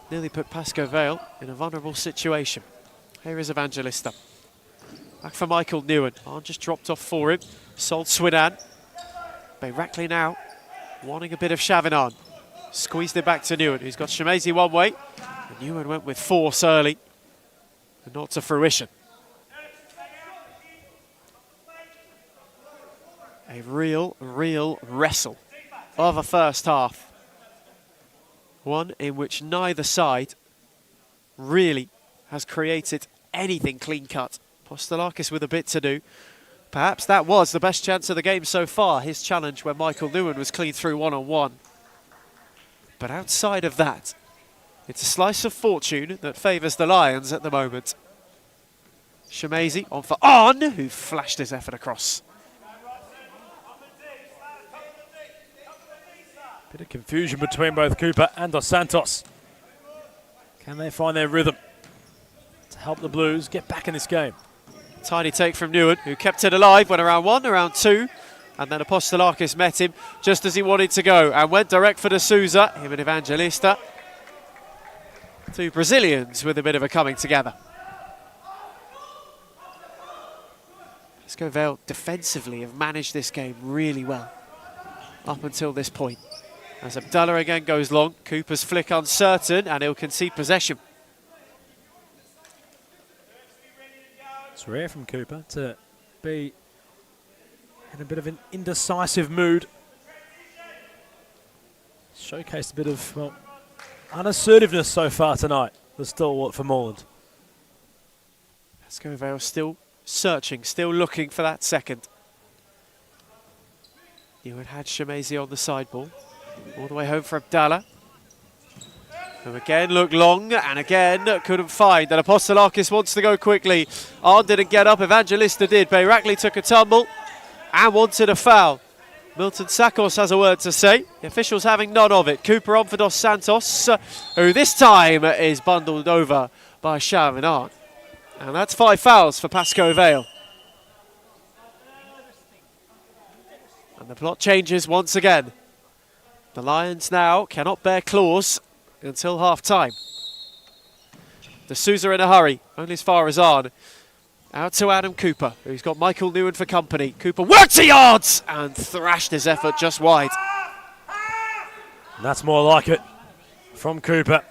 Nearly put Pascoe Vale in a vulnerable situation. Here is Evangelista. Back for Michael Newen. Arn just dropped off for him. Sold Swidan. Barakli now wanting a bit of Chavinan. Squeezed it back to Newen, who's got Chamazi one way. And Newen went with force early. And not to fruition. A real wrestle of a first half. One in which neither side really has created anything clean-cut. Apostolakis with a bit to do. Perhaps that was the best chance of the game so far, his challenge when Michael Newen was clean through one-on-one. But outside of that, It's a slice of fortune that favours the Lions at the moment. Shemazy on for On, who flashed his effort across. Bit of confusion between both Cooper and Dos Santos. Can they find their rhythm to help the Blues get back in this game? Tiny take from Newen, who kept it alive, went around 1, around 2, and then Apostolakis met him just as he wanted to go and went direct for D'Souza, him and Evangelista. Two Brazilians with a bit of a coming together. Pascoe Vale defensively have managed this game really well up until this point. As Abdallah again goes long, Cooper's flick uncertain and he'll concede possession. It's rare from Cooper to be in a bit of an indecisive mood. Showcased a bit of, well, unassertiveness so far tonight, the stalwart for Moreland. Pascoe Vale still searching, still looking for that second. Newen had Shemazy on the sideball. All the way home for Abdallah. Who again looked long and again couldn't find. And Apostolakis wants to go quickly. Arn didn't get up, Evangelista did. Bayrakli took a tumble and wanted a foul. Milton Sakos has a word to say. The officials having none of it. Cooper on for Dos Santos, who this time is bundled over by Shav and Arn. And that's 5 fouls for Pascoe Vale. And the plot changes once again. The Lions now cannot bear claws until half-time. D'Souza in a hurry, only as far as Arn. Out to Adam Cooper, who's got Michael Newen for company. Cooper worked to yards and thrashed his effort just wide. And that's more like it from Cooper.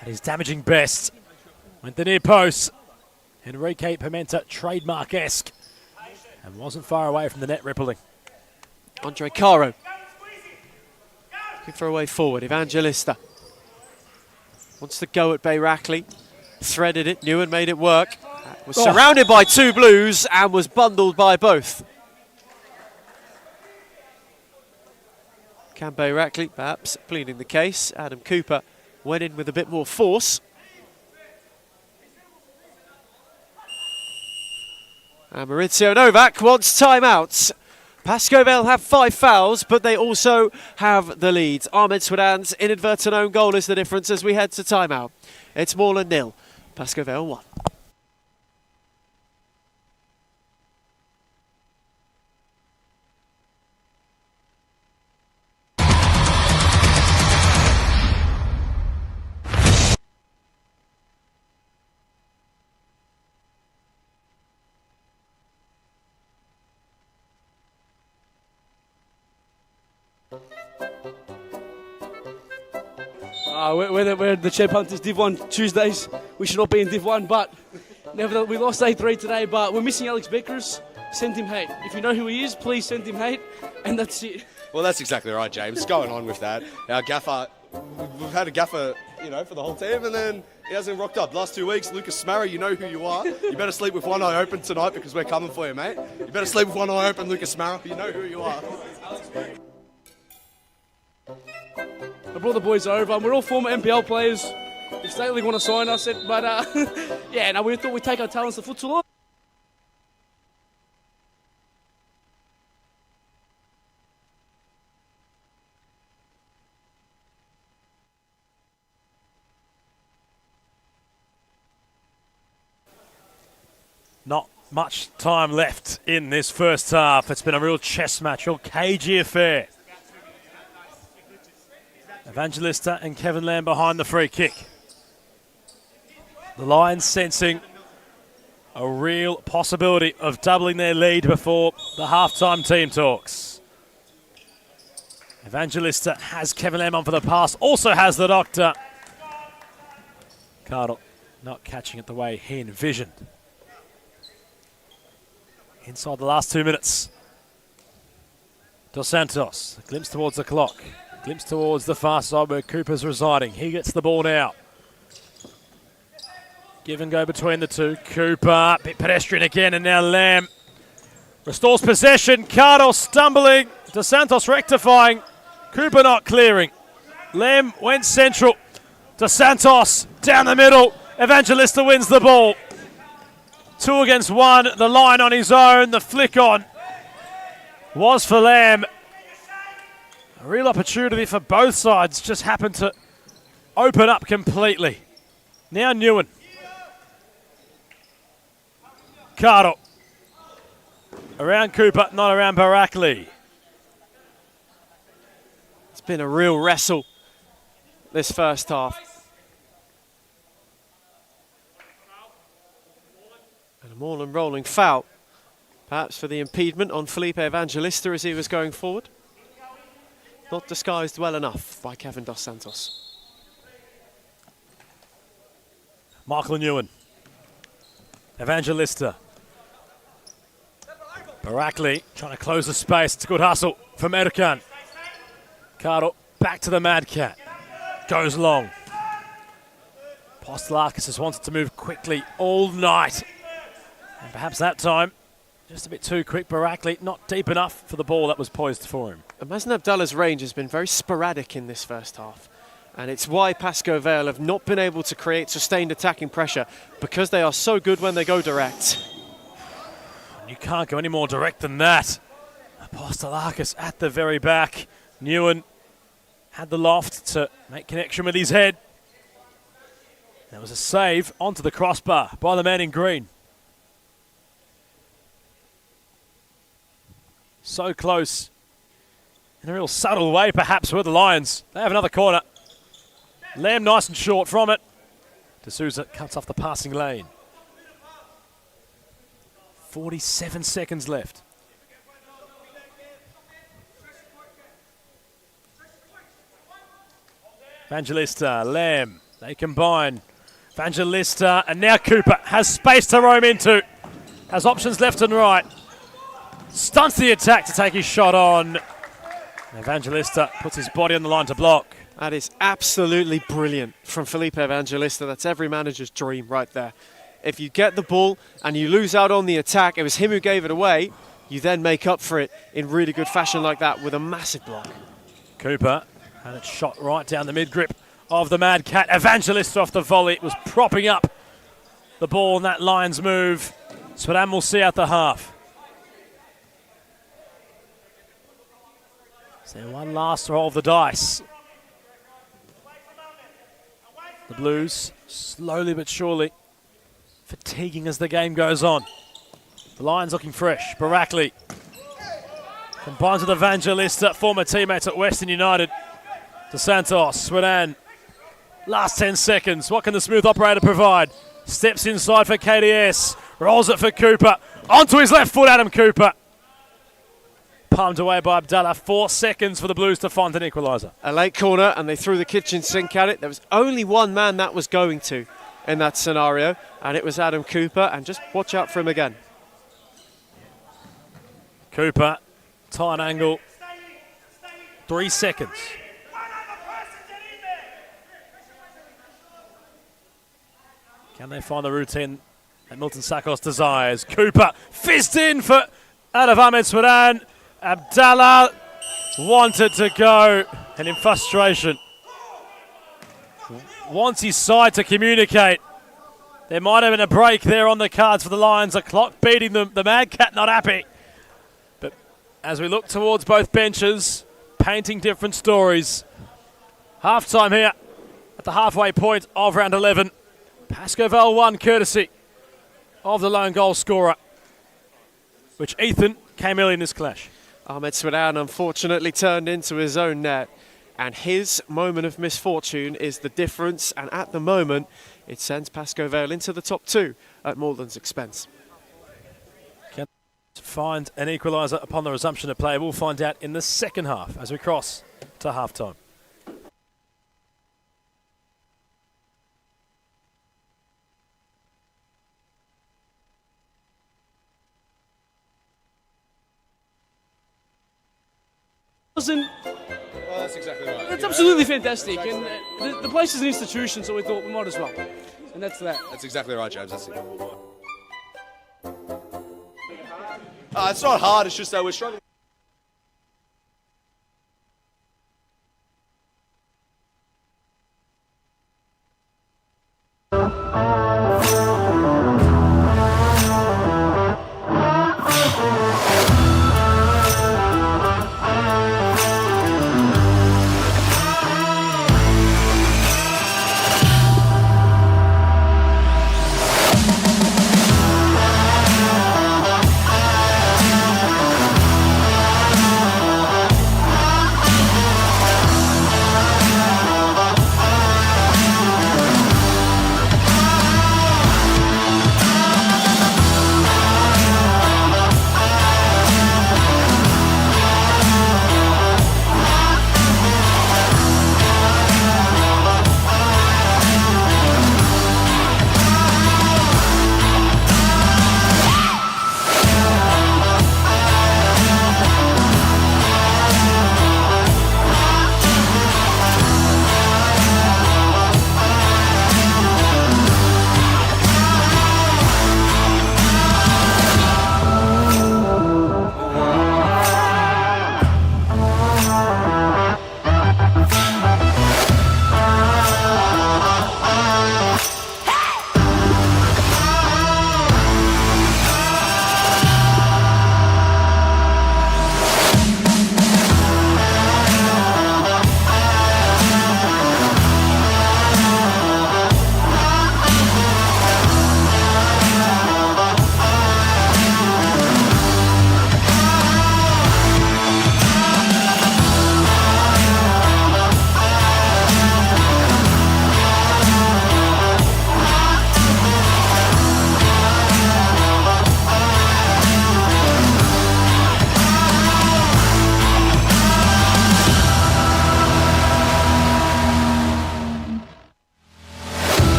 At his damaging best. Went the near post. Enrique Pimenta, trademark-esque. And wasn't far away from the net rippling. Andre Caro. Looking for a way forward. Evangelista. Wants to go at Bayrakli. Threaded it. Newen made it work. Was surrounded by 2 Blues and was bundled by both. Can Bayrakli perhaps pleading the case. Adam Cooper went in with a bit more force. And Maurizio Novak wants timeouts. Pascoe Vale have 5 fouls, but they also have the lead. Ahmed Swadan's inadvertent own goal is the difference as we head to timeout. It's Moreland 0, Pascoe Vale 1. We're the Chair Punters Div 1 Tuesdays. We should not be in Div 1, but nevertheless, we lost 8-3 today, but we're missing Alex Beckers. Send him hate. If you know who he is, please send him hate, and that's it. Well, that's exactly right, James. Going on with that. Our gaffer, we've had a gaffer, for the whole team, and then he hasn't rocked up. Last 2 weeks, Lucas Smarra, you know who you are. You better sleep with one eye open tonight because we're coming for you, mate. You better sleep with one eye open, Lucas Smarra. You know who you are. I brought the boys over, and we're all former NPL players. If State League want to sign us, but we thought we'd take our talents to futsal. Not much time left in this first half. It's been a real chess match, real cagey affair. Evangelista and Kevin Lamb behind the free kick. The Lions sensing a real possibility of doubling their lead before the halftime team talks. Evangelista has Kevin Lamb on for the pass, also has the doctor. Cardle not catching it the way he envisioned. Inside the last 2 minutes. Dos Santos, a glimpse towards the clock. Glimpse towards the far side where Cooper's residing. He gets the ball now. Give and go between the two. Cooper, bit pedestrian again, and now Lamb restores possession. Cardo stumbling. Dos Santos rectifying. Cooper not clearing. Lamb went central Dos Santos down the middle. Evangelista wins the ball. 2 against 1. The line on his own. The flick on was for Lamb. A real opportunity for both sides. Just happened to open up completely. Now Newen. Cardo. Around Cooper, not around Barakli. It's been a real wrestle this first half. And a Moreland rolling foul, perhaps for the impediment on Felipe Evangelista as he was going forward. Not disguised well enough by Kevin Dos Santos. Michael Newen. Evangelista. Barakli trying to close the space. It's a good hustle from Erkan. Cardo back to the Mad Cat. Goes long. Postelakis has wanted to move quickly all night. And perhaps that time, just a bit too quick. Barakli not deep enough for the ball that was poised for him. Mazen Abdallah's range has been very sporadic in this first half. And it's why Pascoe Vale have not been able to create sustained attacking pressure, because they are so good when they go direct. You can't go any more direct than that. Postelakis at the very back. Newen had the loft to make connection with his head. There was a save onto the crossbar by the man in green. So close. In a real subtle way, perhaps, with the Lions. They have another corner. Lamb nice and short from it. D'Souza cuts off the passing lane. 47 seconds left. Evangelista, Lamb, they combine. Evangelista, and now Cooper has space to roam into. Has options left and right. Stunts the attack to take his shot on. Evangelista puts his body on the line to block. That is absolutely brilliant from Felipe Evangelista. That's every manager's dream right there. If you get the ball and you lose out on the attack, it was him who gave it away, you then make up for it in really good fashion like that with a massive block. Cooper had it shot right down the mid-grip of the Mad Cat. Evangelista off the volley. It was propping up the ball in that Lions move. Swadan will see out the half. So one last roll of the dice. The Blues, slowly but surely, fatiguing as the game goes on. The Lions looking fresh. Barakli combines with Evangelista, former teammates at Western United. Dos Santos, Swadan. Last 10 seconds. What can the smooth operator provide? Steps inside for KDS. Rolls it for Cooper. Onto his left foot, Adam Cooper. Palmed away by Abdallah. 4 seconds for the Blues to find an equaliser. A late corner, and they threw the kitchen sink at it. There was only one man that was going to in that scenario, and it was Adam Cooper, and just watch out for him again. Cooper, tight angle. 3 seconds. Can they find the routine that Milton Sakos desires? Cooper, fizzed in for out of Ahmed Swadan. Abdallah wanted to go, and in frustration, wants his side to communicate. There might have been a break there on the cards for the Lions. A clock beating them. The Mad Cat not happy. But as we look towards both benches, painting different stories. Half-time here at the halfway point of round 11. Pascoe Vale 1, courtesy of the lone goal scorer, which Ethan came early in this clash. Ahmed Swadan unfortunately turned into his own net, and his moment of misfortune is the difference, and at the moment it sends Pascoe Vale into the top 2 at Moreland's expense. Can find an equaliser upon the resumption of play. We'll find out in the second half as we cross to half-time. That's exactly right. That's absolutely fantastic, and the place is an institution, so we thought we might as well, and that's that. That's exactly right, James. That's it. It's not hard. It's just that we're struggling.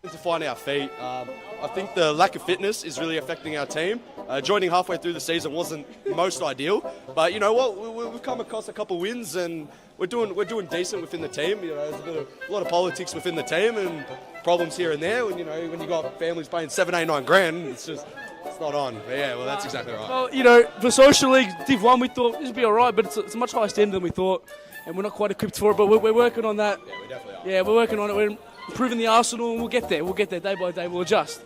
to find our feet. I think the lack of fitness is really affecting our team. Joining halfway through the season wasn't most ideal, but you know what? We've come across a couple wins and we're doing decent within the team. You know, there's a lot of politics within the team and problems here and there. When you got families paying 7, 8, 9 grand, it's not on. But yeah, well, that's exactly right. Well, you know, for Social League Div 1, we thought this would be all right, but it's a much higher standard than we thought, and we're not quite equipped for it, but we're working on that. Yeah, we definitely are. Yeah, we're working on it. We're improving the arsenal, and we'll get there. We'll get there day by day. We'll adjust.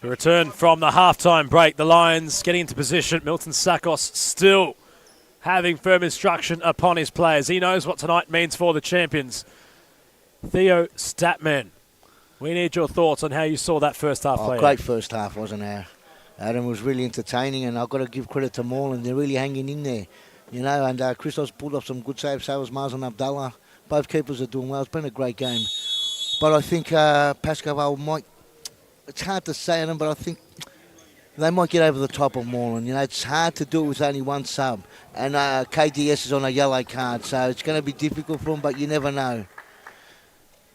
The return from the halftime break. The Lions getting into position. Milton Sakos still having firm instruction upon his players. He knows what tonight means for the champions. Theo Statman, we need your thoughts on how you saw that first half play. Great first half, wasn't it? Adam was really entertaining, and I've got to give credit to Moreland. They're really hanging in there, you know, and Christos pulled off some good saves. So was Mars and Abdallah. Both keepers are doing well. It's been a great game. But I think Pascoe might... It's hard to say them, but I think they might get over the top of Moreland. You know, it's hard to do it with only one sub. And KDS is on a yellow card, so it's going to be difficult for them, but you never know.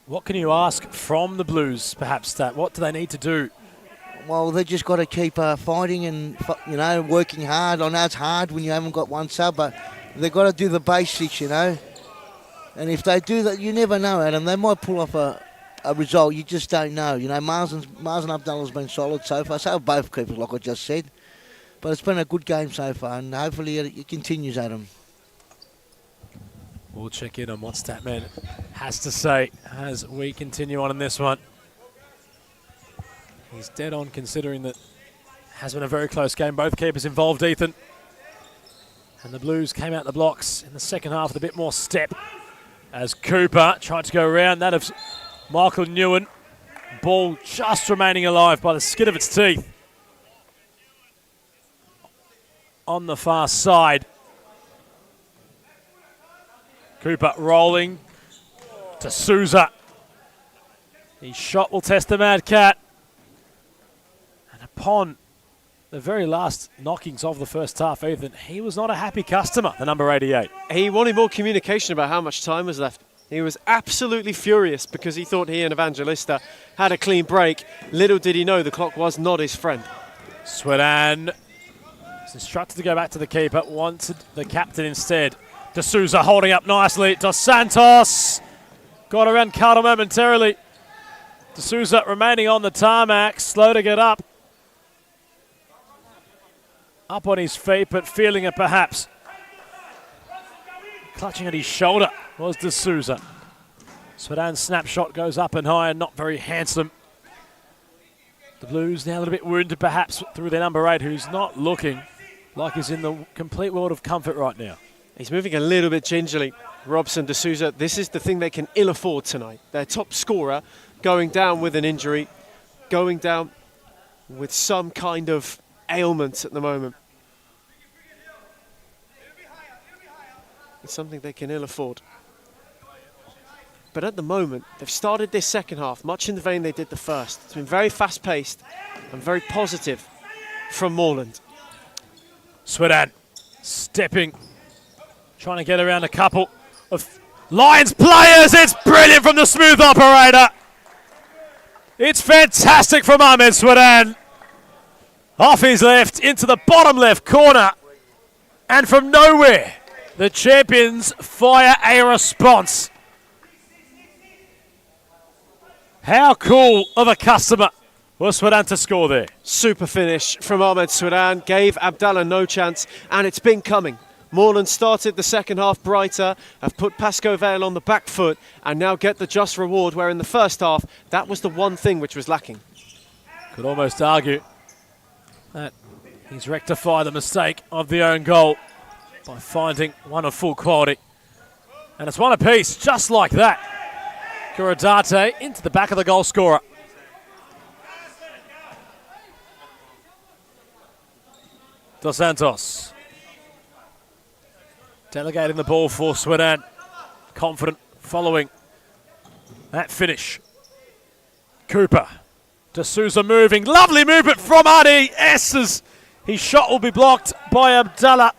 What can you ask from the Blues, perhaps, Stat? What do they need to do? Well, they just got to keep fighting and, you know, working hard. I know it's hard when you haven't got one sub, but they've got to do the basics, you know. And if they do that, you never know, Adam. They might pull off a result, you just don't know. You know, Mars and Abdullah's been solid so far. So have both keepers, like I just said. But it's been a good game so far, and hopefully it continues, Adam. We'll check in on what Statman has to say as we continue on in this one. He's dead on, considering that it has been a very close game. Both keepers involved, Ethan. And the Blues came out the blocks in the second half with a bit more step as Cooper tried to go around that of Michael Newen. Ball just remaining alive by the skin of its teeth. On the far side. Cooper rolling to Souza. His shot will test the Mad Cat. And upon the very last knockings of the first half, Ethan, he was not a happy customer, the number 88. He wanted more communication about how much time was left. He was absolutely furious because he thought he and Evangelista had a clean break. Little did he know the clock was not his friend. Swedan is instructed to go back to the keeper, wanted the captain instead. De Souza holding up nicely. Dos Santos got around Carter momentarily. De Souza remaining on the tarmac, slow to get up. Up on his feet, but feeling it perhaps. Clutching at his shoulder was De Souza. Swedan's snapshot goes up and high and not very handsome. The Blues now a little bit wounded perhaps through their number 8, who's not looking like he's in the complete world of comfort right now. He's moving a little bit gingerly. Robson, De Souza, this is the thing they can ill afford tonight. Their top scorer going down with an injury, going down with some kind of ailment at the moment. It's something they can ill afford. But at the moment, they've started this second half much in the vein they did the first. It's been very fast-paced and very positive from Moreland. Swedan stepping, trying to get around a couple of Lions players. It's brilliant from the smooth operator. It's fantastic from Ahmed Swedan. Off his left, into the bottom left corner. And from nowhere, the champions fire a response. How cool of a customer was Swedan to score there. Super finish from Ahmed Swedan, gave Abdallah no chance, and it's been coming. Moreland started the second half brighter, have put Pascoe Vale on the back foot, and now get the just reward, where in the first half, that was the one thing which was lacking. Could almost argue that he's rectified the mistake of the own goal by finding one of full quality. And it's one apiece, just like that. Kuradate into the back of the goal scorer. Dos Santos. Delegating the ball for Sweden. Confident following that finish. Cooper. D'Souza moving. Lovely movement from RDS. His shot will be blocked by Abdallah.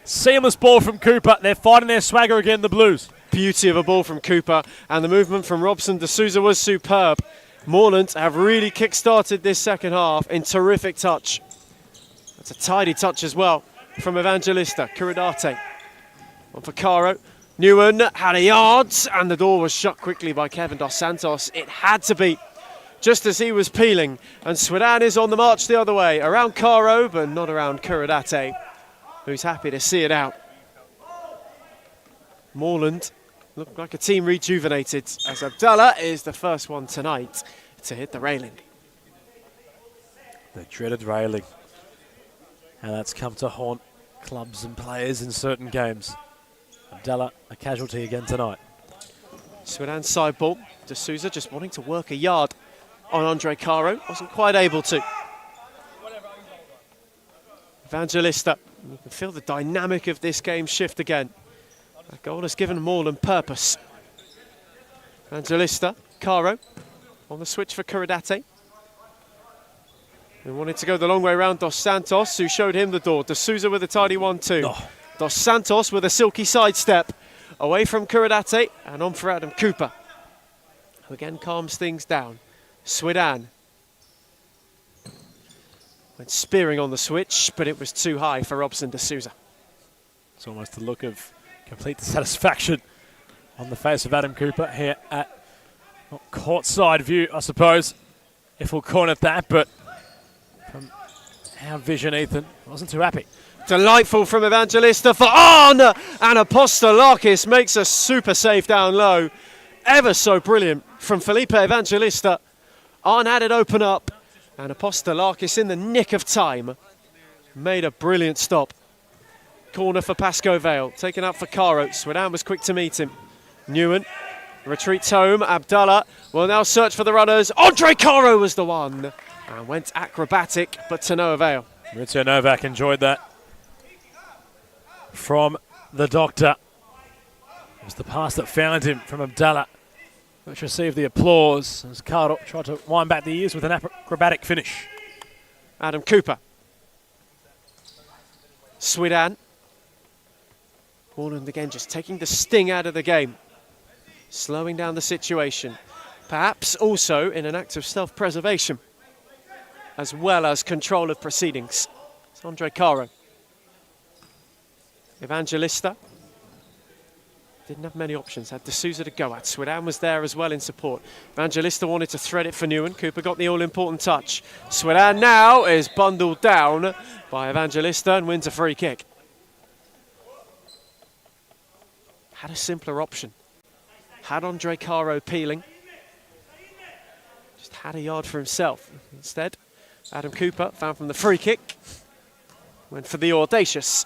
Seamless ball from Cooper. They're finding their swagger again, the Blues. Beauty of a ball from Cooper, and the movement from Robson D'Souza was superb. Moreland have really kick-started this second half in terrific touch. That's a tidy touch as well from Evangelista. Curidate. On for Caro. Newen had a yard, and the door was shut quickly by Kevin Dos Santos. It had to be, just as he was peeling. And Sweden is on the march the other way, around Caro, but not around Curidate, who's happy to see it out. Moreland looked like a team rejuvenated, as Abdallah is the first one tonight to hit the railing. The dreaded railing. And that's come to haunt clubs and players in certain games. Abdallah, a casualty again tonight. Sweden's side ball. D'Souza just wanting to work a yard on Andre Caro. Wasn't quite able to. Evangelista. You can feel the dynamic of this game shift again. That goal has given Moreland purpose. Evangelista. Caro on the switch for Curidate. He wanted to go the long way around Dos Santos, who showed him the door. D'Souza with a tidy 1-2. Oh. Dos Santos with a silky sidestep. Away from Curidate and on for Adam Cooper, who again calms things down. Sweden went spearing on the switch, but it was too high for Robson D'Souza. It's almost the look of complete dissatisfaction on the face of Adam Cooper here at courtside view, I suppose, if we'll call it that, but from our vision, Ethan wasn't too happy. Delightful from Evangelista for Arn, and Apostolakis makes a super save down low. Ever so brilliant from Felipe Evangelista. Arn had it open up, and Apostolakis in the nick of time made a brilliant stop. Corner for Pascoe Vale, taken out for Caro. Sweden was quick to meet him. Newen retreats home. Abdallah will now search for the runners. Andre Caro was the one, and went acrobatic, but to no avail. Maurizio Novak enjoyed that from the doctor. It was the pass that found him from Abdallah, which received the applause as Caro tried to wind back the ears with an acrobatic finish. Adam Cooper. Sweden. Moreland again just taking the sting out of the game. Slowing down the situation. Perhaps also in an act of self-preservation, as well as control of proceedings. It's Andre Caro. Evangelista didn't have many options, had D'Souza to go at. Sweden was there as well in support. Evangelista wanted to thread it for Newen. Cooper got the all-important touch. Sweden now is bundled down by Evangelista and wins a free kick. Had a simpler option. Had Andre Caro peeling. Just had a yard for himself. Instead, Adam Cooper found from the free kick. Went for the audacious.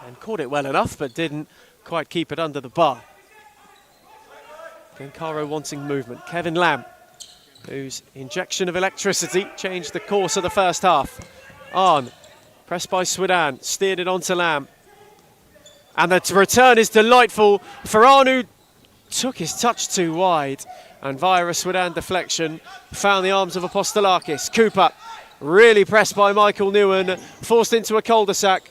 And caught it well enough, but didn't quite keep it under the bar. Again, Caro wanting movement. Kevin Lamb, whose injection of electricity changed the course of the first half. Arn, pressed by Sweden, steered it onto Lamb. And the return is delightful for Arn, who took his touch too wide. And via a Sweden deflection, found the arms of Apostolakis. Cooper, really pressed by Michael Newen, forced into a cul-de-sac.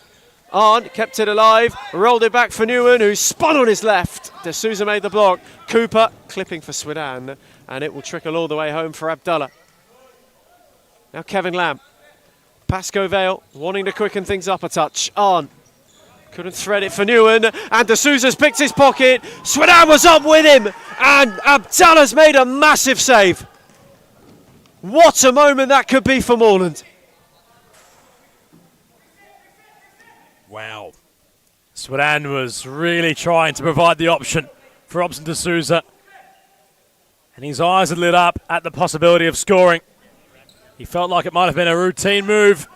Arn kept it alive, rolled it back for Newen, who spun on his left. D'Souza made the block. Cooper clipping for Sweden, and it will trickle all the way home for Abdallah. Now Kevin Lamb. Pascoe Vale wanting to quicken things up a touch. Arn couldn't thread it for Newen, and D'Souza's picked his pocket. Sweden was up with him, and Abdallah's made a massive save. What a moment that could be for Moreland. Wow. Sweden was really trying to provide the option for Robson D'Souza, and his eyes had lit up at the possibility of scoring. He felt like it might have been a routine move.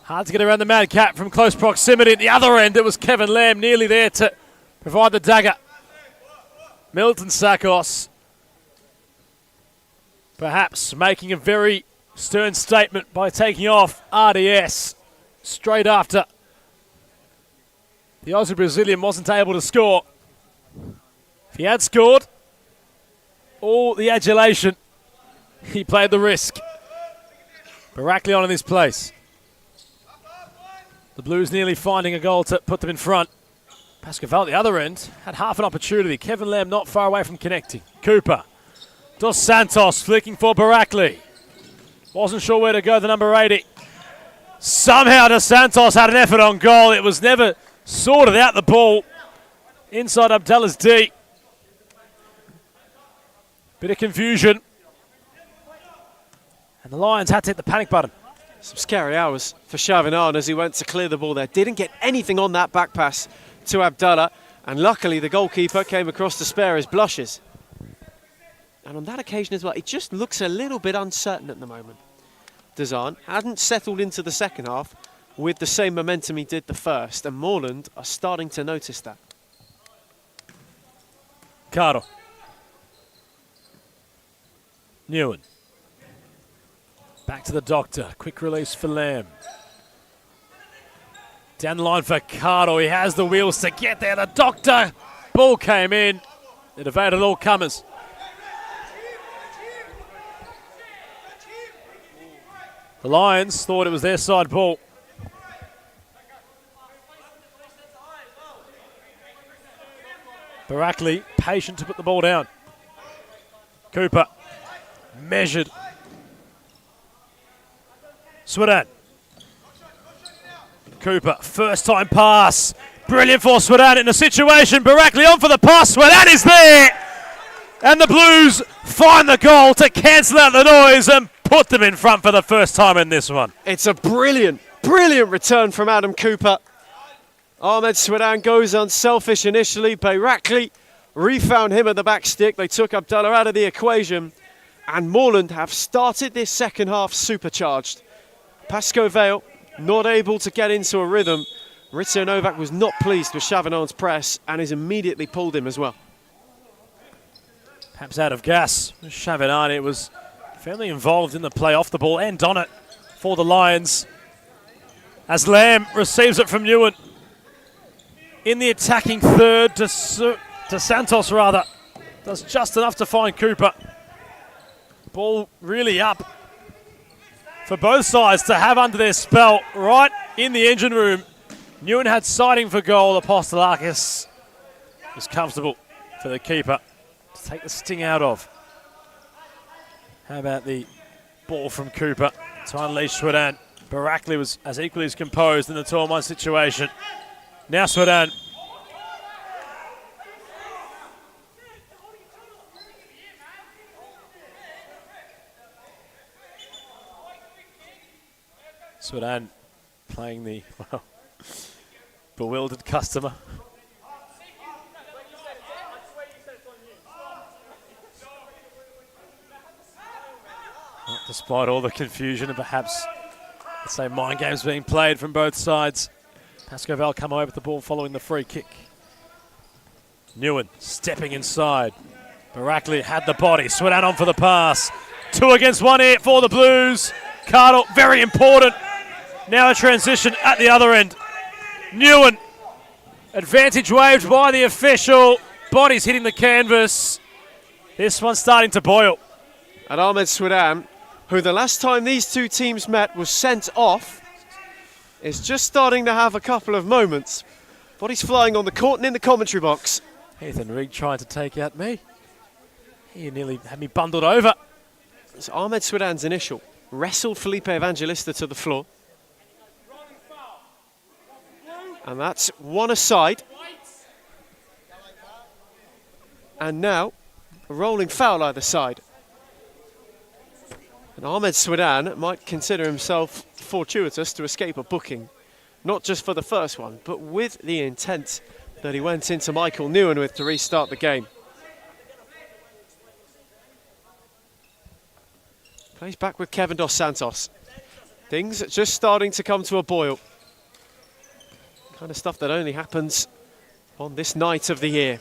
Hard to get around the madcap from close proximity. At the other end, it was Kevin Lamb nearly there to provide the dagger. Milton Sakos perhaps making a very stern statement by taking off RDS. straight after the Aussie Brazilian wasn't able to score. If he had scored, all the adulation, he played the risk. Barakli on in this place. The Blues nearly finding a goal to put them in front. Pascoe at the other end had half an opportunity. Kevin Lamb not far away from connecting. Cooper. Dos Santos flicking for Barakli. Wasn't sure where to go, the number 80. Somehow Dos Santos had an effort on goal. It was never sorted out, the ball inside Abdallah's D. Bit of confusion. And the Lions had to hit the panic button. Some scary hours for Chavinard as he went to clear the ball there. Didn't get anything on that back pass to Abdallah. And luckily the goalkeeper came across to spare his blushes. And on that occasion as well, it just looks a little bit uncertain at the moment. Dazan hadn't settled into the second half with the same momentum he did the first. And Moreland are starting to notice that. Caro. Newen. Back to the doctor. Quick release for Lamb. Down the line for Cardo. He has the wheels to get there. The doctor. Ball came in. It evaded all comers. The Lions thought it was their side ball. Barakli patient to put the ball down. Cooper. Measured. Swedan. Cooper, first time pass. Brilliant for Swedan in a situation. Barakli on for the pass. Swedan is there. And the Blues find the goal to cancel out the noise and put them in front for the first time in this one. It's a brilliant, brilliant return from Adam Cooper. Ahmed Swedan goes unselfish initially. Barakli refound him at the back stick. They took Abdallah out of the equation. And Moreland have started this second half supercharged. Pascoe Vale not able to get into a rhythm. Rizzo Novak was not pleased with Chavinard's press and has immediately pulled him as well. Perhaps out of gas. Chavinard was fairly involved in the play off the ball and on it for the Lions. As Lamb receives it from Newen. In the attacking third, to Santos rather. Does just enough to find Cooper. Ball really up for both sides to have under their spell right in the engine room. Newen had sighting for goal. Apostolakis was comfortable for the keeper to take the sting out of. How about the ball from Cooper to unleash Swedan? Barakli was as equally as composed in the 2-on-1 situation. Now Swedan. Swedan playing the, well, bewildered customer. Well, despite all the confusion and perhaps, let's say, mind games being played from both sides, Pascoe Vale come away with the ball following the free kick. Newen stepping inside. Barakli had the body. Swedan on for the pass. 2 against 1 here for the Blues. Cardle, very important. Now a transition at the other end. Newen. Advantage waved by the official. Bodies hitting the canvas. This one's starting to boil. And Ahmed Swedan, who the last time these two teams met was sent off, is just starting to have a couple of moments. Bodies flying on the court and in the commentary box. Ethan Rigg trying to take out me. He nearly had me bundled over. It's Ahmed Swedan's initial. Wrestled Felipe Evangelista to the floor. And that's one aside. And now, a rolling foul either side. And Ahmed Swedan might consider himself fortuitous to escape a booking. Not just for the first one, but with the intent that he went into Michael Newen with to restart the game. Plays back with Kevin Dos Santos. Things just starting to come to a boil. Kind of stuff that only happens on this night of the year.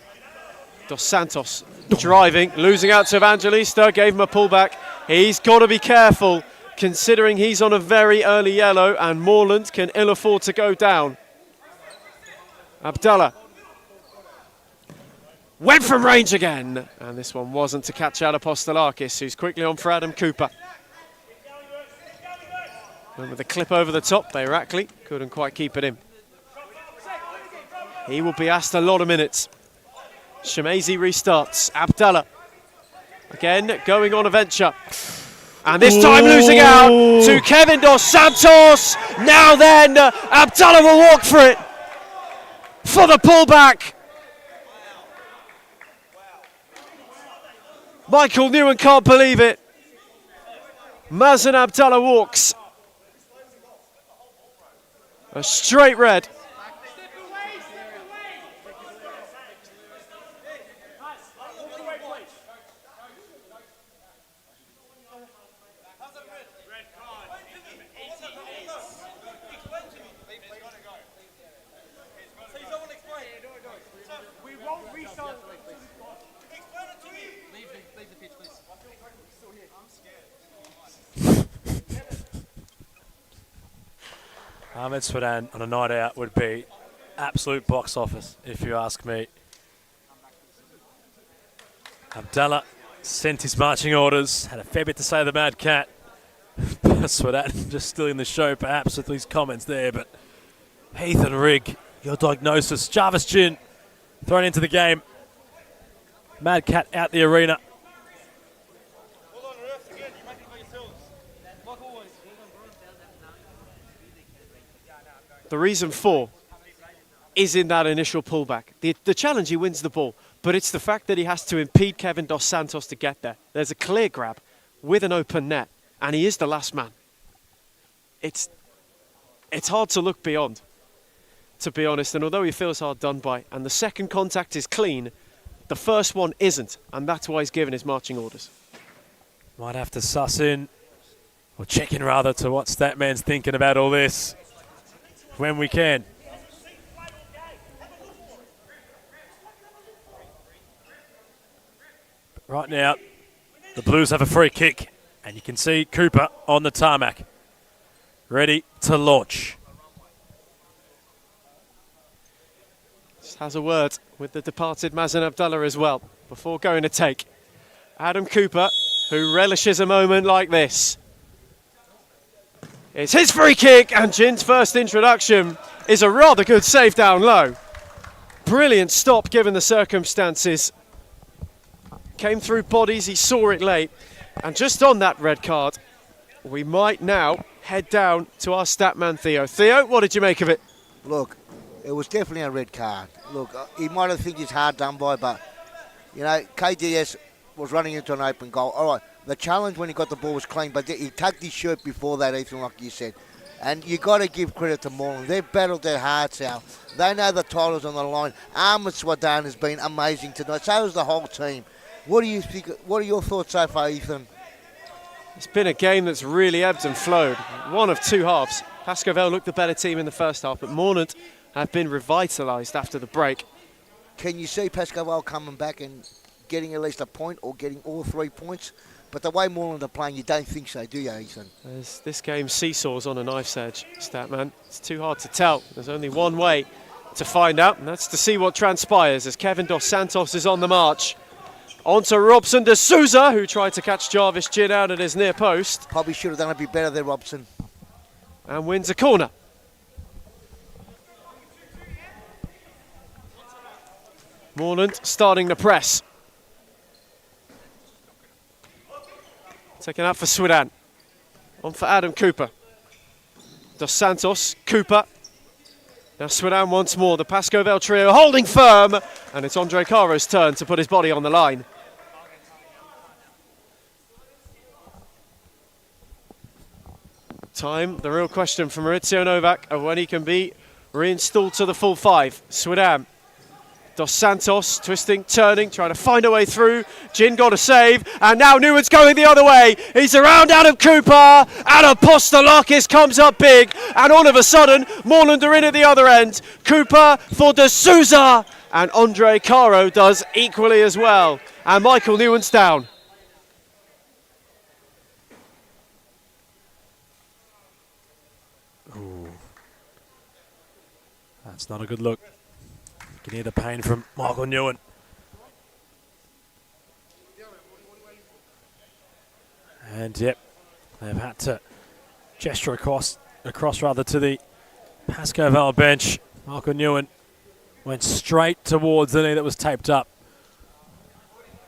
Dos Santos driving, losing out to Evangelista, gave him a pullback. He's got to be careful. considering he's on a very early yellow and Moreland can ill afford to go down. Abdallah went from range again, and this one wasn't to catch out Apostolakis, who's quickly on for Adam Cooper. And with a clip over the top, Bayrakli couldn't quite keep it in. He will be asked a lot of minutes. Shemazy restarts. Abdallah again going on a venture. And this time losing out to Kevin Dos Santos. Now then, Abdallah will walk for it. For the pullback. Michael Newen can't believe it. Mazen Abdallah walks. A straight red. Ahmed Swadan on a night out would be absolute box office, if you ask me. Abdallah sent his marching orders, had a fair bit to say to the Mad Cat. Swadan just stealing the show, perhaps, with his comments there, but Heath and Rigg, your diagnosis. Jarvis Gin thrown into the game. Mad Cat out the arena. The reason for is in that initial pullback. The challenge, he wins the ball, but it's the fact that he has to impede Kevin Dos Santos to get there. There's a clear grab with an open net, and he is the last man. It's hard to look beyond, to be honest, and although he feels hard done by, and the second contact is clean, the first one isn't, and that's why he's given his marching orders. Might have to suss in, or check in rather, to what Statman's thinking about all this when we can. But right now, the Blues have a free kick, and you can see Cooper on the tarmac, ready to launch. Just has a word with the departed Mazen Abdallah as well, before going to take. Adam Cooper, who relishes a moment like this. It's his free kick, and Jin's first introduction is a rather good save down low. Brilliant stop given the circumstances. Came through bodies, he saw it late. And just on that red card, we might now head down to our statman Theo. Theo, what did you make of it? Look, it was definitely a red card. Look, he might have think it's hard done by, but, you know, KDS was running into an open goal. All right. The challenge when he got the ball was clean, but he tugged his shirt before that, Ethan, like you said. And you got to give credit to Moreland. They've battled their hearts out. They know the title's on the line. Ahmed Swadan has been amazing tonight. So has the whole team. What do you think? What are your thoughts so far, Ethan? It's been a game that's really ebbed and flowed. One of two halves. Pascoe Vale looked the better team in the first half, but Moreland have been revitalised after the break. Can you see Pascoe Vale coming back and getting at least a point or getting all 3 points? But the way Moreland are playing, you don't think so, do you, Ethan? This game seesaws on a knife's edge, Statman. It's too hard to tell. There's only one way to find out, and that's to see what transpires as Kevin Dos Santos is on the march. On to Robson de Souza, who tried to catch Jarvis Gin out at his near post. Probably should have done a bit better there, Robson. And wins a corner. Moreland starting the press. Taken out for Swadan. On for Adam Cooper. Dos Santos, Cooper. Now Swadan once more. The Pascoe Vale trio holding firm. And it's Andre Caro's turn to put his body on the line. Time, the real question for Maurizio Novak of when he can be reinstalled to the full five. Swadan. Dos Santos twisting, turning, trying to find a way through. Gin got a save, and now Newen's going the other way. He's around Adam Cooper, and Apostolakis comes up big, and all of a sudden, Moreland are in at the other end. Cooper for De Souza, and Andre Caro does equally as well. And Michael Newen's down. That's not a good look. You can hear the pain from Michael Newen. And yep, they've had to gesture across rather to the Pascoe Vale bench. Michael Newen went straight towards the knee that was taped up.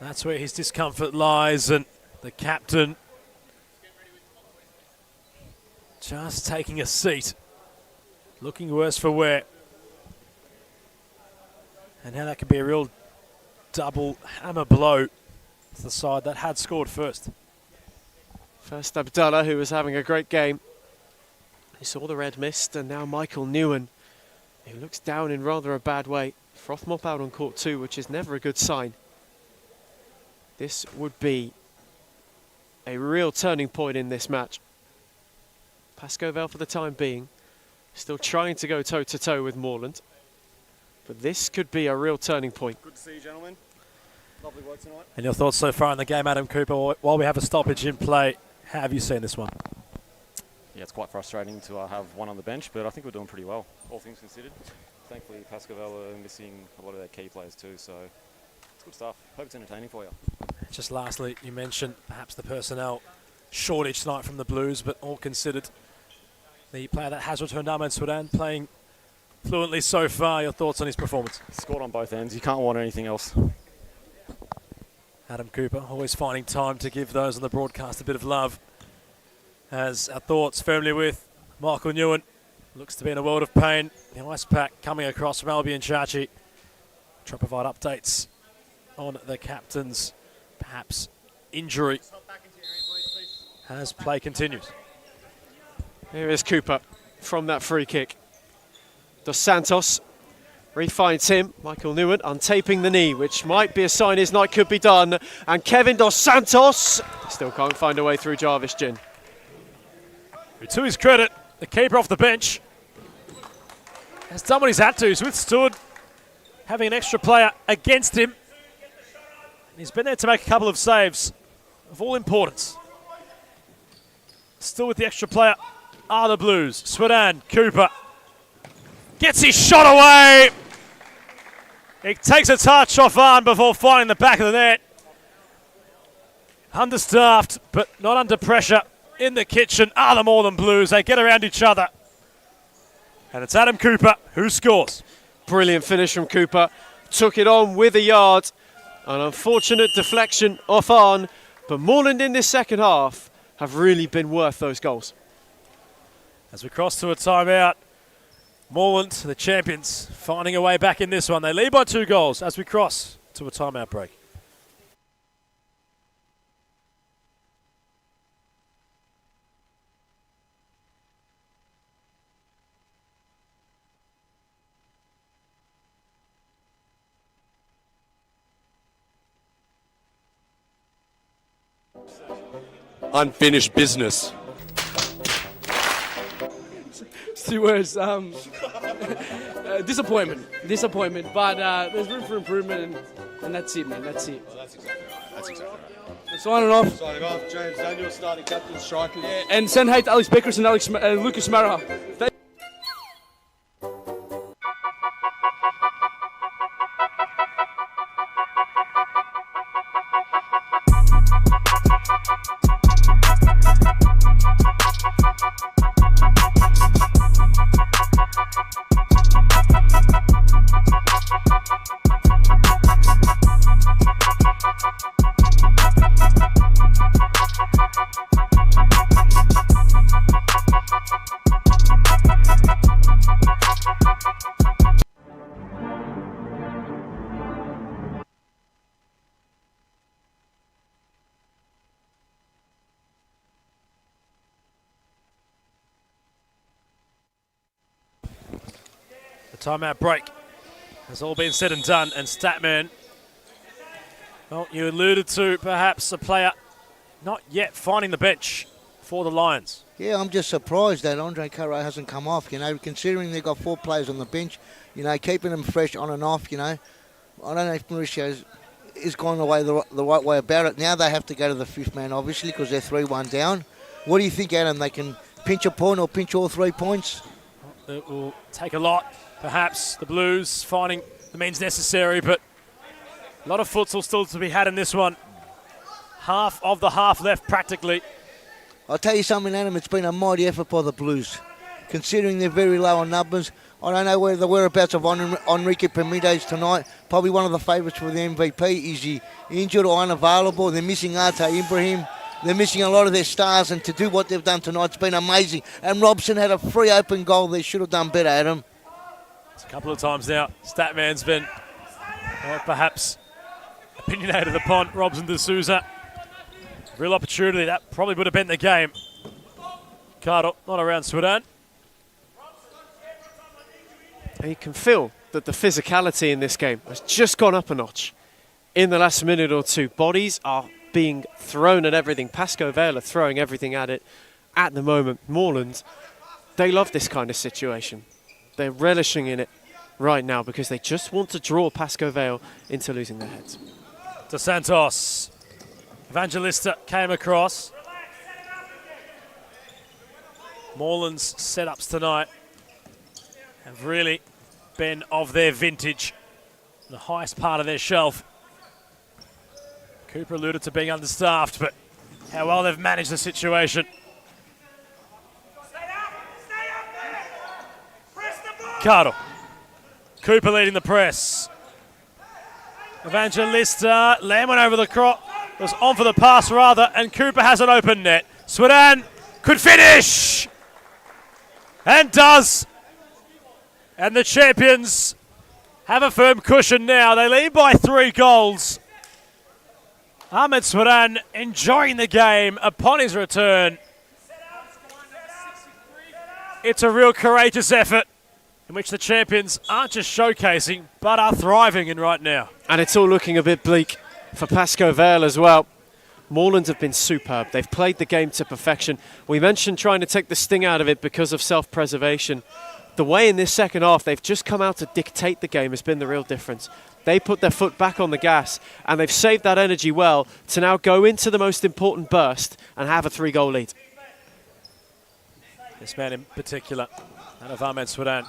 That's where his discomfort lies, and the captain just taking a seat, looking worse for wear. And now that could be a real double hammer blow to the side that had scored first. First Abdallah, who was having a great game. He saw the red mist, and now Michael Newen, who looks down in rather a bad way. Froth mop out on court 2, which is never a good sign. This would be a real turning point in this match. Pascoe Vale, for the time being, still trying to go toe-to-toe with Moreland. But this could be a real turning point. Good to see you, gentlemen. Lovely work tonight. And your thoughts so far in the game, Adam Cooper, while we have a stoppage in play, how have you seen this one? Yeah, it's quite frustrating to have one on the bench, but I think we're doing pretty well, all things considered. Thankfully, Pascoe Vale are missing a lot of their key players too, so it's good stuff. Hope it's entertaining for you. Just lastly, you mentioned perhaps the personnel shortage tonight from the Blues, but all considered, the player that has returned, Ahmed Sudan, playing fluently so far. Your thoughts on his performance? Scored on both ends. You can't want anything else. Adam Cooper always finding time to give those on the broadcast a bit of love. As our thoughts firmly with Michael Newen. Looks to be in a world of pain. The ice pack coming across from Albion Chachi. Try to provide updates on the captain's perhaps injury as play continues. Here is Cooper from that free kick. Dos Santos refines him. Michael Newen untaping the knee, which might be a sign his night could be done. And Kevin Dos Santos still can't find a way through Jarvis Gin. To his credit, the keeper off the bench has done what he's had to. He's withstood having an extra player against him. He's been there to make a couple of saves of all importance. Still with the extra player are the Blues. Swedan, Cooper gets his shot away. He takes a touch off Arn before finding the back of the net. Understaffed, but not under pressure. In the kitchen are the Moreland Blues. They get around each other. And it's Adam Cooper who scores. Brilliant finish from Cooper. Took it on with a yard. An unfortunate deflection off Arn. But Moreland in this second half have really been worth those goals. As we cross to a timeout, Moreland, the champions, finding a way back in this one. They lead by 2 goals as we cross to a timeout break. Unfinished business. It's 2 words. Disappointment. But there's room for improvement, and that's it, man. That's it. Well, that's exactly right. That's exactly right. Signing off. Signing off, James Daniel, starting captain, strikers. Yeah, and send hate to Alex Beckers and Lucas Mara. Timeout break has all been said and done, and Statman, well, you alluded to perhaps a player not yet finding the bench for the Lions. Yeah, I'm just surprised that Andre Carro hasn't come off, considering they've got 4 players on the bench, keeping them fresh on and off, I don't know if Mauricio is going the right way about it. Now they have to go to the 5th man, obviously, because they're 3-1 down. What do you think, Adam? They can pinch a point or pinch all 3 points? It will take a lot Perhaps the Blues finding the means necessary, but a lot of futsal still to be had in this one. Half of the half left practically. I'll tell you something, Adam, it's been a mighty effort by the Blues. Considering they're very low on numbers, I don't know where the whereabouts of Enrique Pemides tonight. Probably one of the favourites for the MVP. Is he injured or unavailable? They're missing Arte Ibrahim. They're missing a lot of their stars, and to do what they've done tonight's been amazing. And Robson had a free open goal. They should have done better, Adam. It's a couple of times now. Statman's been perhaps opinionated upon Robson D'Souza. Real opportunity. That probably would have been the game. Carter not around Sweden. And you can feel that the physicality in this game has just gone up a notch in the last minute or two. Bodies are being thrown at everything. Pascoe Vale are throwing everything at it at the moment. Moreland, they love this kind of situation. They're relishing in it right now because they just want to draw Pascoe Vale into losing their heads. Dos Santos. Evangelista came across. Moreland's setups tonight have really been of their vintage, the highest part of their shelf. Cooper alluded to being understaffed, but how well they've managed the situation. Carter. Cooper leading the press. Evangelista, Lamb went over the crop, was on for the pass rather, and Cooper has an open net. Sweden could finish! And does! And the champions have a firm cushion now. They lead by 3 goals. Ahmed Sweden enjoying the game upon his return. It's a real courageous effort in which the champions aren't just showcasing, but are thriving in right now. And it's all looking a bit bleak for Pascoe Vale as well. Moreland have been superb. They've played the game to perfection. We mentioned trying to take the sting out of it because of self-preservation. The way in this second half they've just come out to dictate the game has been the real difference. They put their foot back on the gas and they've saved that energy well to now go into the most important burst and have a 3-goal lead. This man in particular, and of Ahmed Sweden.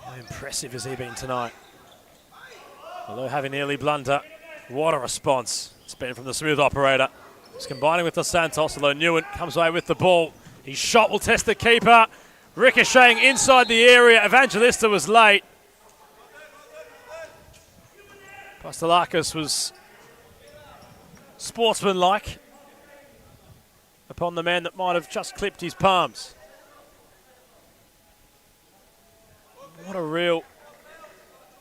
How impressive has he been tonight? Although having nearly blunder, what a response it's been from the smooth operator. He's combining with Dos Santos, although Newen comes away with the ball. His shot will test the keeper. Ricocheting inside the area. Evangelista was late. Pastelakis was sportsmanlike upon the man that might have just clipped his palms. What a real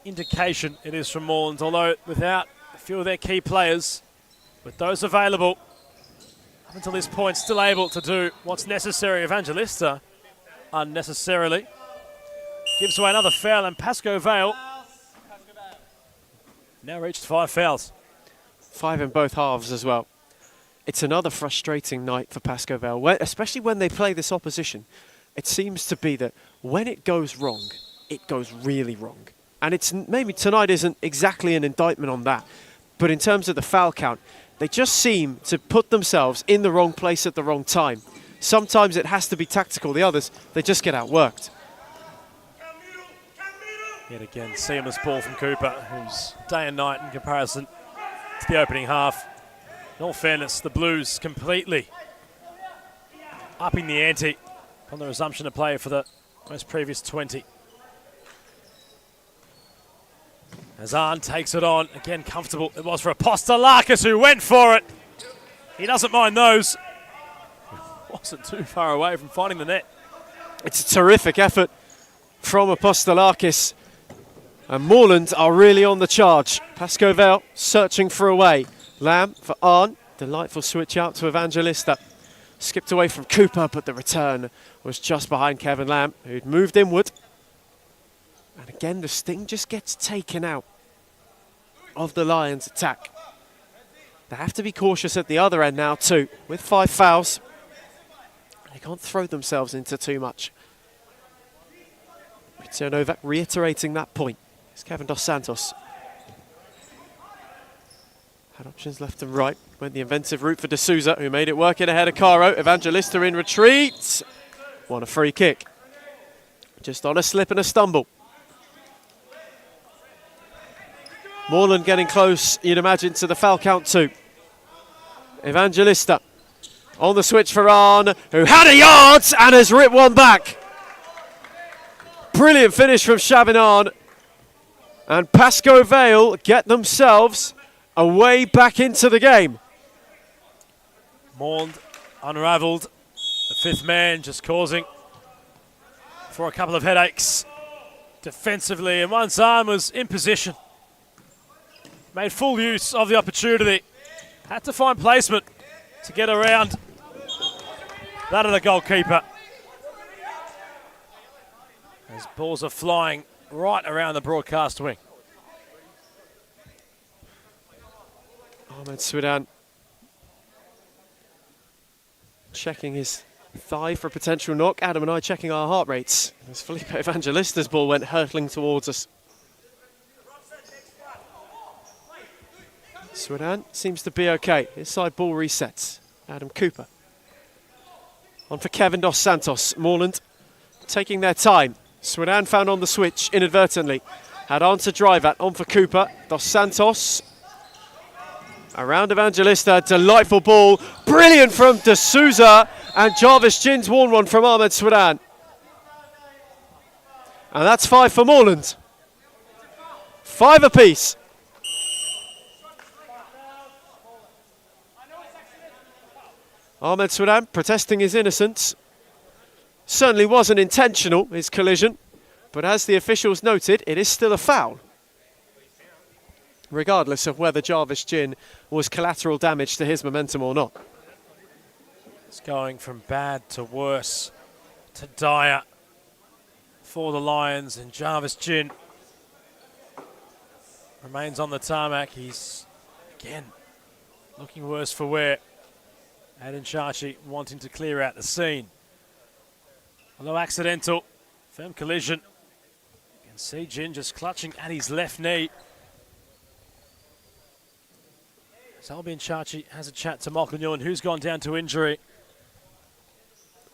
indication it is from Moreland, although without a few of their key players, with those available, up until this point, still able to do what's necessary. Evangelista, unnecessarily, gives away another foul, and Pascoe Vale now reached 5 fouls. 5 in both halves as well. It's another frustrating night for Pascoe Vale, especially when they play this opposition. It seems to be that when it goes wrong, it goes really wrong. And it's maybe tonight isn't exactly an indictment on that, but in terms of the foul count, they just seem to put themselves in the wrong place at the wrong time. Sometimes it has to be tactical. The others, they just get outworked. Yet again, seamless ball from Cooper, who's day and night in comparison to the opening half. In all fairness, the Blues completely upping the ante on the resumption of play for the most previous 20. Azan takes it on. Again, comfortable. It was for Apostolakis, who went for it. He doesn't mind those. Wasn't too far away from finding the net. It's a terrific effort from Apostolakis. And Moreland are really on the charge. Pascoe Vale searching for a way. Lamb for Arn. Delightful switch out to Evangelista. Skipped away from Cooper, but the return was just behind Kevin Lamb, who'd moved inward. And again, the sting just gets taken out of the Lions' attack. They have to be cautious at the other end now too, with 5 fouls. They can't throw themselves into too much. Peter Novak reiterating that point. It's Kevin Dos Santos. Had options left and right. Went the inventive route for D'Souza, who made it work in ahead of Caro. Evangelista in retreat. Won a free kick. Just on a slip and a stumble Moreland getting close, you'd imagine, to the foul count too. Evangelista on the switch for Arn, who had a yard and has ripped one back. Brilliant finish from Chavinan. And Pascoe Vale get themselves a way back into the game. Moreland unravelled. The fifth man just causing for a couple of headaches defensively, and once Arn was in position, made full use of the opportunity. Had to find placement to get around that of the goalkeeper. As balls are flying right around the broadcast wing. Ahmed Swidhan checking his thigh for a potential knock. Adam and I checking our heart rates as Felipe Evangelista's ball went hurtling towards us. Swidhan seems to be okay. His side ball resets. Adam Cooper. On for Kevin Dos Santos. Moreland taking their time. Swidhan found on the switch inadvertently. Had on to drive at. On for Cooper. Dos Santos. Around Evangelista. Delightful ball. Brilliant from De Souza. And Jarvis Gin's won one from Ahmed Swidhan. And that's 5 for Moreland. 5 apiece. Ahmed Swidhan protesting his innocence. Certainly wasn't intentional, his collision, but as the officials noted, it is still a foul, regardless of whether Jarvis Gin was collateral damage to his momentum or not. It's going from bad to worse to dire for the Lions, and Jarvis Gin remains on the tarmac. He's, again, looking worse for wear. Aiden Chachi wanting to clear out the scene. Although accidental, firm collision. You can see Gin just clutching at his left knee. So Albion Chachi has a chat to Michael Nguyen, who's gone down to injury.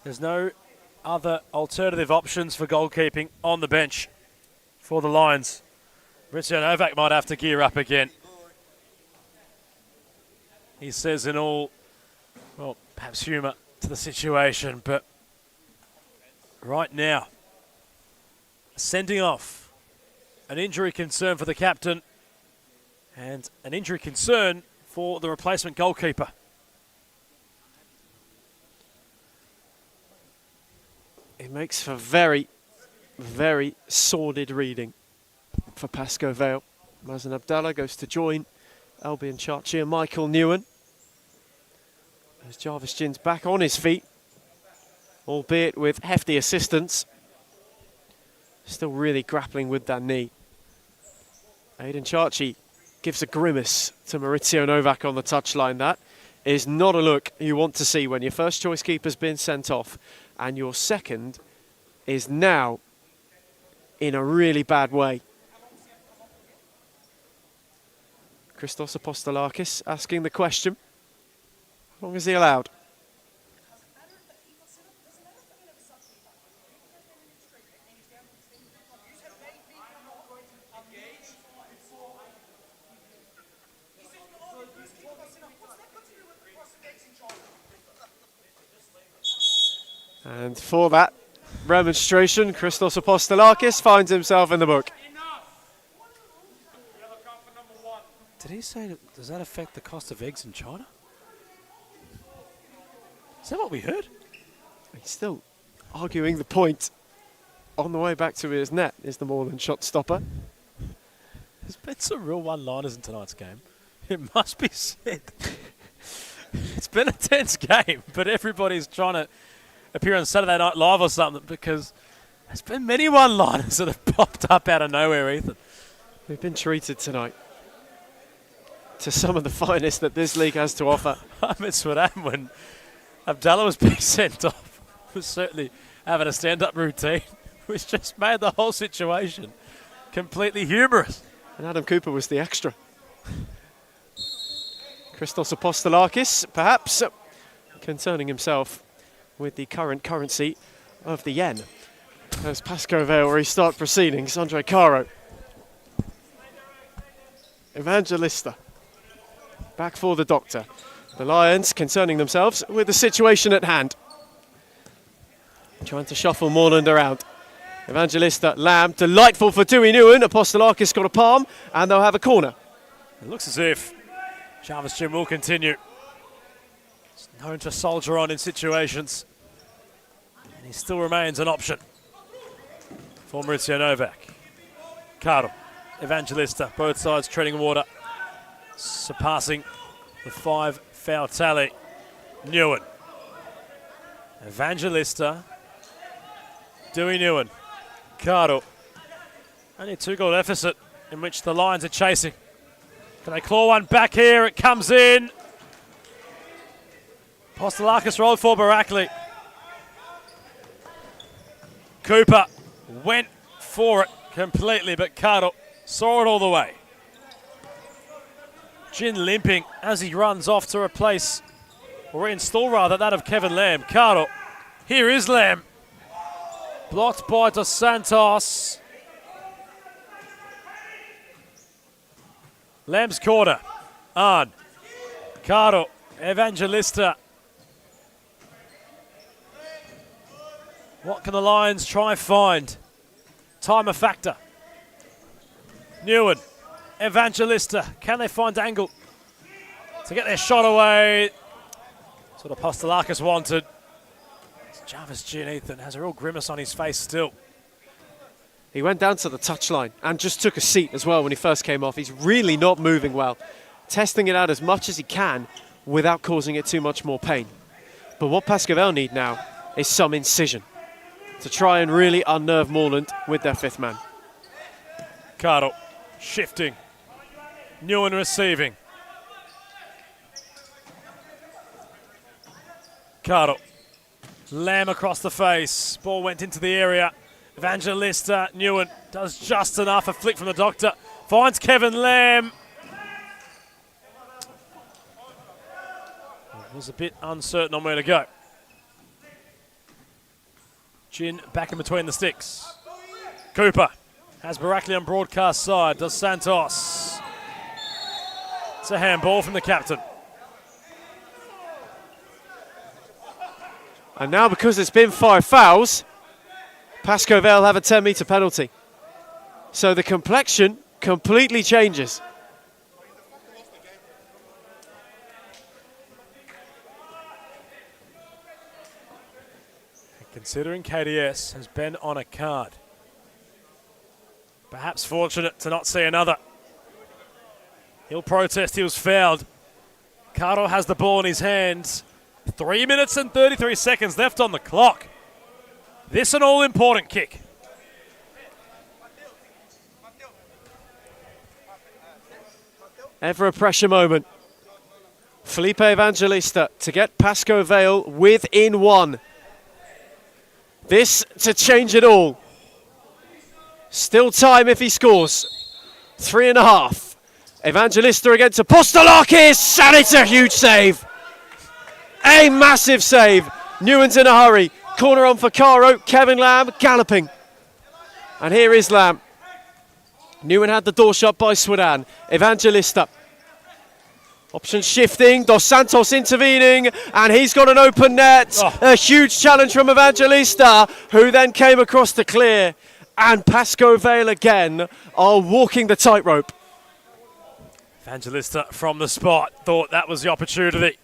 There's no other alternative options for goalkeeping on the bench for the Lions. Maurizio Novak might have to gear up again. He says in all, well, perhaps humour to the situation, but right now, sending off, an injury concern for the captain and an injury concern for the replacement goalkeeper. It makes for very, very sordid reading for Pascoe Vale. Mazen Abdallah goes to join Albion Chachi and Michael Nguyen. As Jarvis Gin's back on his feet, albeit with hefty assistance. Still really grappling with that knee. Aiden Chachi gives a grimace to Maurizio Novak on the touchline. That is not a look you want to see when your first choice keeper's been sent off and your second is now in a really bad way. Christos Apostolakis asking the question. How long is he allowed? And for that remonstration, Christos Apostolakis finds himself in the book. Did he say, does that affect the cost of eggs in China? Is that what we heard? He's still arguing the point. On the way back to his net is the Moreland shot stopper. There's been some real one-liners in tonight's game. It must be said. It's been a tense game, but everybody's trying to appear on Saturday Night Live or something because there's been many one-liners that have popped up out of nowhere, Ethan. We've been treated tonight to some of the finest that this league has to offer. Ahmed Swidhan, when Abdallah was being sent off, was certainly having a stand-up routine, which just made the whole situation completely humorous. And Adam Cooper was the extra. Christos Apostolakis, perhaps, concerning himself with the current currency of the yen. As Pascoe Vale restart proceedings, Andre Caro. Evangelista. Back for the doctor. The Lions concerning themselves with the situation at hand. Trying to shuffle Moreland around. Evangelista, Lamb, delightful for Dewey Newen. Apostolakis got a palm, and they'll have a corner. It looks as if Jarvis Jim will continue. He's known to soldier on in situations, and he still remains an option for Maurizio Novak. Caro, Evangelista, both sides treading water, surpassing the 5 foul tally. Newen, Evangelista, Dewey Newen, Caro. Only a 2-goal deficit in which the Lions are chasing. Can they claw one back here? It comes in. Apostolakis rolled for Barakli. Cooper went for it completely, but Caro saw it all the way. Jin limping as he runs off to replace, or reinstall rather, that of Kevin Lamb. Caro, here is Lamb. Blocked by Dos Santos. Lamb's corner. On. Caro, Evangelista. What can the Lions try and find? Time a factor. Newen, Evangelista. Can they find angle to get their shot away? That's what Apostolakis wanted. Jarvis Jin, Ethan, has a real grimace on his face still. He went down to the touchline and just took a seat as well when he first came off. He's really not moving well, testing it out as much as he can without causing it too much more pain. But what Pascoe need now is some incision to try and really unnerve Moreland with their 5th man. Caro shifting. Newen receiving. Caro. Lamb across the face. Ball went into the area. Evangelista, Newen does just enough. A flick from the doctor. Finds Kevin Lamb. Was a bit uncertain on where to go. Jin back in between the sticks. Cooper has Barakli on broadcast side. Dos Santos. It's a handball from the captain. And now, because it's been 5 fouls, Pascoe Vale have a 10-metre penalty. So the complexion completely changes. Considering KDS has been on a card, perhaps fortunate to not see another. He'll protest, he was fouled. Caro has the ball in his hands. 3 minutes and 33 seconds left on the clock. This an all-important kick. Ever a pressure moment. Felipe Evangelista to get Pascoe Vale within 1. This to change it all. Still time if he scores. 3.5. Evangelista against Apostolakis, and it's a huge save. A massive save. Newen's in a hurry. Corner on for Caro. Kevin Lamb galloping. And here is Lamb. Newen had the door shut by Swadan. Evangelista. Option shifting. Dos Santos intervening. And he's got an open net. Oh. A huge challenge from Evangelista, who then came across to clear. And Pascoe Vale again are walking the tightrope. Evangelista from the spot thought that was the opportunity.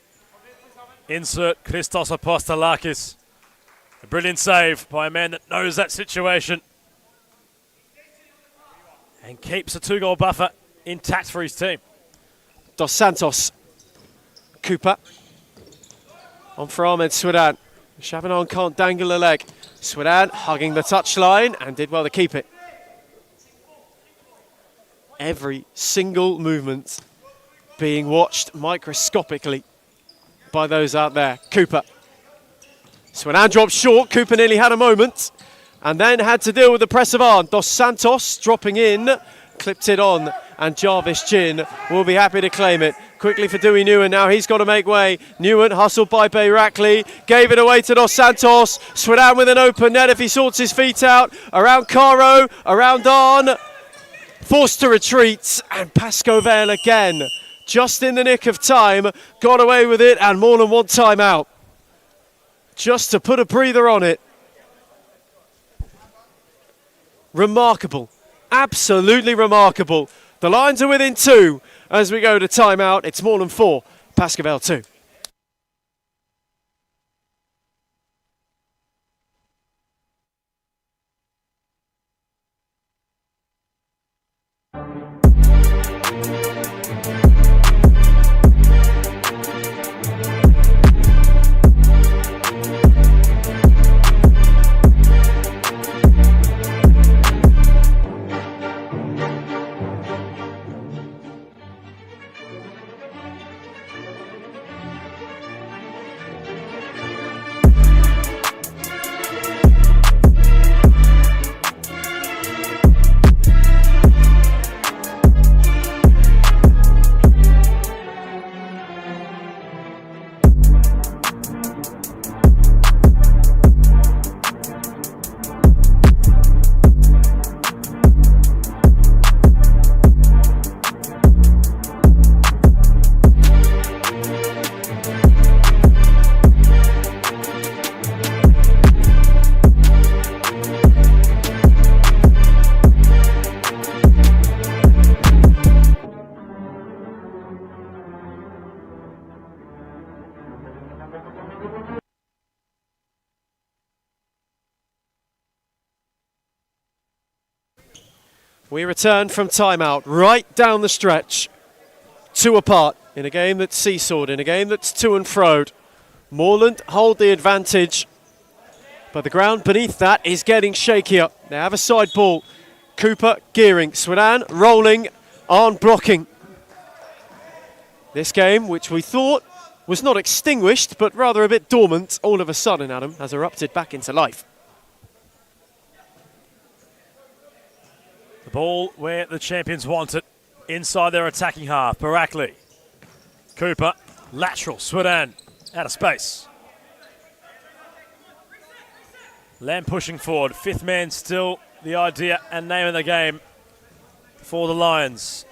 Insert Christos Apostolakis. A brilliant save by a man that knows that situation. And keeps a 2-goal buffer intact for his team. Dos Santos. Cooper. On for Ahmed Swadan. Chabanon can't dangle a leg. Swadan hugging the touchline and did well to keep it. Every single movement being watched microscopically by those out there. Cooper. Swadan dropped short. Cooper nearly had a moment and then had to deal with the press of Arn. Dos Santos dropping in, clipped it on, and Jarvis Jin will be happy to claim it. Quickly for Dewey Newen now, he's got to make way. Newen hustled by Bayrackley, gave it away to Dos Santos. Swadan with an open net if he sorts his feet out. Around Caro, around Arn. forced to retreat, and Pascoe Vale again, just in the nick of time, got away with it, and Moreland want timeout. Just to put a breather on it. Remarkable, absolutely remarkable. The Lions are within 2 as we go to timeout. It's Moreland 4, Pascoe Vale 2. We return from timeout, right down the stretch, 2 apart, in a game that's seesawed, in a game that's to and froed. Moreland hold the advantage, but the ground beneath that is getting shakier. They have a side ball. Cooper gearing, Swidan rolling, on blocking. This game, which we thought was not extinguished, but rather a bit dormant, all of a sudden, Adam, has erupted back into life. The ball where the champions want it, inside their attacking half. Barakli, Cooper, lateral, Swidan, out of space. Lamb pushing forward, 5th man still the idea and name of the game for the Lions.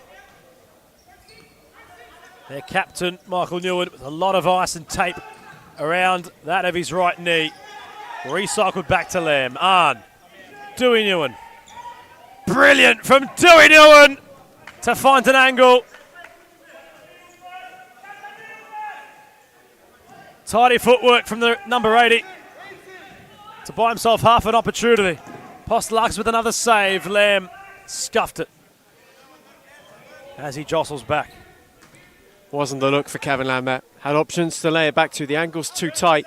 Their captain, Michael Newman, with a lot of ice and tape around that of his right knee. Recycled back to Lamb. Arn, Dewey Newman. Brilliant from Dewey Newman to find an angle. Tidy footwork from the number 80 to buy himself half an opportunity. Postlucks with another save. Lamb scuffed it as he jostles back. Wasn't the look for Kevin Lamb there. Had options to lay it back to. The angle's too tight.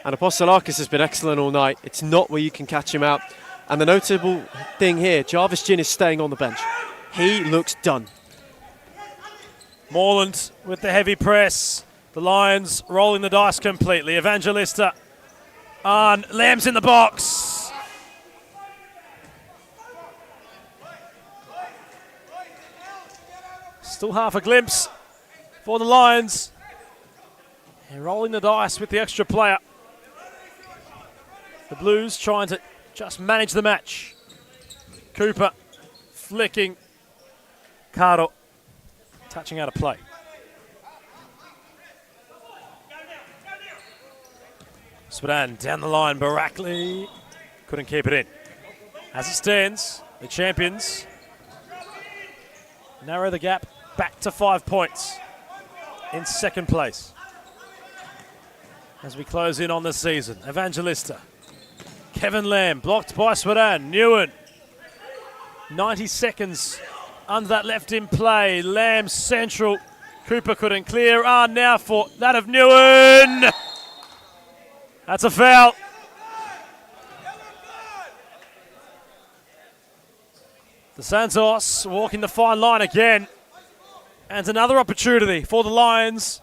And Apostolakis has been excellent all night. It's not where you can catch him out. And the notable thing here, Jarvis Ginn is staying on the bench. He looks done. Moreland with the heavy press. The Lions rolling the dice completely. Evangelista. Arn, Lamb's in the box. Still half a glimpse for the Lions. And rolling the dice with the extra player. The Blues trying to just manage the match. Cooper flicking. Cardo touching out of play. Swidan down the line. Barakli couldn't keep it in. As it stands, the champions narrow the gap back to 5 points in second place. As we close in on the season, Evangelista. Kevin Lamb blocked by Swidan. Newen. 90 seconds under that left in play. Lamb central. Cooper couldn't clear. Now for that of Newen. That's a foul. The Santos walking the fine line again. And another opportunity for the Lions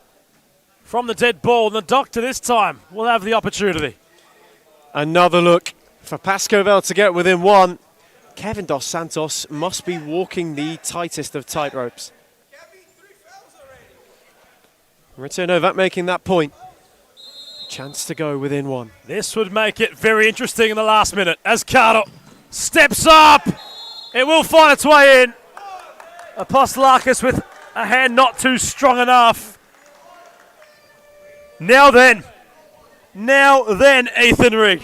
from the dead ball. And the doctor this time will have the opportunity. Another look for Pascoe Vale to get within 1. Kevin Dos Santos must be walking the tightest of tightropes. Mauricio Novak making that point. Chance to go within 1. This would make it very interesting in the last minute as Cardo steps up. It will find its way in. Apostolakis with a hand not too strong enough. Now then, Ethan Rigg.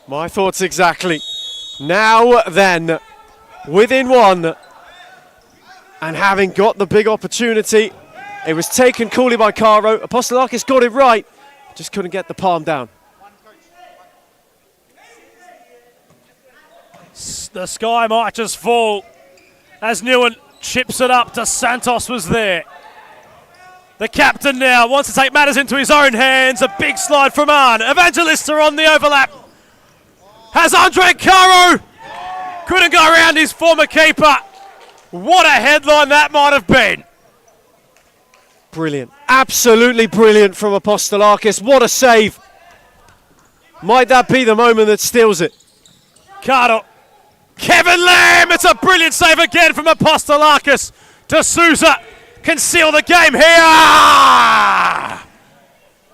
My thoughts exactly. Now then, within one, and having got the big opportunity, it was taken coolly by Caro. Apostolakis got it right, just couldn't get the palm down. The sky might just fall as Newen chips it up to Santos was there. The captain now wants to take matters into his own hands. A big slide from Arn. Evangelista on the overlap. Has Andre Caro. Couldn't go around his former keeper. What a headline that might have been. Brilliant. Absolutely brilliant from Apostolakis. What a save. Might that be the moment that steals it? Carter. Kevin Lamb. It's a brilliant save again from Apostolakis. De Souza can seal the game here.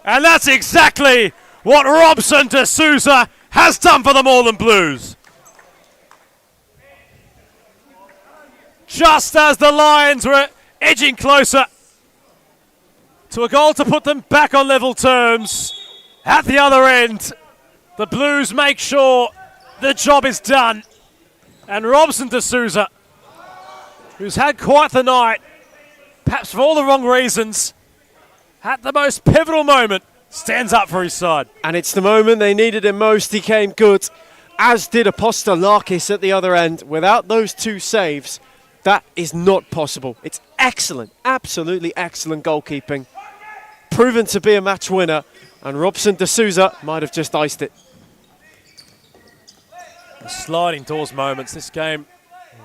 And that's exactly what Robson De Souza has done for the Moreland Blues. Just as the Lions were edging closer to a goal to put them back on level terms, at the other end, the Blues make sure the job is done. And Robson De Souza, who's had quite the night, perhaps for all the wrong reasons, at the most pivotal moment, stands up for his side. And it's the moment they needed him most. He came good, as did Apostolakis at the other end. Without those two saves, that is not possible. It's excellent, absolutely excellent goalkeeping. Proven to be a match winner, and Robson De Souza might have just iced it. The sliding doors moments, this game,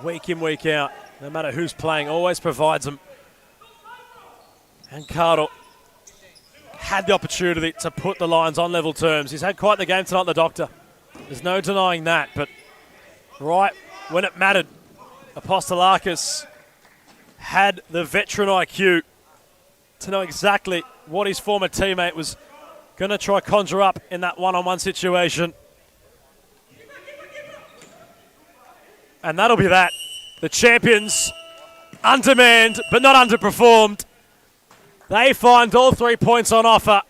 week in, week out, no matter who's playing, always provides them. And Cardo had the opportunity to put the Lions on level terms. He's had quite the game tonight, the Doctor. There's no denying that, but right when it mattered, Apostolakis had the veteran IQ to know exactly what his former teammate was going to try conjure up in that one-on-one situation. And that'll be that. The champions, undermanned but not underperformed. They find all 3 points on offer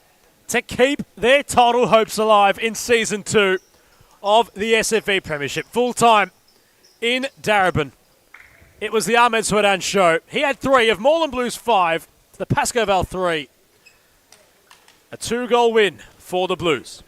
to keep their title hopes alive in Season 2 of the SFV Premiership. Full-time in Darebin. It was the Ahmed Swedan show. He had 3 of Moreland Blues 5 to the Pascoe Vale 3. A 2-goal win for the Blues.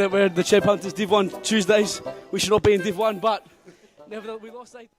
We're the Champ Hunters Div 1 Tuesdays. We should not be in Div 1, but nevertheless, we lost 8.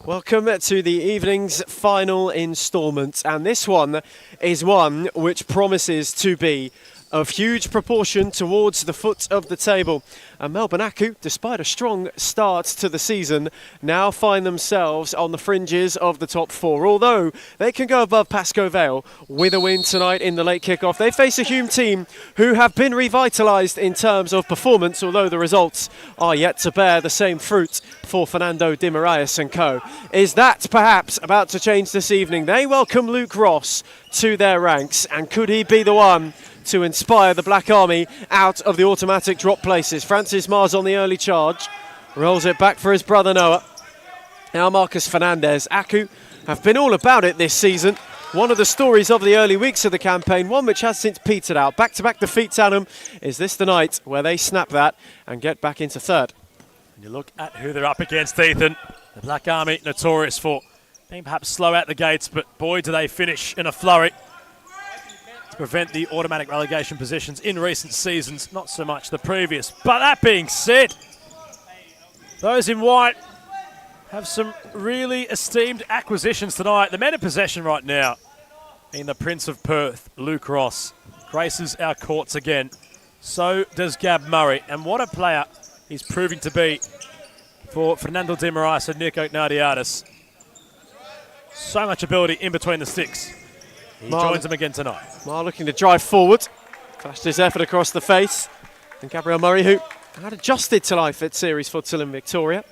Welcome to the evening's final instalment, and this one is one which promises to be of huge proportion towards the foot of the table. And Melbourne AKU, despite a strong start to the season, now find themselves on the fringes of the top 4. Although they can go above Pascoe Vale with a win tonight in the late kick-off. They face a Hume team who have been revitalised in terms of performance, although the results are yet to bear the same fruit for Fernando Di Marias and co. Is that perhaps about to change this evening? They welcome Luke Ross to their ranks, and could he be the one to inspire the Black Army out of the automatic drop places? Francis Mars on the early charge, rolls it back for his brother Noah. Now Marcus Fernandez. AKU have been all about it this season. One of the stories of the early weeks of the campaign, one which has since petered out. Back-to-back defeats, Adam. Is this the night where they snap that and get back into third? And you look at who they're up against, Ethan. The Black Army, notorious for being perhaps slow out the gates, but boy, do they finish in a flurry to prevent the automatic relegation positions in recent seasons, not so much the previous. But that being said, those in white have some really esteemed acquisitions tonight. The men in possession right now, being the Prince of Perth, Luke Ross, graces our courts again. So does Gab Murray, and what a player he's proving to be for Fernando Di Marias and Nico Gnardiadis. So much ability in between the sticks. He joins them again tonight. Mar looking to drive forward. Flashed his effort across the face. And Gabriel Murray, who had adjusted to life at Series Futsal in Victoria.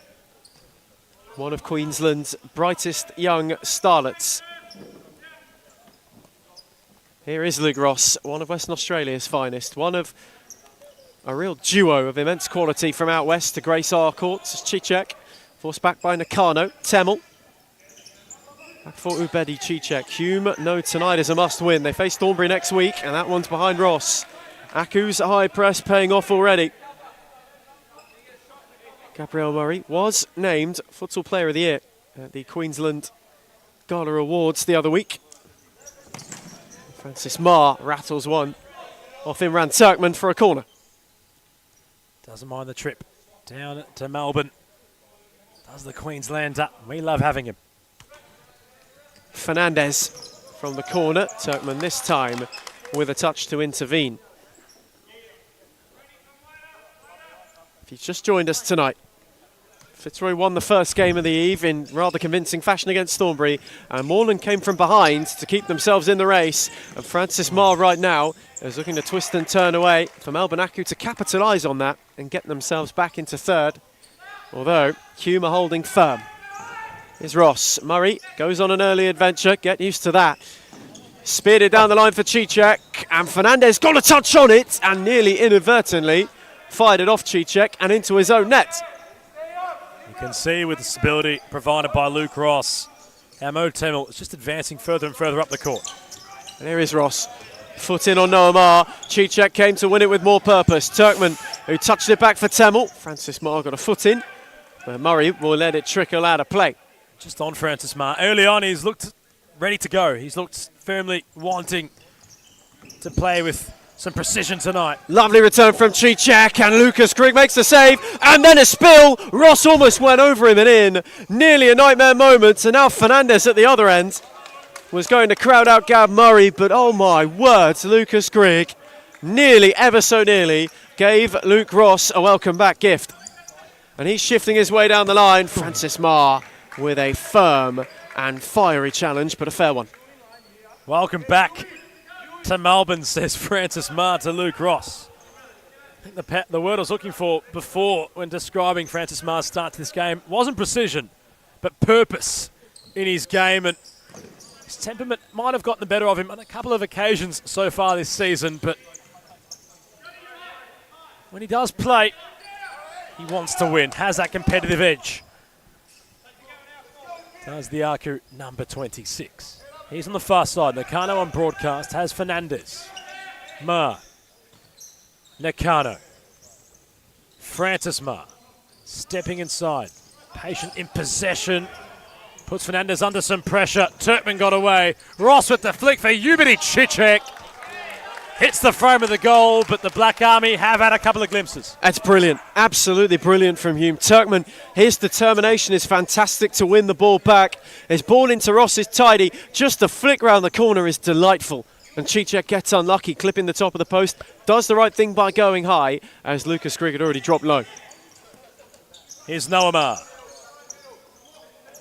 One of Queensland's brightest young starlets. Here is Luke Ross, one of Western Australia's finest. One of a real duo of immense quality from out west to grace our courts. Cicek, forced back by Nakano. Temel. Back for Ubedi Cicek. Hume, no, tonight is a must-win. They face Thornbury next week, and that one's behind Ross. AKU's high press paying off already. Gabriel Murray was named Futsal Player of the Year at the Queensland Gala Awards the other week. Francis Marr rattles one off Imran Turkman for a corner. Doesn't mind the trip down to Melbourne. Does the Queenslander. We love having him. Fernandez from the corner. Turkman this time with a touch to intervene. If you've just joined us tonight, Fitzroy won the first game of the eve in rather convincing fashion against Thornbury, and Moreland came from behind to keep themselves in the race. And Francis Marr right now is looking to twist and turn away for Melbourne AKU to capitalise on that and get themselves back into third. Although Hume are holding firm. Here's Ross. Murray goes on an early adventure. Get used to that. Speared it down the line for Cicek, and Fernandez got a touch on it and nearly inadvertently fired it off Cicek and into his own net. You can see with the stability provided by Luke Ross, our Mo Temel is just advancing further and further up the court. And here is Ross. Foot in on Noah Marr. Cicek came to win it with more purpose. Turkman, who touched it back for Temel. Francis Marr got a foot in, but Murray will let it trickle out of play. Just on Francis Marr. Early on, he's looked ready to go. He's looked firmly wanting to play with some precision tonight. Lovely return from Cicek, and Lucas Grigg makes the save, and then a spill. Ross almost went over him and in. Nearly a nightmare moment, and now Fernandez at the other end was going to crowd out Gab Murray, but oh my words, Lucas Grigg nearly, ever so nearly, gave Luke Ross a welcome back gift. And he's shifting his way down the line. Francis Marr with a firm and fiery challenge, but a fair one. Welcome back to Melbourne, says Francis Marr to Luke Ross. I think the word I was looking for before when describing Francis Marr's start to this game wasn't precision, but purpose in his game. And his temperament might have gotten the better of him on a couple of occasions so far this season, but when he does play, he wants to win, has that competitive edge. Does the AKU number 26. He's on the far side. Nakano on broadcast has Fernandez. Marr. Nakano. Francis Marr. Stepping inside. Patient in possession. Puts Fernandez under some pressure. Turkman got away. Ross with the flick for Ubidi Cicek. Hits the frame of the goal, but the Black Army have had a couple of glimpses. That's brilliant. Absolutely brilliant from Hume. Turkman, his determination is fantastic to win the ball back. His ball into Ross is tidy. Just the flick round the corner is delightful. And Cicek gets unlucky, clipping the top of the post. Does the right thing by going high, as Lucas Grigg had already dropped low. Here's Noah Marr.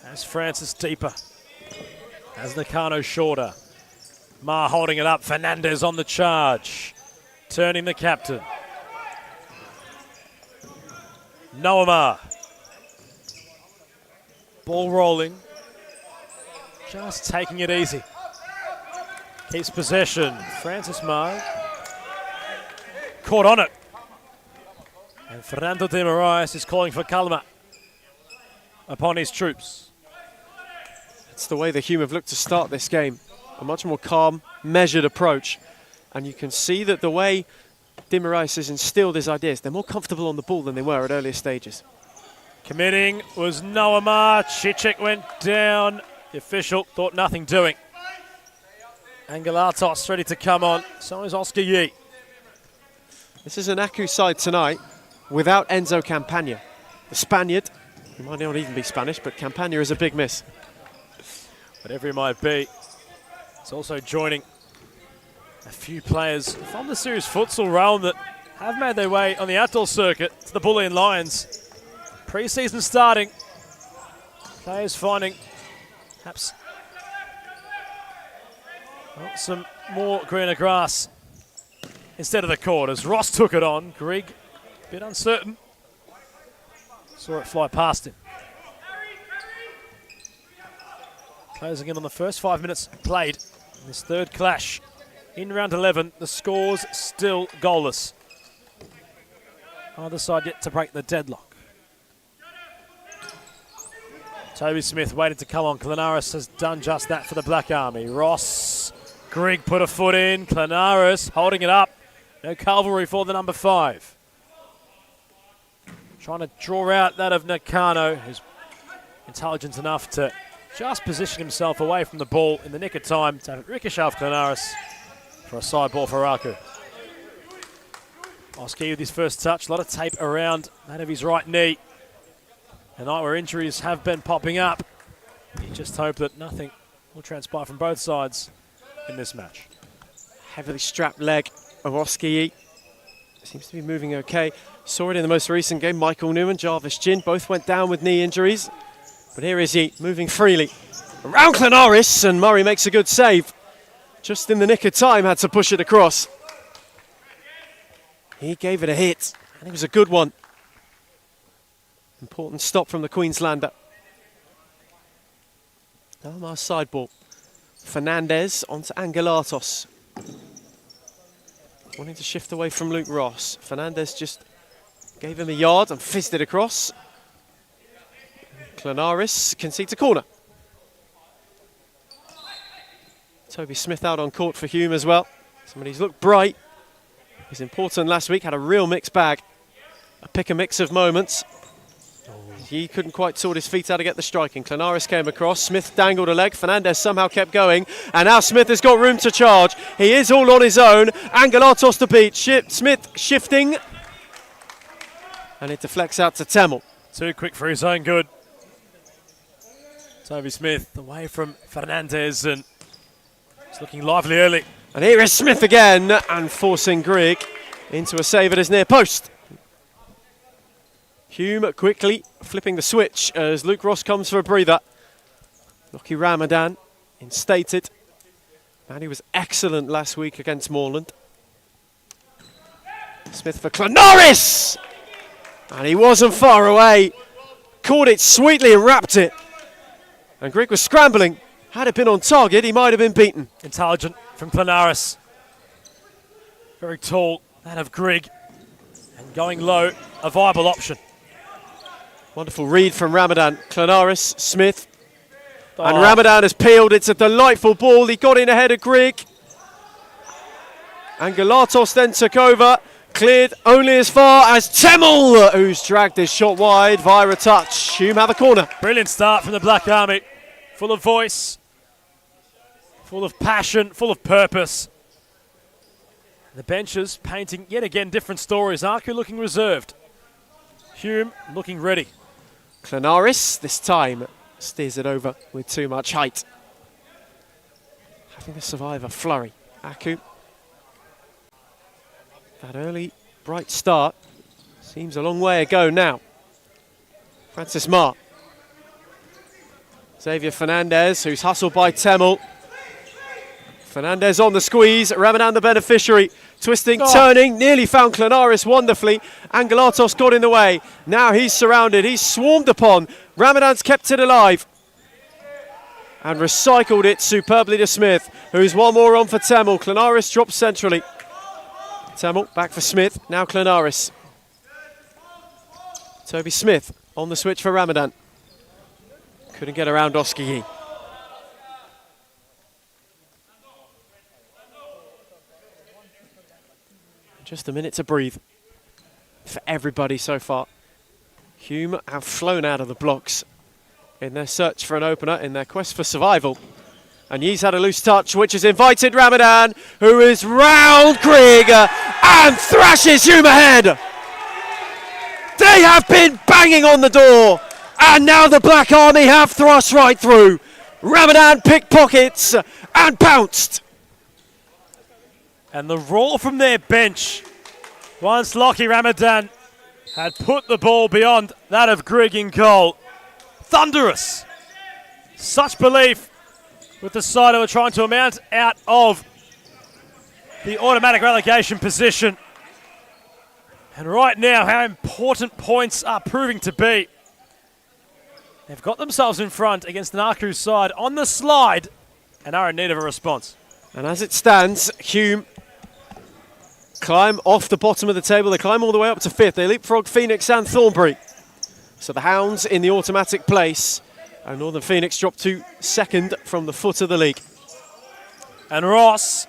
As Francis deeper. As Nakano shorter. Marr holding it up. Fernandez on the charge. Turning the captain. Noah Marr. Ball rolling. Just taking it easy. Keeps possession. Francis Marr. Caught on it. And Fernando de Moraes is calling for calma upon his troops. It's the way the Hume have looked to start this game. A much more calm, measured approach. And you can see that the way de Moraes has instilled his ideas, they're more comfortable on the ball than they were at earlier stages. Committing was Noah Marr. Cicek went down. The official thought nothing doing. Angelatos ready to come on. So is Oscar Yee. This is an AKU side tonight without Enzo Campagna. The Spaniard, he might not even be Spanish, but Campagna is a big miss. Whatever he might be. It's also joining a few players from the Series Futsal realm that have made their way on the outdoor circuit to the Bulleen Lions. Pre-season starting. Players finding perhaps some more greener grass instead of the court as Ross took it on. Grigg, a bit uncertain. Saw it fly past him. Closing in on the first 5 minutes played in this third clash. In round 11, the score's still goalless. Either side yet to break the deadlock. Toby Smith waited to come on. Clenaris has done just that for the Black Army. Ross, Grigg put a foot in. Clenaris holding it up. No cavalry for the number 5. Trying to draw out that of Nakano, who's intelligent enough to just position himself away from the ball in the nick of time to have it ricochet off Clenaris for a side ball for Aku. Oski with his first touch, a lot of tape around that of his right knee. A night where injuries have been popping up. You just hope that nothing will transpire from both sides in this match. Heavily strapped leg of Oski. Seems to be moving okay. Saw it in the most recent game. Michael Newman, Jarvis Gin, both went down with knee injuries. But here is he, moving freely. Around Clemaris, and Murray makes a good save. Just in the nick of time, had to push it across. He gave it a hit, and it was a good one. Important stop from the Queenslander. Dalmar's side ball. Fernandez onto Angelatos. Wanting to shift away from Luke Ross. Fernandez just gave him a yard and fizzed it across. Clenaris concedes a corner. Toby Smith out on court for Hume as well. Somebody's looked bright. He's important last week, had a real mixed bag. A pick a mix of moments. He couldn't quite sort his feet out to get the striking. Clenaris came across, Smith dangled a leg, Fernandez somehow kept going, and now Smith has got room to charge. He is all on his own. Angelatos to beat, Smith shifting, and it deflects out to Temmel. Too quick for his own good. Toby Smith away from Fernandez, and it's looking lively early. And here is Smith again, and forcing Grigg into a save at his near post. Hume quickly flipping the switch as Luke Ross comes for a breather. Lockie Ramadan instated. And he was excellent last week against Moreland. Smith for Clenaris! And he wasn't far away. Caught it sweetly and wrapped it. And Grigg was scrambling. Had it been on target, he might have been beaten. Intelligent from Clenaris. Very tall, that of Grigg. And going low, a viable option. Wonderful read from Ramadan. Clenaris, Smith. And Ramadan has peeled. It's a delightful ball. He got in ahead of Grigg. And Galatos then took over. Cleared only as far as Temmel, who's dragged his shot wide via a touch. Hume have a corner. Brilliant start from the Black Army. Full of voice, full of passion, full of purpose. The benches painting yet again different stories. Aku looking reserved. Hume looking ready. Clenaris this time steers it over with too much height. Having to survive a flurry. Aku. That early bright start seems a long way ago now. Francis Marr. Xavier Fernandez, who's hustled by Temmel. Fernandez on the squeeze, Ramadan the beneficiary. Twisting, turning, nearly found Clenaris wonderfully. Angelatos got in the way. Now he's surrounded, he's swarmed upon. Ramadan's kept it alive. And recycled it superbly to Smith, who's one more on for Temmel. Clenaris drops centrally. Temmel back for Smith, now Clenaris. Toby Smith on the switch for Ramadan. Couldn't get around Oski. Just a minute to breathe for everybody so far. Hume have flown out of the blocks in their search for an opener, in their quest for survival. And he's had a loose touch, which has invited Ramadan, who is round Grigg and thrashes Hume ahead. They have been banging on the door, and now the Black Army have thrust right through. Ramadan pickpockets and pounced. And the roar from their bench, once Lockie Ramadan had put the ball beyond that of Grigg in goal. Thunderous. Such belief with the side who are trying to mount out of the automatic relegation position. And right now, how important points are proving to be. They've got themselves in front against an Aku side on the slide and are in need of a response. And as it stands, Hume climb off the bottom of the table. They climb all the way up to fifth. They leapfrog Phoenix and Thornbury. So the Hounds in the automatic place. And Northern Phoenix drop to second from the foot of the league. And Ross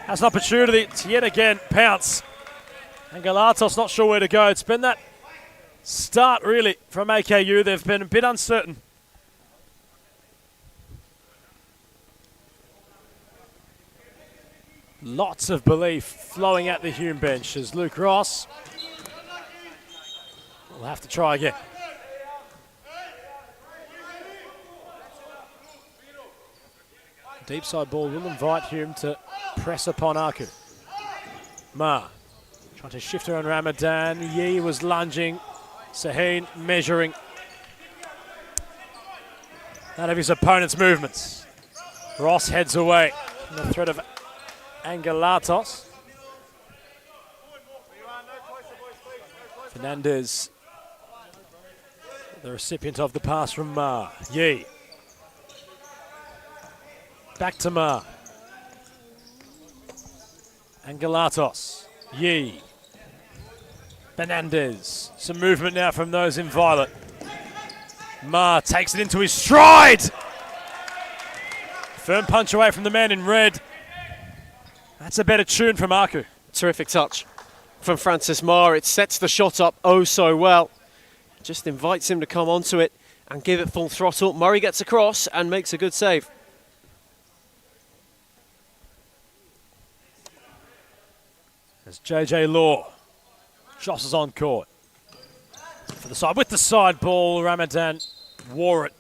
has an opportunity to yet again pounce. And Galatos not sure where to go. It's been that start really from AKU. They've been a bit uncertain. Lots of belief flowing at the Hume bench as Luke Ross will have to try again. Deep side ball will invite Hume to press upon Aku. Ma trying to shift around Ramadan. Yee was lunging. Saheen measuring out of his opponent's movements. Ross heads away from the threat of Angelatos. Fernandez, the recipient of the pass from Ma. Yee. Back to Ma. Angelatos. Yee. Fernandez. Some movement now from those in violet. Ma takes it into his stride. Firm punch away from the man in red. That's a better tune from Aku. Terrific touch from Francis Ma. It sets the shot up oh so well. Just invites him to come onto it and give it full throttle. Murray gets across and makes a good save. As JJ Law jostles on court. For the side, with the side ball, Ramadan wore it.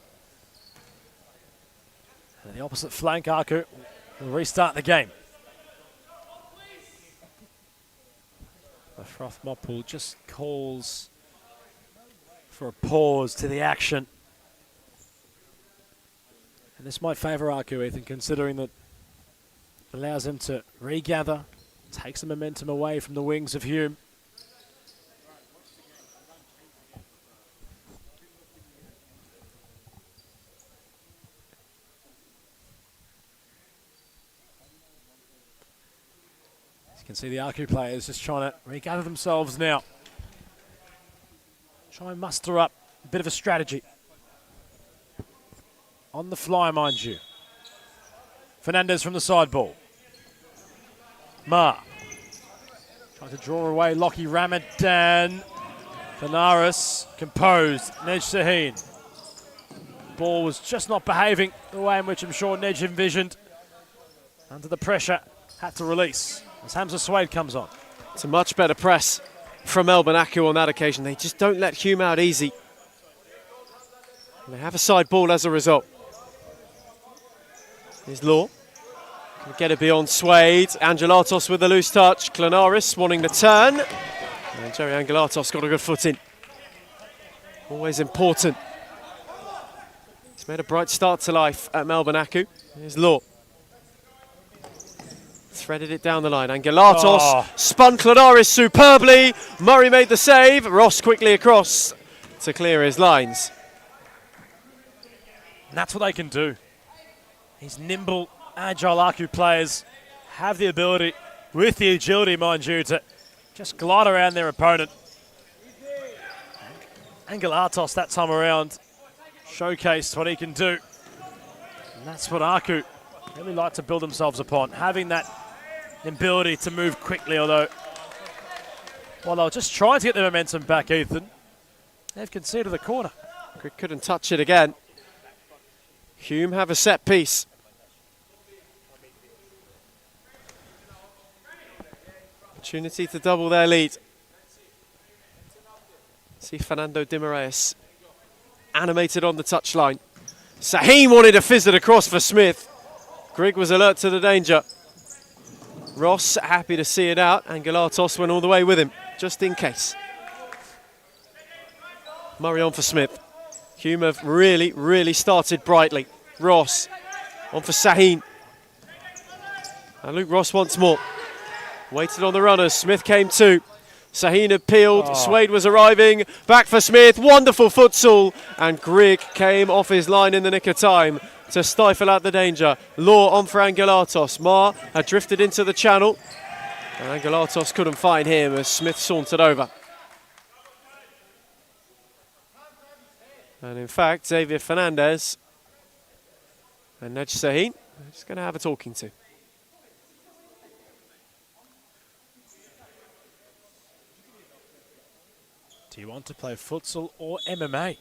And the opposite flank, Aku will restart the game. The Froth Mopool just calls for a pause to the action. And this might favour Aku, Ethan, considering that it allows him to regather, takes the momentum away from the wings of Hume. As you can see, the Aku players just trying to regather themselves now. Try and muster up a bit of a strategy. On the fly, mind you. Fernandez from the side ball. Ma. Trying to draw away Lockie Ramadan. Benares composed. Nej Saheen. Ball was just not behaving the way in which I'm sure Nej envisioned. Under the pressure, had to release as Hamza Suede comes on. It's a much better press from Melbourne AKU on that occasion. They just don't let Hume out easy. And they have a side ball as a result. Here's Law. Can get it beyond Suede. Angelatos with a loose touch. Clenaris wanting the turn. And Jerry Angelatos got a good foot in. Always important. He's made a bright start to life at Melbourne AKU. Here's Law. Threaded it down the line. Angelatos spun Clenaris superbly. Murray made the save. Ross quickly across to clear his lines. And that's what they can do. These nimble, agile AKU players have the ability, with the agility, mind you, to just glide around their opponent. Angelatos that time around showcased what he can do. And that's what AKU really like to build themselves upon, having that ability to move quickly, although while they were just trying to get the momentum back, Ethan, they've conceded the corner. Couldn't touch it again. Hume have a set piece. Opportunity to double their lead. See Fernando Di Marais animated on the touchline. Saheen wanted to fizz it across for Smith. Grigg was alert to the danger. Ross happy to see it out. Angelatos went all the way with him, just in case. Murray on for Smith. Hume have really started brightly. Ross on for Saheen. And Luke Ross once more. Waited on the runners. Smith came too. Saheen had peeled. Suede was arriving. Back for Smith. Wonderful futsal. And Grigg came off his line in the nick of time to stifle out the danger. Law on for Angelatos. Ma had drifted into the channel. And Angelatos couldn't find him as Smith sauntered over. And in fact, Xavier Fernandez and Nej Saheen are just going to have a talking to. Do you want to play futsal or MMA?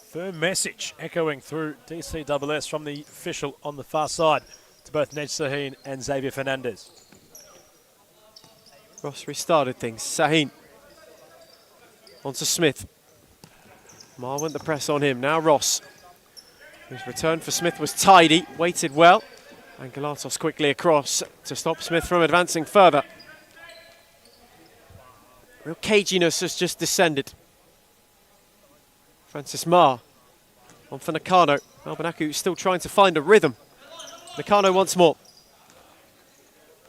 Firm message echoing through DCSS from the official on the far side. to both Nej Sahin and Xavier Fernandez. Ross restarted things. Sahin. On to Smith. Mar went the press on him. Now Ross. His return for Smith was tidy, waited well. And Galatos quickly across to stop Smith from advancing further. Real caginess has just descended. Francis Mar on for Nakano. Melbourne AKU still trying to find a rhythm. Nakano once more.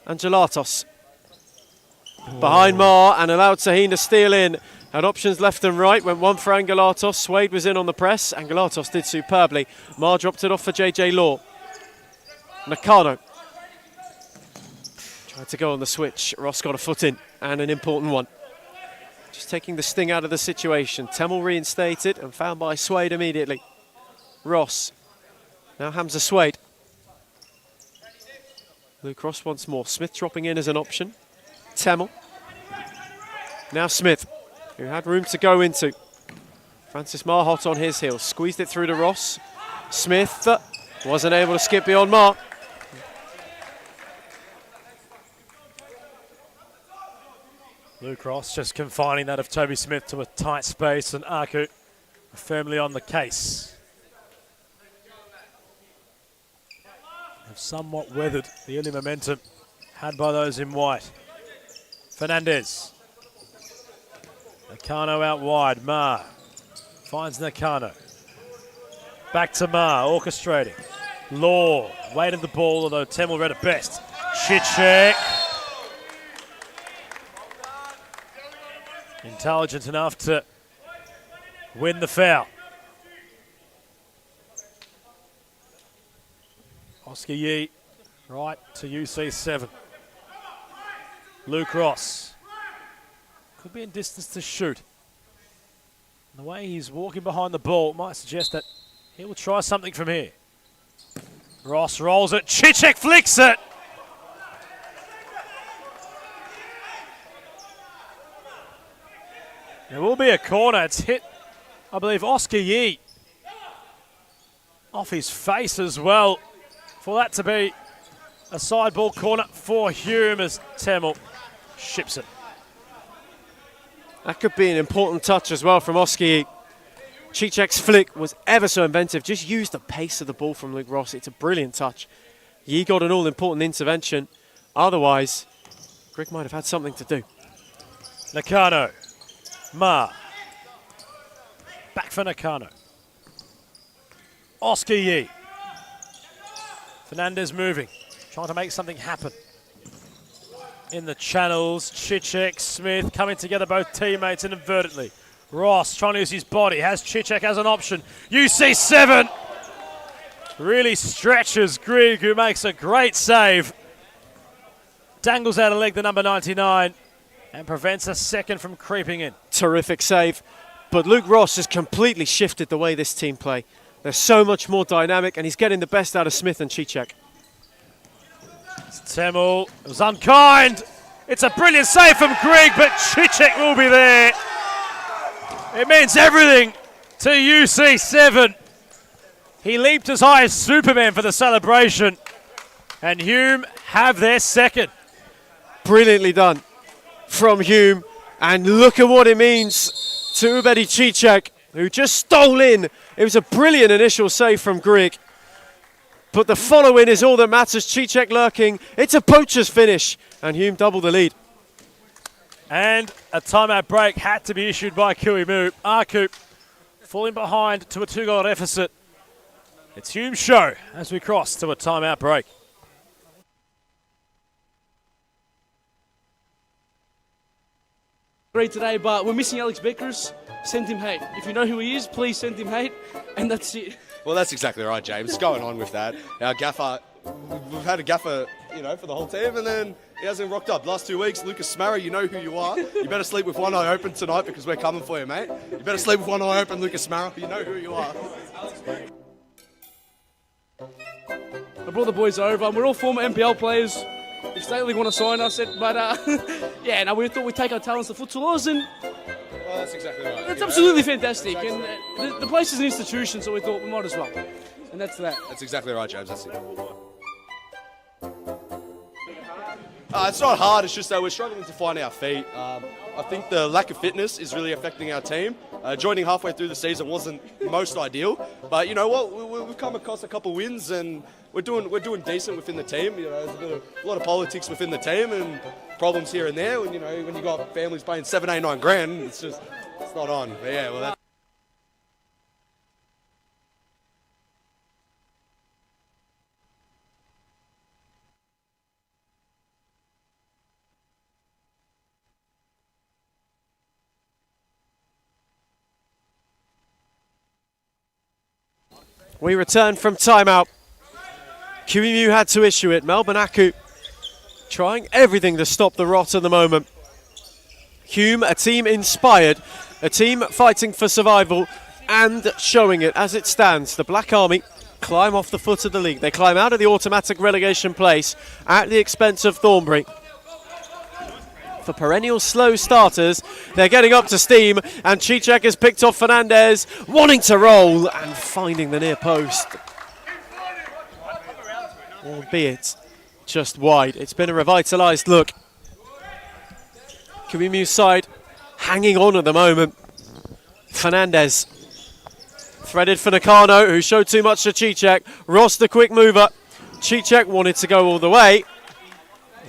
And Galatos. Behind Mar and allowed Sahin to steal in. Had options left and right, went one for Angelatos. Swade was in on the press. Angelatos did superbly. Mar dropped it off for JJ Law. Nakano. Tried to go on the switch. Ross got a foot in, and an important one. Just taking the sting out of the situation. Temel reinstated and found by Swade immediately. Ross. Now Hamza Swade. Luke Ross once more. Smith dropping in as an option. Temel. Now Smith, who had room to go into. Francis Mar hot on his heels. Squeezed it through to Ross. Smith wasn't able to skip beyond Mar. Luke Ross just confining that of Toby Smith to a tight space, and AKU firmly on the case. Have somewhat weathered the early momentum had by those in white. Fernandez. Nakano out wide. Mar finds Nakano. Back to Mar, orchestrating. Law weighted the ball, although Temel read it best. Chichek. Intelligent enough to win the foul. Oscar Yee right to UC7. Luke Ross. Could be in distance to shoot. And the way he's walking behind the ball might suggest that he will try something from here. Ross rolls it. Chichek flicks it. There will be a corner. It's hit, I believe, Oscar Yee off his face as well. For that to be a side ball corner for Hume as Temel ships it. That could be an important touch as well from Oscar Yee. Chichek's flick was ever so inventive. Just used the pace of the ball from Luke Ross. It's a brilliant touch. Yee got an all-important intervention. Otherwise, Greg might have had something to do. Nakano. Mar. Back for Nakano. Oscar Yee. Fernandez moving. Trying to make something happen. In the channels, Chichek, Smith coming together, both teammates inadvertently. Ross trying to use his body, has Chichek as an option. UC7 really stretches Grigg, who makes a great save. Dangles out a leg, the number 99, and prevents a second from creeping in. Terrific save. But Luke Ross has completely shifted the way this team play. They're so much more dynamic, and he's getting the best out of Smith and Chichek. Temel, it was unkind. It's a brilliant save from Grigg, but Chichek will be there. It means everything to UC7. He leaped as high as Superman for the celebration, and Hume have their second. Brilliantly done from Hume, and look at what it means to Ubedi Chichek, who just stole in. It was a brilliant initial save from Grigg, but the follow-in is all that matters. Chichek lurking. It's a poacher's finish, and Hume doubled the lead. And a timeout break had to be issued by Kiwimu. AKU falling behind to a 2-goal deficit. It's Hume's show as we cross to a timeout break. Great today, but we're missing Alex Beckers. Send him hate. If you know who he is, please send him hate, and that's it. Well, that's exactly right, James. Going on with that, our gaffer, we've had a gaffer, for the whole team, and then he hasn't rocked up. Last 2 weeks, Lucas Smarra, you know who you are. You better sleep with one eye open tonight because we're coming for you, mate. You better sleep with one eye open, Lucas Smarra. You know who you are. I brought the boys over, and we're all former NPL players. If Staley want to sign us, we thought we'd take our talents to futsalers, and Well, that's exactly right. it's absolutely fantastic. And the place is an institution, so we thought we might as well. And that's that. That's exactly right, James. That's it. It's not hard, it's just that we're struggling to find our feet. I think the lack of fitness is really affecting our team. Joining halfway through the season wasn't most ideal, but you know what? We've come across a couple wins and we're doing decent within the team. You know, there's a lot of politics within the team and problems here and there. And you know, when you got families paying 7, 8, 9 grand, it's not on. But yeah, well. That's We return from timeout. QEMU had to issue it. Melbourne AKU trying everything to stop the rot at the moment. Hume, a team inspired, a team fighting for survival and showing it as it stands. The Black Army climb off the foot of the league. They climb out of the automatic relegation place at the expense of Thornbury. For perennial slow starters, they're getting up to steam, and Cicek has picked off Fernandez, wanting to roll and finding the near post. Albeit just wide. It's been a revitalised look. QEMU's side hanging on at the moment. Fernandez threaded for Nakano, who showed too much to Cicek. Ross, the quick mover. Cicek wanted to go all the way.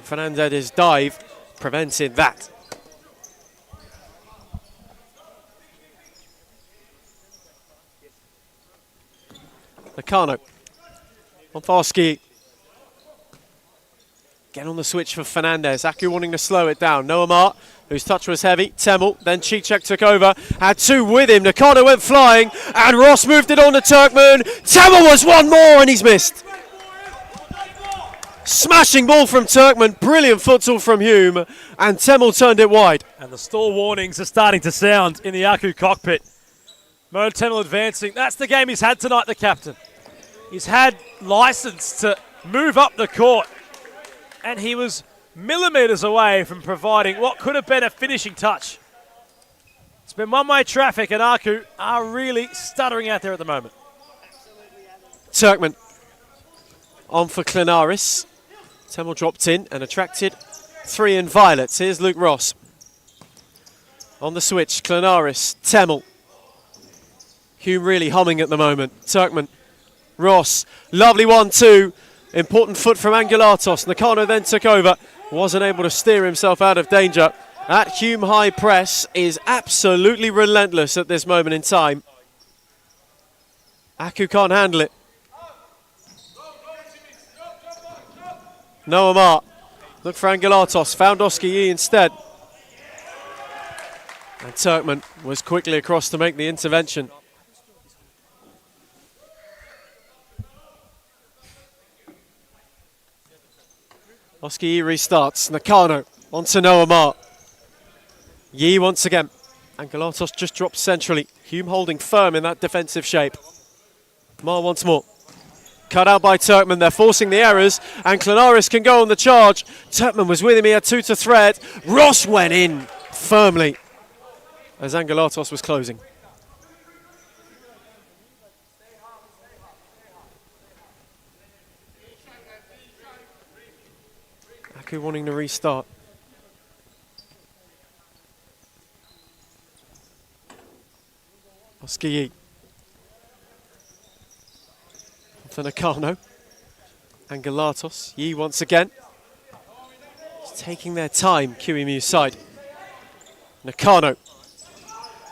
Fernandez's dive prevented that. Nakano on Farski. Get on the switch for Fernandez. AKU wanting to slow it down. Noah Mart, whose touch was heavy. Temel, then Cicek took over. Had two with him. Nakano went flying, and Ross moved it on to Turkman. Temel was one more, and he's missed. Smashing ball from Turkman. Brilliant futsal from Hume, and Temel turned it wide. And the stall warnings are starting to sound in the AKU cockpit. Mo Temel advancing. That's the game he's had tonight, the captain. He's had license to move up the court, and he was millimetres away from providing what could have been a finishing touch. It's been one-way traffic, and AKU are really stuttering out there at the moment. Turkman on for Clinaris. Temel dropped in and attracted 3 in violets. Here's Luke Ross. On the switch, Clinaris, Temel. Hume really humming at the moment. Turkman, Ross, lovely 1-2. Important foot from Angulatos. Nakano then took over. Wasn't able to steer himself out of danger. That Hume high press is absolutely relentless at this moment in time. AKU can't handle it. Noah Mart. Look for Angulatos. Found Oscar Yee instead. And Turkman was quickly across to make the intervention. Oscar Yee restarts. Nakano onto Noah Mart. Yee once again. Angulatos just drops centrally. Hume holding firm in that defensive shape. Mart once more. Cut out by Turkman. They're forcing the errors, and Clinaris can go on the charge. Turkman was with him. He had 2 to thread. Ross went in firmly as Angulatos was closing. AKU wanting to restart. Oscar Yee. For Nakano. Angulatos. Yee once again. Just taking their time, QEMU side. Nakano.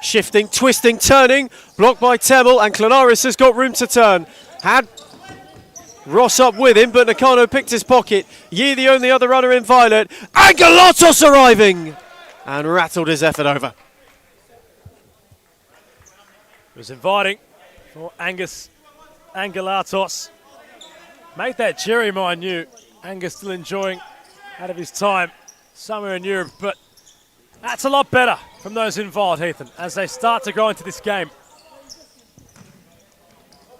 Shifting, twisting, turning. Blocked by Temel, and Clinaris has got room to turn. Had Ross up with him, but Nakano picked his pocket. Yee the only other runner in violet. Angulatos arriving! And rattled his effort over. It was inviting for Angus Angulatos. Make that cherry minute. Angus still enjoying out of his time somewhere in Europe, but that's a lot better from those involved, Ethan, as they start to go into this game.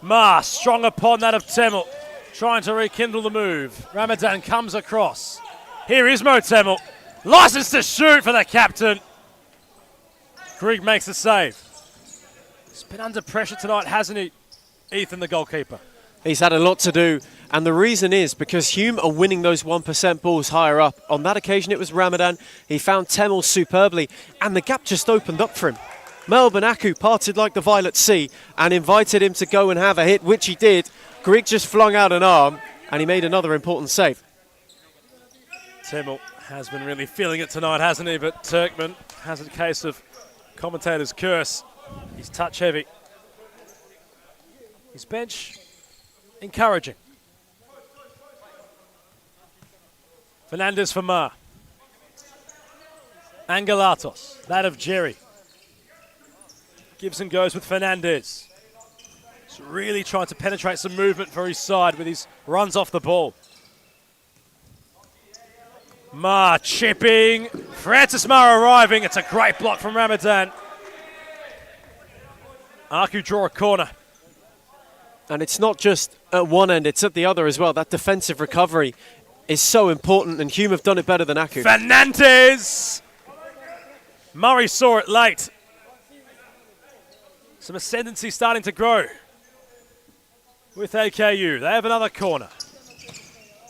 Ma, strong upon that of Temel, trying to rekindle the move. Ramadan comes across. Here is Mo Temel. License to shoot for the captain. Krieg makes the save. He's been under pressure tonight, hasn't he, Ethan, the goalkeeper? He's had a lot to do, And the reason is because Hume are winning those 1% balls higher up. On that occasion, it was Ramadan. He found Temel superbly, and the gap just opened up for him. Melbourne AKU parted like the Violet Sea and invited him to go and have a hit, which he did. Grigg just flung out an arm, and he made another important save. Temel has been really feeling it tonight, hasn't he? But Turkman has a case of commentator's curse. He's touch heavy. His bench, encouraging. Fernandez for Ma. Angelatos, that of Jerry. Gibson goes with Fernandez. He's really trying to penetrate some movement for his side with his runs off the ball. Ma chipping. Francis Ma arriving. It's a great block from Ramadan. AKU draw a corner. And it's not just at one end, it's at the other as well. That defensive recovery is so important, and Hume have done it better than AKU. Fernandez! Murray saw it late. Some ascendancy starting to grow with AKU. They have another corner.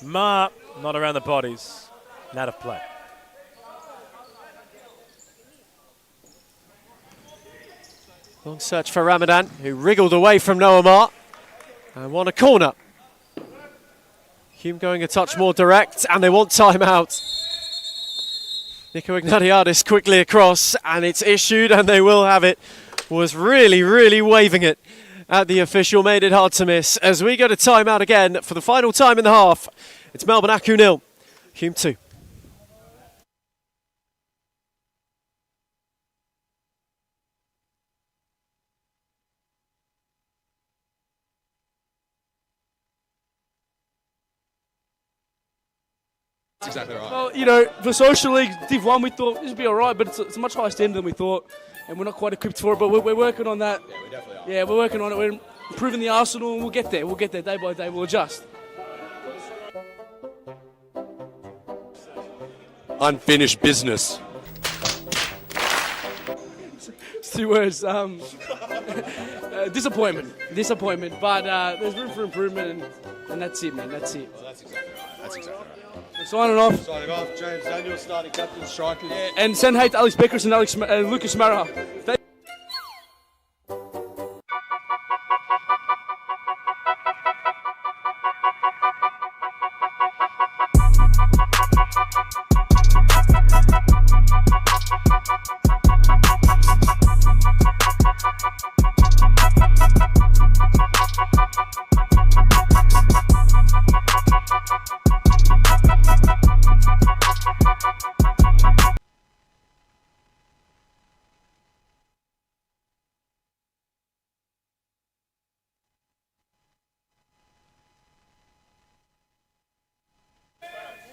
Ma, not around the bodies. And out of play. Long search for Ramadan, who wriggled away from Noah Ma. And won a corner. Hume going a touch more direct, and they want timeout. Nico Ignatiadis quickly across, and it's issued, and they will have it. Was really, really waving it at the official, made it hard to miss. As we go to timeout again for the final time in the half. It's Melbourne AKU 0, Hume 2. That's exactly right. Well, you know, for Social League Div 1, we thought this would be all right, but it's a much higher standard than we thought, and we're not quite equipped for it, but we're working on that. Yeah, we definitely are. Yeah, we're working on it. We're improving the arsenal, and we'll get there. We'll get there day by day. We'll adjust. Unfinished business. It's 2 words. Disappointment. Disappointment. But there's room for improvement, and that's it, man. That's it. Well, that's exactly right. That's exactly right. Signing off. Signing off, James Daniel, starting captain, striker. And send hate to Alex Beckers and Lucas Mara.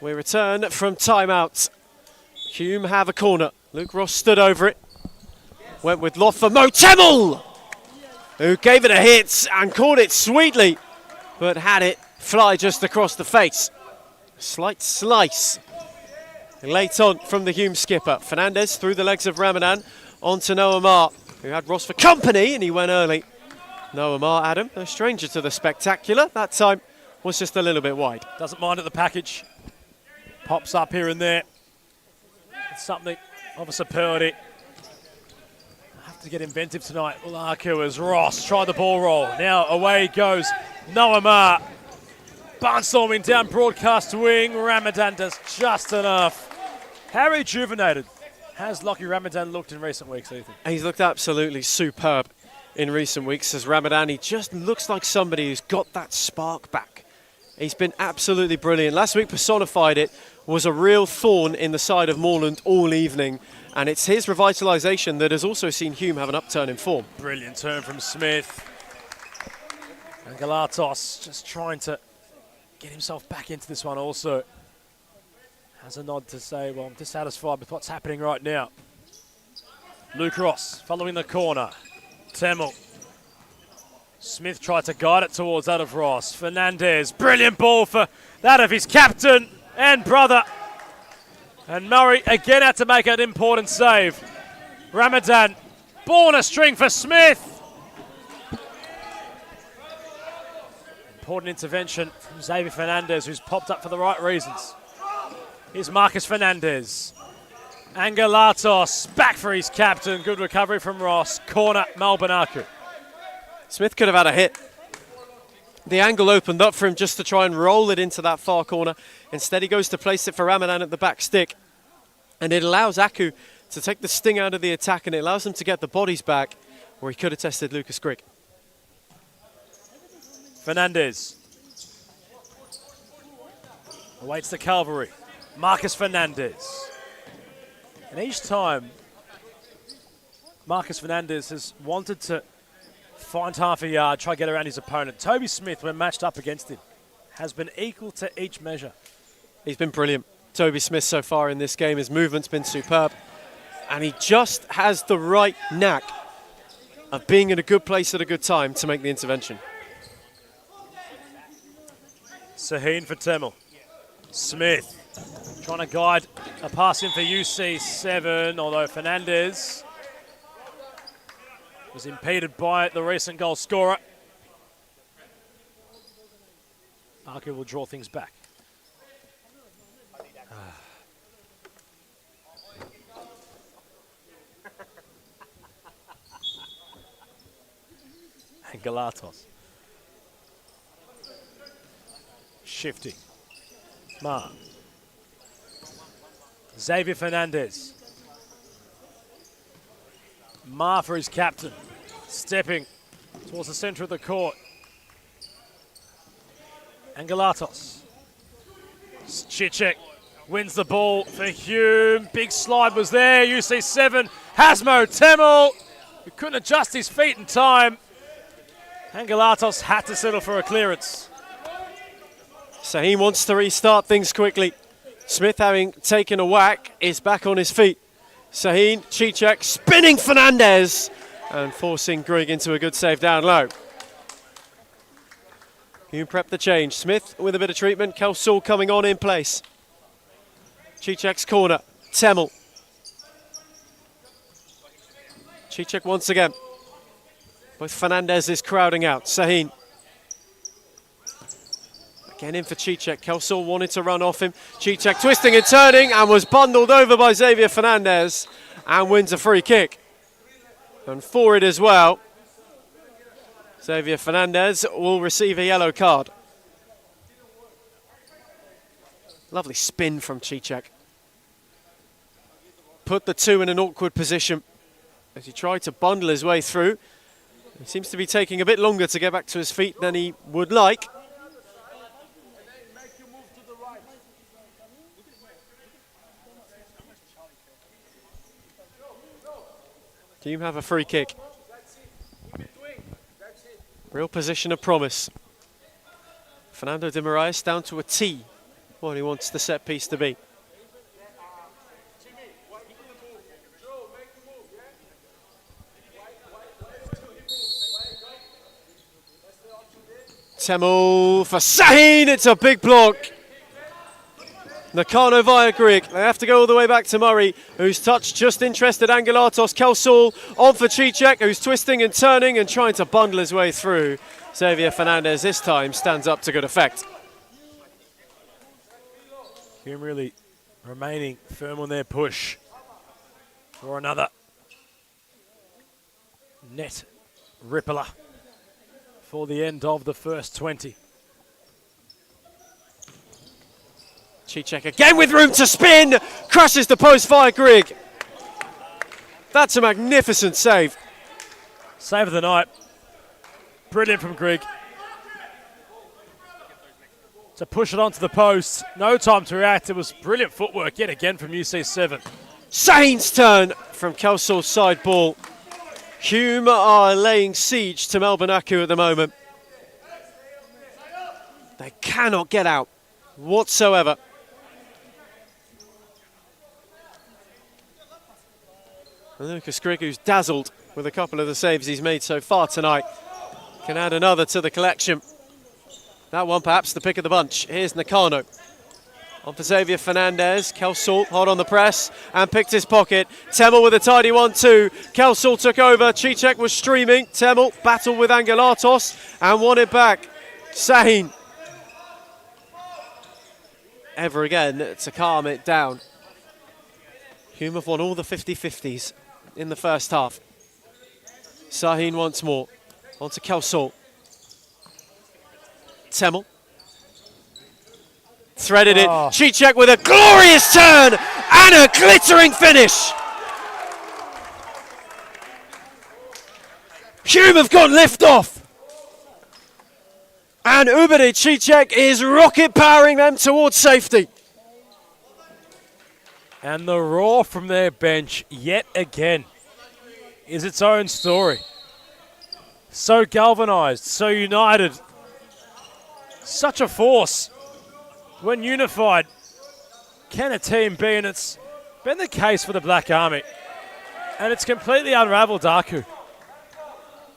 We return from timeout. Hume have a corner. Luke Ross stood over it. Went with Loft for Mo Temel, who gave it a hit and caught it sweetly, but had it fly just across the face. Slight slice late on from the Hume skipper. Fernandez through the legs of Ramadan onto Noah Ma, who had Ross for company, and he went early. Noah Ma, Adam, no stranger to the spectacular. That time was just a little bit wide. Doesn't mind at the package. Pops up here and there. It's something of a superlative. Have to get inventive tonight. Well, AKU as Ross tried the ball roll. Now away goes Noah Ma. Barnstorming down broadcast wing. Ramadan does just enough. How rejuvenated has Lockie Ramadan looked in recent weeks, Ethan? He's looked absolutely superb in recent weeks as Ramadan. He just looks like somebody who's got that spark back. He's been absolutely brilliant. Last week personified it, was a real thorn in the side of Moreland all evening, and it's his revitalisation that has also seen Hume have an upturn in form. Brilliant turn from Smith. And Galatos just trying to get himself back into this one also. Has a nod to say, well, I'm dissatisfied with what's happening right now. Luke Ross following the corner. Temel. Smith tried to guide it towards that of Ross. Fernandez, brilliant ball for that of his captain and brother. And Murray again had to make an important save. Ramadan, ball on a string for Smith. Important intervention from Xavier Fernandez, who's popped up for the right reasons. Here's Marcus Fernandez. Angelatos back for his captain. Good recovery from Ross. Corner, Melbourne AKU. Smith could have had a hit. The angle opened up for him just to try and roll it into that far corner. Instead, he goes to place it for Ramadan at the back stick. And it allows AKU to take the sting out of the attack, and it allows him to get the bodies back where he could have tested Lucas Grigg. Fernandez awaits the cavalry. Marcus Fernandez. And each time, Marcus Fernandez has wanted to find half a yard, try to get around his opponent. Toby Smith, when matched up against him, has been equal to each measure. He's been brilliant. Toby Smith so far in this game, his movement's been superb. And he just has the right knack of being in a good place at a good time to make the intervention. Saheen for Temel. Smith trying to guide a pass in for UC7, although Fernandez was impeded by the recent goal scorer. AKU will draw things back. And Galatos. Shifting. Ma. Xavier Fernandez. Ma for his captain. Stepping towards the centre of the court. Angelatos. Cicek wins the ball for Hume. Big slide was there. UC7. Hasmo Temel, who couldn't adjust his feet in time. Angelatos had to settle for a clearance. Saheen wants to restart things quickly. Smith, having taken a whack, is back on his feet. Saheen, Cicek, spinning Fernandez and forcing Grigg into a good save down low. Hume prepped the change. Smith with a bit of treatment. Kelsul coming on in place. Cicek's corner. Temel. Cicek once again. Both Fernandez is crowding out. Saheen. Again in for Cicek. Kelsul wanted to run off him. Cicek twisting and turning and was bundled over by Xavier Fernandez and wins a free kick. And for it as well, Xavier Fernandez will receive a yellow card. Lovely spin from Cicek. Put the two in an awkward position as he tried to bundle his way through. He seems to be taking a bit longer to get back to his feet than he would like. Hume have a free kick. Real position of promise. Fernando de Moraes down to a T, what he wants the set piece to be. Temel for Saheen, it's a big block. Nakano via Grigg. They have to go all the way back to Murray, who's touched just interested Angelatos. Kelsul on for Cicek, who's twisting and turning and trying to bundle his way through. Xavier Fernandez this time stands up to good effect. Hume really remaining firm on their push for another net rippler for the end of the first 20. Cicek again with room to spin, crushes the post via Grigg. That's a magnificent save. Save of the night. Brilliant from Grigg. To push it onto the post. No time to react. It was brilliant footwork yet again from UC7. Saheen's turn from Kelsul's side ball. Hume are laying siege to Melbourne AKU at the moment. They cannot get out whatsoever. And Lucas Grigg, who's dazzled with a couple of the saves he's made so far tonight, can add another to the collection. That one perhaps the pick of the bunch. Here's Nakano. On for Xavier Fernandez. Kelsul hard on the press and picked his pocket. Temel with a tidy 1-2. Kelsul took over. Cicek was streaming. Temel battled with Angelatos and won it back Sahin. Ever again to calm it down. Hume have won all the 50-50s in the first half. Sahin once more. On to Kelsall. Temmel. Threaded it. Cicek with a glorious turn and a glittering finish. Hume have got lift off. And Ubedi Cicek is rocket powering them towards safety. And the roar from their bench yet again is its own story. So galvanised, so united. Such a force. When unified, can a team be? And it's been the case for the Black Army. And it's completely unravelled AKU.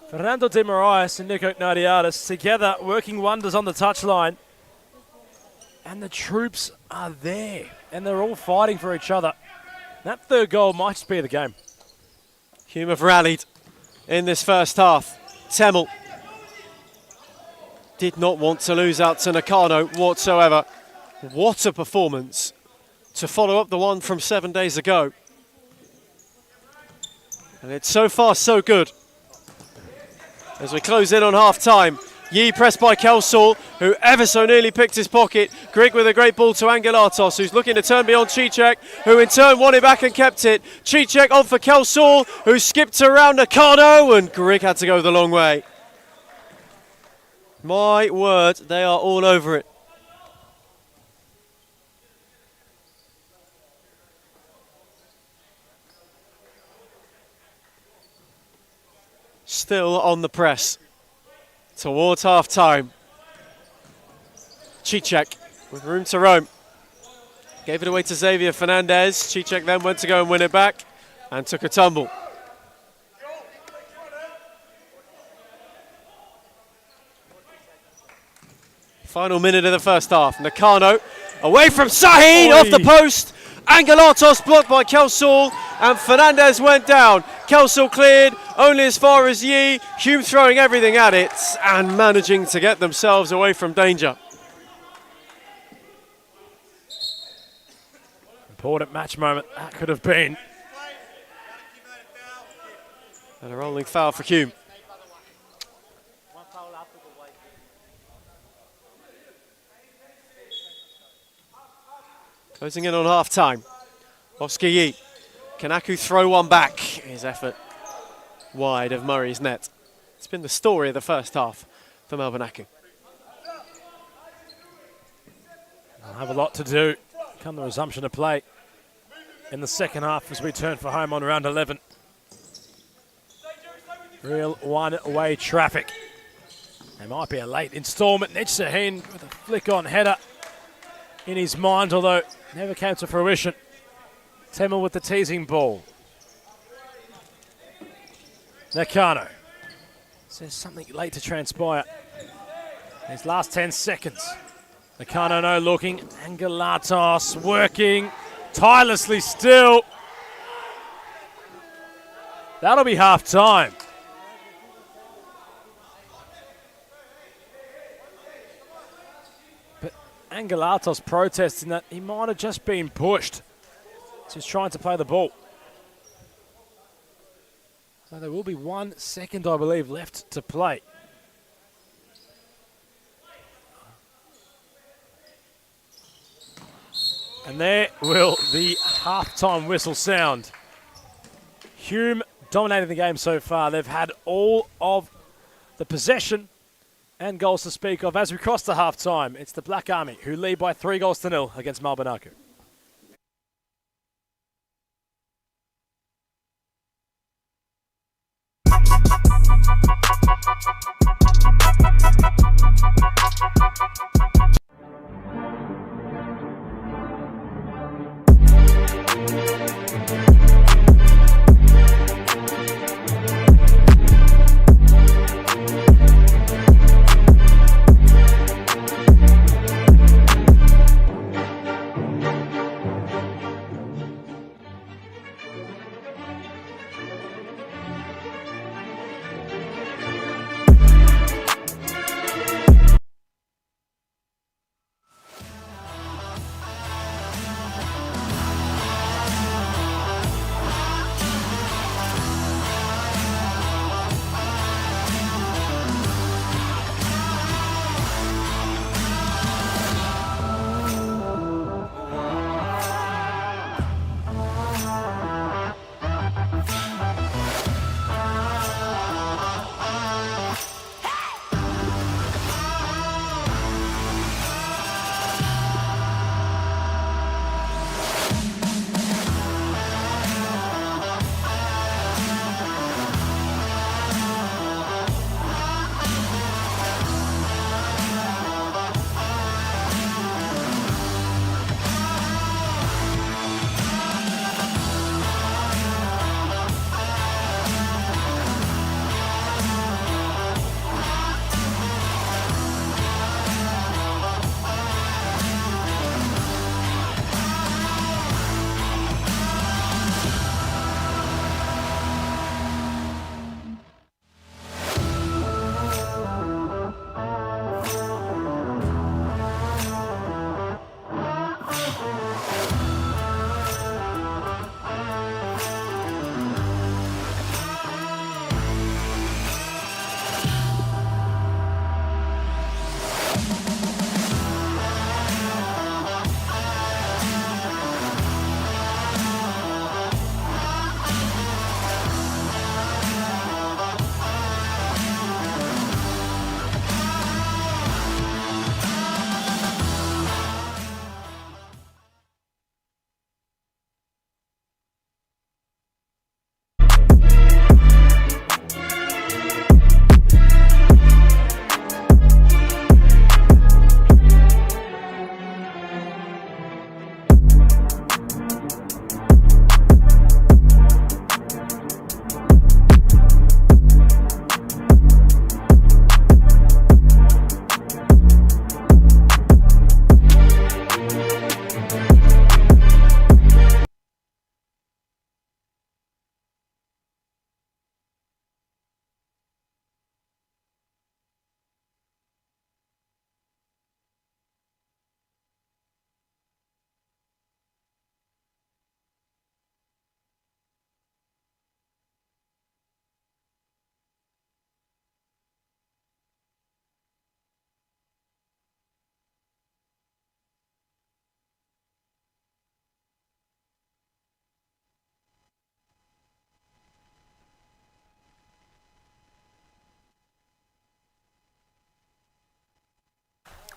Fernando de Moraes and Nico Ignatiadis together working wonders on the touchline. And the troops are there. And they're all fighting for each other. That third goal might just be the game. Hume have rallied in this first half. Temmel did not want to lose out to Nakano whatsoever. What a performance to follow up the one from 7 days ago. And it's so far so good. As we close in on half-time, Yee pressed by Kelsall, who ever so nearly picked his pocket. Grigg with a great ball to Angelatos, who's looking to turn beyond Cicek, who in turn won it back and kept it. Cicek on for Kelsall, who skipped around Nakano, and Grigg had to go the long way. My word, they are all over it. Still on the press. Towards half-time. Cicek with room to roam. Gave it away to Xavier Fernandez. Cicek then went to go and win it back and took a tumble. Final minute of the first half. Nakano away from Sahin off the post. Angelatos blocked by Kelsall and Fernandez went down. Kelsall cleared only as far as Yee. Hume throwing everything at it and managing to get themselves away from danger. Important match moment that could have been. And a rolling foul for Hume. Closing in on half-time. Oscar Yee. Can AKU throw one back? His effort wide of Murray's net. It's been the story of the first half for Melbourne AKU. They'll have a lot to do come the resumption of play in the second half as we turn for home on round 11. Real one-way traffic. There might be a late instalment. Nij Sahin with a flick-on header in his mind, although never came to fruition. Temmel with the teasing ball. Nakano says something late to transpire. His last 10 seconds. Nakano no looking. Angelatos working tirelessly still. That'll be half time. But Angelatos protesting that he might have just been pushed. He's trying to play the ball. So there will be 1 second, I believe, left to play. And there will the halftime whistle sound. Hume dominating the game so far. They've had all of the possession and goals to speak of. As we cross the halftime, it's the Black Army who lead by 3-0 against Melbourne AKU.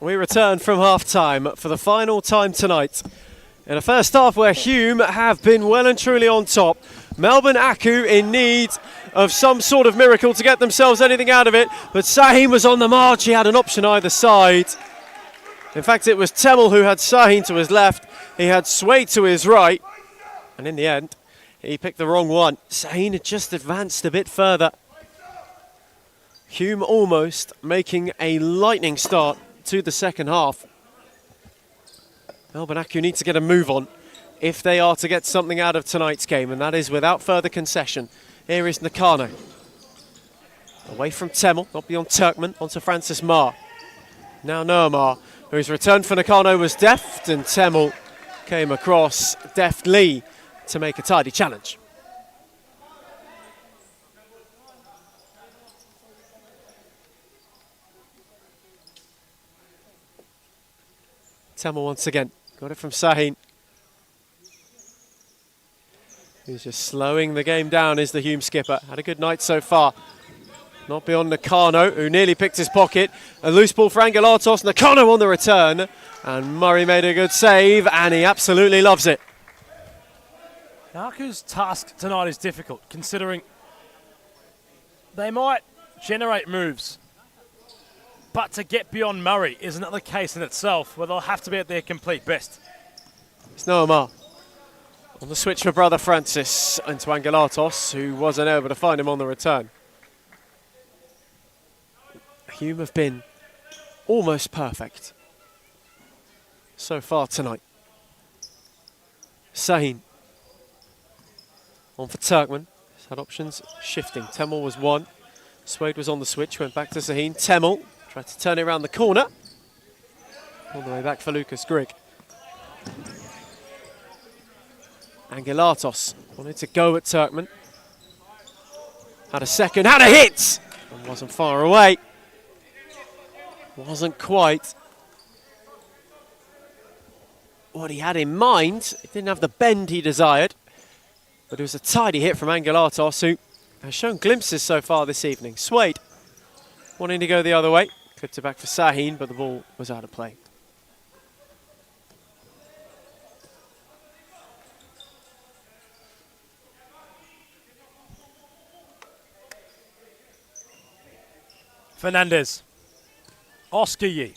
We return from half-time for the final time tonight. In a first half where Hume have been well and truly on top. Melbourne AKU in need of some sort of miracle to get themselves anything out of it. But Sahin was on the march. He had an option either side. In fact, it was Temmel who had Sahin to his left. He had Swade to his right. And in the end, he picked the wrong one. Sahin had just advanced a bit further. Hume almost making a lightning start to the second half. Melbourne AKU need to get a move on if they are to get something out of tonight's game, and that is without further concession. Here is Nakano. Away from Temmel, not beyond Turkman, onto Francis Marr. Now Noah Marr, whose return for Nakano was deft, and Temmel came across deftly to make a tidy challenge. Temmel once again, got it from Sahin. He's just slowing the game down, is the Hume skipper. Had a good night so far. Not beyond Nakano, who nearly picked his pocket. A loose ball for Angelatos. Nakano on the return. And Murray made a good save, and he absolutely loves it. AKU's task tonight is difficult, considering they might generate moves. But to get beyond Murray is another case in itself, where they'll have to be at their complete best. It's Noah Marr on the switch for brother Francis into Angelatos, who wasn't able to find him on the return. Hume have been almost perfect so far tonight. Sahin on for Turkman. He's had options shifting. Temmel was one. Swade was on the switch, went back to Sahin. Temmel tried to turn it around the corner. All the way back for Lucas Grigg. Angelatos wanted to go at Turkman. Had a second, had a hit! And wasn't far away. Wasn't quite what he had in mind. It didn't have the bend he desired. But it was a tidy hit from Angelatos, who has shown glimpses so far this evening. Swade wanting to go the other way. Clipped it back for Sahin, but the ball was out of play. Fernandez. Oscar Yee.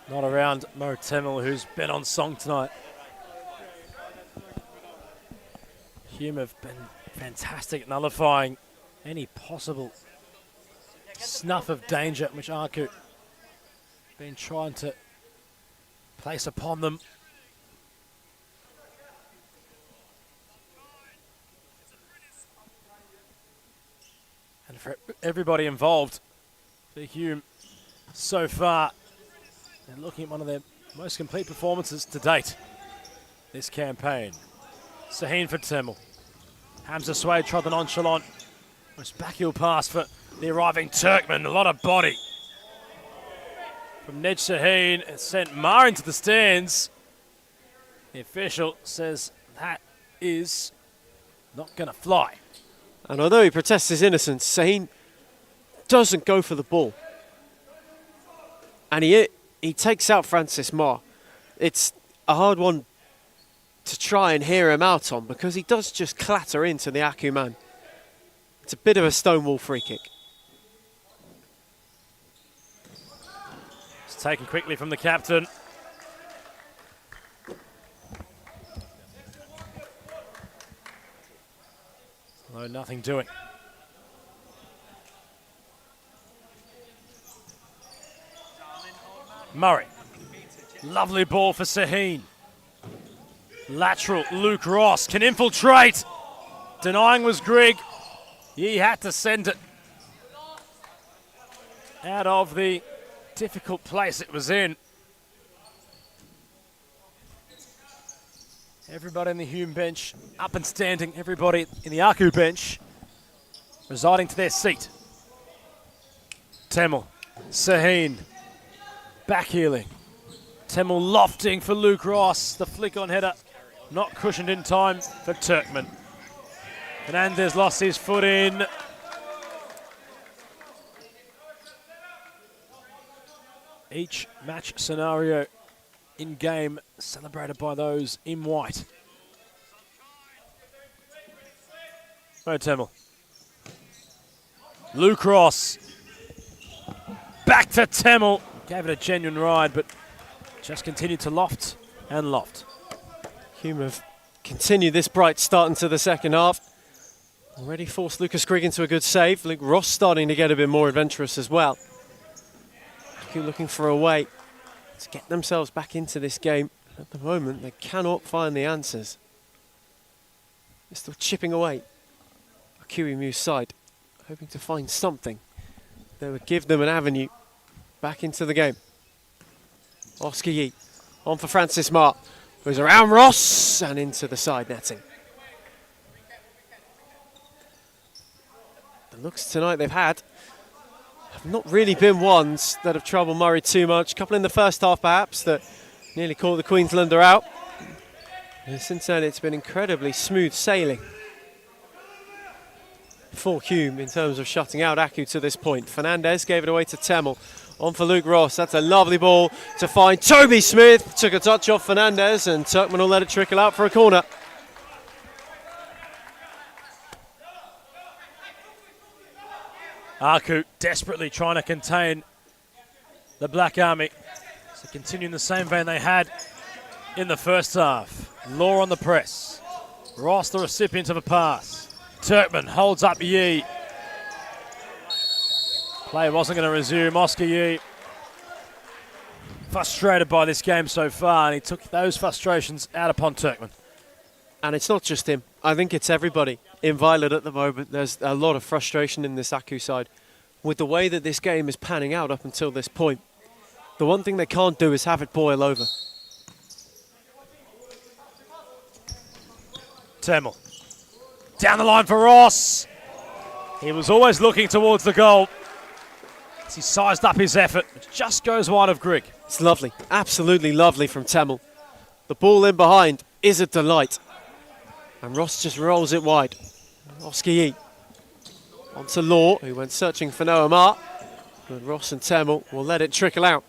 Not around Mo Temmel, who's been on song tonight. Hume have been fantastic at nullifying any possible snuff of danger which AKU been trying to place upon them. And for everybody involved, for Hume so far, they're looking at one of their most complete performances to date this campaign. Sahin for Temmel. Hamza Swade tried the nonchalant, most backheel pass for the arriving Turkman. A lot of body from Nej Sahin. It sent Marr into the stands. The official says that is not going to fly. And although he protests his innocence, Sahin doesn't go for the ball. And he takes out Francis Marr. It's a hard one to try and hear him out on, because he does just clatter into the AKU man. It's a bit of a stonewall free kick. It's taken quickly from the captain. No, nothing doing. Murray. Lovely ball for Sahin. Lateral, Luke Ross can infiltrate. Denying was Grigg. He had to send it out of the difficult place it was in. Everybody in the Hume bench up and standing. Everybody in the AKU bench residing to their seat. Temmel, Sahin, backheeling. Temmel lofting for Luke Ross. The flick on header not cushioned in time for Turkman. Fernandez lost his foot in. Each match scenario in game celebrated by those in white. Oh, Temmel. Luke Ross. Back to Temmel. Gave it a genuine ride, but just continued to loft and loft. Hume have continued this bright start into the second half. Already forced Lucas Grigg into a good save. Luke Ross starting to get a bit more adventurous as well. AKU looking for a way to get themselves back into this game. At the moment, they cannot find the answers. They're still chipping away. AKU Hume's side, hoping to find something that would give them an avenue back into the game. Oscar Yee on for Francis Marr. Goes around Ross and into the side netting. The looks tonight they've had have not really been ones that have troubled Murray too much. A couple in the first half perhaps that nearly caught the Queenslander out. And since then it's been incredibly smooth sailing for Hume in terms of shutting out AKU to this point. Fernandez gave it away to Temmel. On for Luke Ross. That's a lovely ball to find Toby Smith. Took a touch off Fernandez and Turkman will let it trickle out for a corner. AKU desperately trying to contain the Black Army. So continuing the same vein they had in the first half. Law on the press. Ross the recipient of a pass. Turkman holds up Yee. Play wasn't going to resume. Oscar Yee frustrated by this game so far, and he took those frustrations out upon Turkman. And it's not just him. I think it's everybody in Violet at the moment. There's a lot of frustration in this AKU side with the way that this game is panning out up until this point. The one thing they can't do is have it boil over. Temmel. Down the line for Ross. He was always looking towards the goal. As he sized up his effort, it just goes wide of Grigg. It's lovely, absolutely lovely from Temmel. The ball in behind is a delight. And Ross just rolls it wide. Oscar Yee on to Law, who went searching for Noah Marr. But Ross and Temmel will let it trickle out.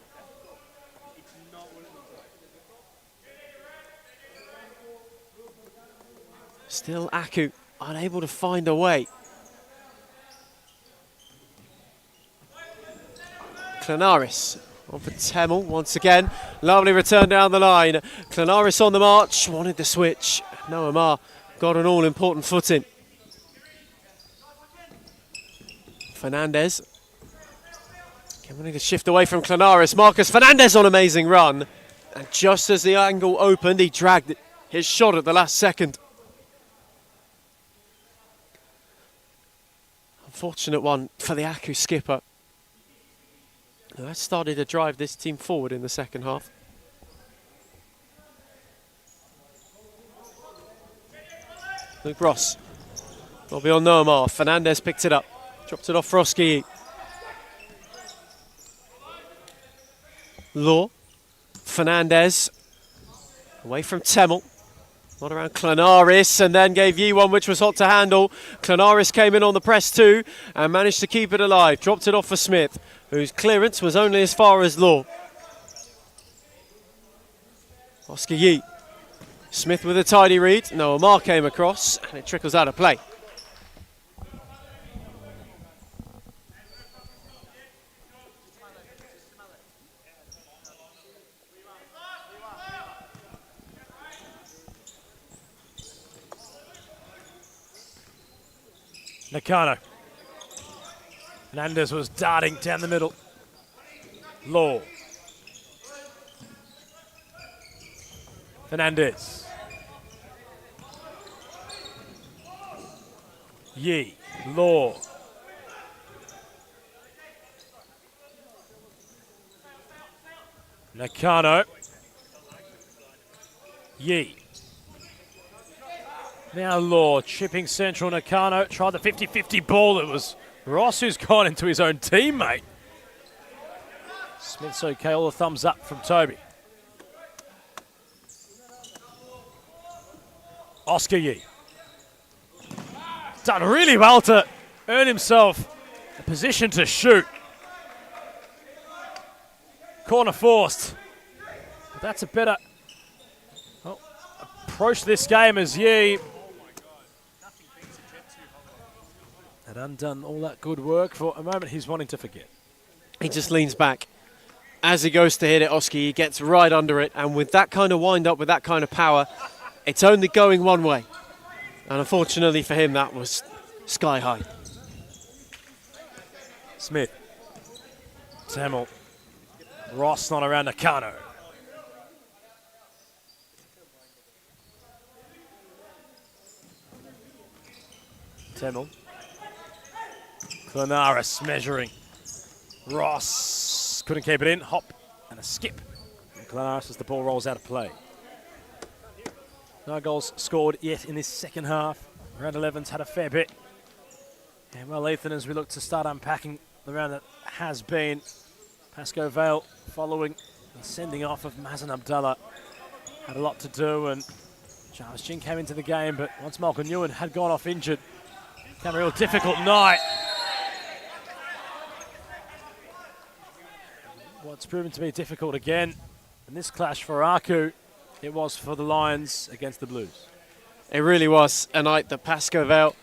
Still AKU unable to find a way. Clenaris on for Temmel once again. Lovely return down the line. Clenaris on the march, wanted the switch. Noah Marr got an all-important foot in. Fernandez. Wanting to shift away from Clenaris. Marcus Fernandez on amazing run. And just as the angle opened, he dragged his shot at the last second. Unfortunate one for the AKU skipper. That started to drive this team forward in the second half. Luke Ross. Bobby on Noah Marr. Fernandez picked it up. Dropped it off for Oscar Yee. Law. Fernandez. Away from Temmel. Not around Clenaris, and then gave Yee one which was hot to handle. Clenaris came in on the press too and managed to keep it alive. Dropped it off for Smith, whose clearance was only as far as Law. Oscar Yee. Smith with a tidy read. Noah Marr came across and it trickles out of play. Nakano. Fernandez was darting down the middle. Law. Fernandez. Yee. Law. Nakano. Yee. Now Law chipping central. Nakano tried the 50-50 ball. It was Ross who's gone into his own teammate. Smith's okay. All the thumbs up from Toby. Oscar Yee. Done really well to earn himself a position to shoot. Corner forced. But that's a better approach to this game as Yee had undone all that good work. For a moment, he's wanting to forget. He just leans back. As he goes to hit it, Oski, he gets right under it. And with that kind of wind-up, with that kind of power, it's only going one way. And unfortunately for him, that was sky high. Smith. Tamil. Ross not around Nakano. Tamil. Clanaris measuring. Ross couldn't keep it in. Hop and a skip. And Clanaris as the ball rolls out of play. No goals scored yet in this second half. Round 11's had a fair bit. And well, Ethan, as we look to start unpacking the round that has been, Pascoe Vale following the sending off of Mazen Abdallah had a lot to do, and Charles Chin came into the game, but once Malcolm Ewan had gone off injured, it became a real difficult night. What's proven to be difficult again, in this clash for AKU, it was for the Lions against the Blues. It really was a night that Pascoe Vale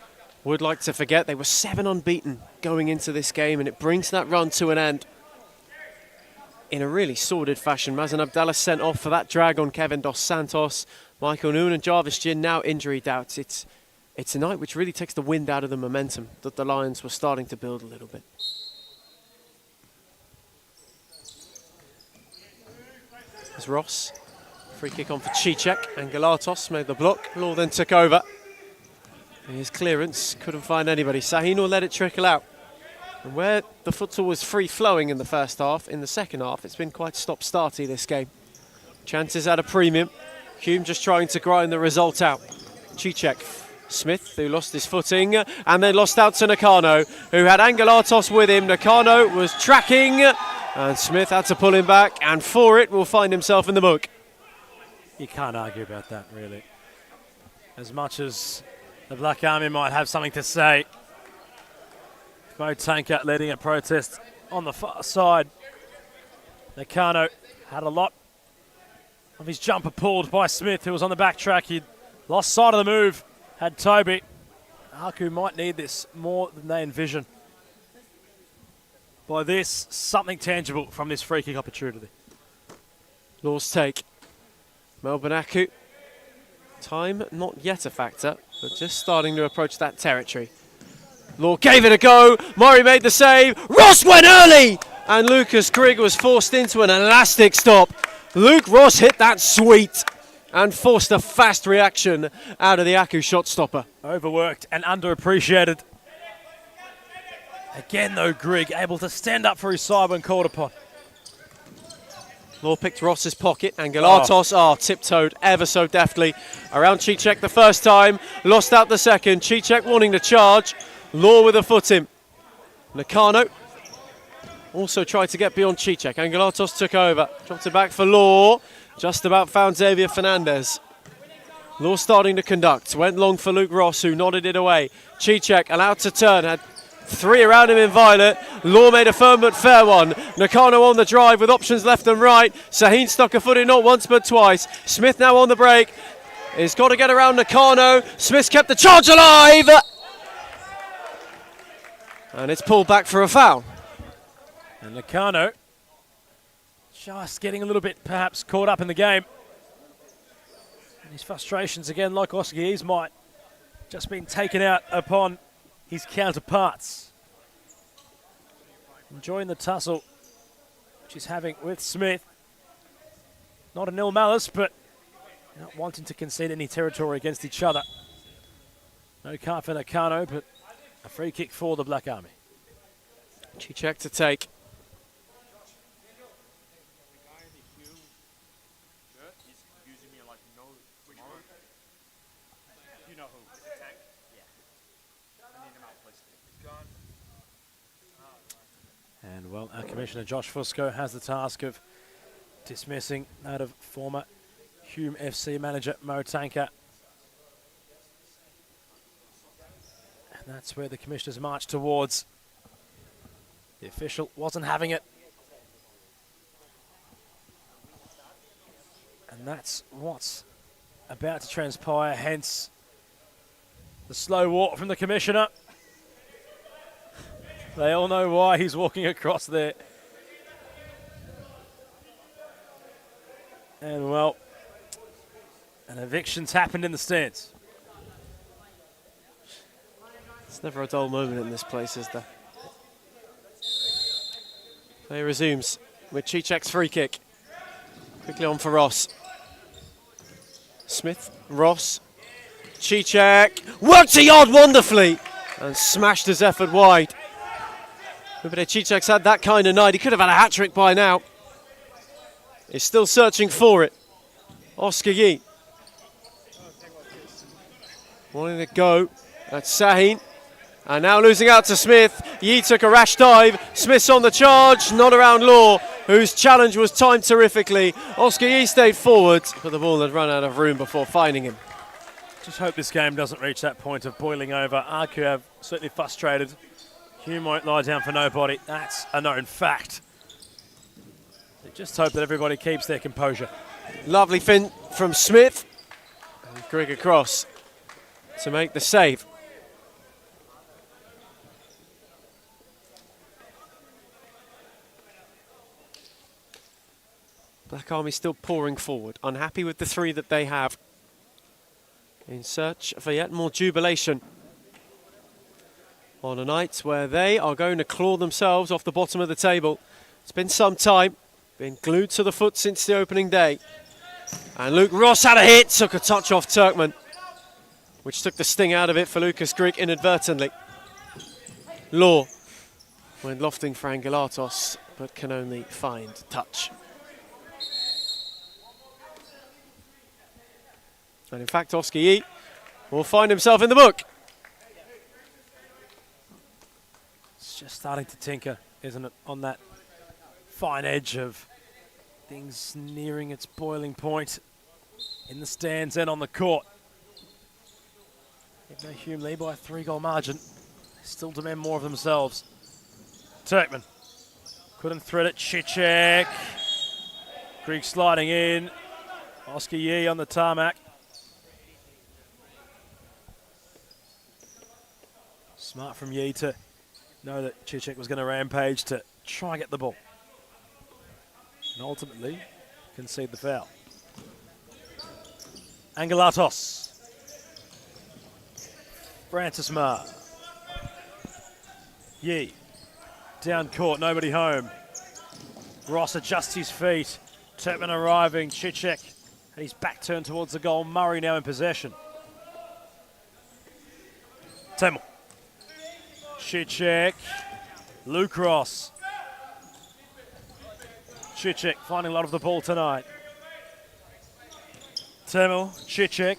would like to forget. They were 7 unbeaten going into this game, and it brings that run to an end in a really sordid fashion. Mazen Abdallah sent off for that drag on Kevin Dos Santos. Michael Noon and Jarvis Gin now injury doubts. It's a night which really takes the wind out of the momentum that the Lions were starting to build a little bit. There's Ross. Free kick on for Cicek, and Galatos made the block. Law then took over. His clearance couldn't find anybody. Sahin will let it trickle out. And where the futsal was free-flowing in the first half, in the second half, it's been quite stop-starty this game. Chances at a premium. Hume just trying to grind the result out. Cicek. Smith, who lost his footing, and then lost out to Nakano, who had Angelatos with him. Nakano was tracking, and Smith had to pull him back, and for it will find himself in the book. You can't argue about that, really. As much as the Black Army might have something to say, Mo Tanker leading a protest on the far side. Nakano had a lot of his jumper pulled by Smith, who was on the back track. He'd lost sight of the move, had Toby. AKU might need this more than they envision. By this, something tangible from this free kick opportunity. Law's take. Melbourne AKU. Time not yet a factor, but just starting to approach that territory. Law gave it a go. Murray made the save. Ross went early! And Lucas Grigg was forced into an elastic stop. Luke Ross hit that sweet and forced a fast reaction out of the AKU shot stopper. Overworked and underappreciated. Again, though, Grigg able to stand up for his side when called upon. Law picked Ross's pocket, and Galatos tiptoed ever so deftly around Cicek the first time, lost out the second. Cicek wanting to charge, Law with a foot in. Nakano also tried to get beyond Cicek, and Galatos took over, dropped it back for Law, just about found Xavier Fernandez. Law starting to conduct, went long for Luke Ross, who nodded it away. Cicek allowed to turn, had 3 around him in violet. Law made a firm but fair one. Nakano on the drive with options left and right. Sahin stuck a foot in not once but twice. Smith now on the break. He's got to get around Nakano. Smith's kept the charge alive. And it's pulled back for a foul. And Nakano just getting a little bit perhaps caught up in the game. And his frustrations again, like Oski's, might just been taken out upon his counterparts. Enjoying the tussle which he's having with Smith. Not a nil malice, but not wanting to concede any territory against each other. No card for Nakano, but a free kick for the Black Army. Cicek to take. And well, our Commissioner Josh Fusco has the task of dismissing that of former Hume FC manager Mo Tanker. And that's where the Commissioners march towards. The official wasn't having it. And that's what's about to transpire, hence the slow walk from the commissioner. They all know why he's walking across there. And well, an eviction's happened in the stands. It's never a dull moment in this place, is there? Play resumes with Cicek's free kick. Quickly on for Ross. Smith, Ross, Cicek, worked a yard wonderfully and smashed his effort wide. But Cicek's had that kind of night. He could have had a hat-trick by now. He's still searching for it. Oscar Yee. Wanting to go. That's Sahin. And now losing out to Smith. Yee took a rash dive. Smith's on the charge. Not around Law, whose challenge was timed terrifically. Oscar Yee stayed forward, but the ball had run out of room before finding him. Just hope this game doesn't reach that point of boiling over. AKU have certainly frustrated. Hume won't lie down for nobody. That's a known fact. They just hope that everybody keeps their composure. Lovely fin from Smith. And Greg across to make the save. Black Army still pouring forward, unhappy with the three that they have, in search for yet more jubilation on a night where they are going to claw themselves off the bottom of the table. It's been some time, been glued to the foot since the opening day. And Luke Ross had a hit, took a touch off Turkman, which took the sting out of it for Lucas Grigg inadvertently. Law went lofting for Angelatos, but can only find touch. And in fact, Oscar Yee will find himself in the book. It's just starting to tinker, isn't it, on that fine edge of things nearing its boiling point in the stands and on the court. Even though Hume lead by a 3-goal margin, they still demand more of themselves. Turkman couldn't thread it. Cicek. Grigg sliding in. Oscar Yee on the tarmac. Smart from Yee to know that Cicek was going to rampage to try and get the ball. And ultimately concede the foul. Angelatos. Francis Marr. Yee. Down court, nobody home. Ross adjusts his feet. Turkman arriving. Cicek and his back turned towards the goal. Murray now in possession. Temel. Cicek, Luke Ross. Cicek finding a lot of the ball tonight. Temel, Cicek.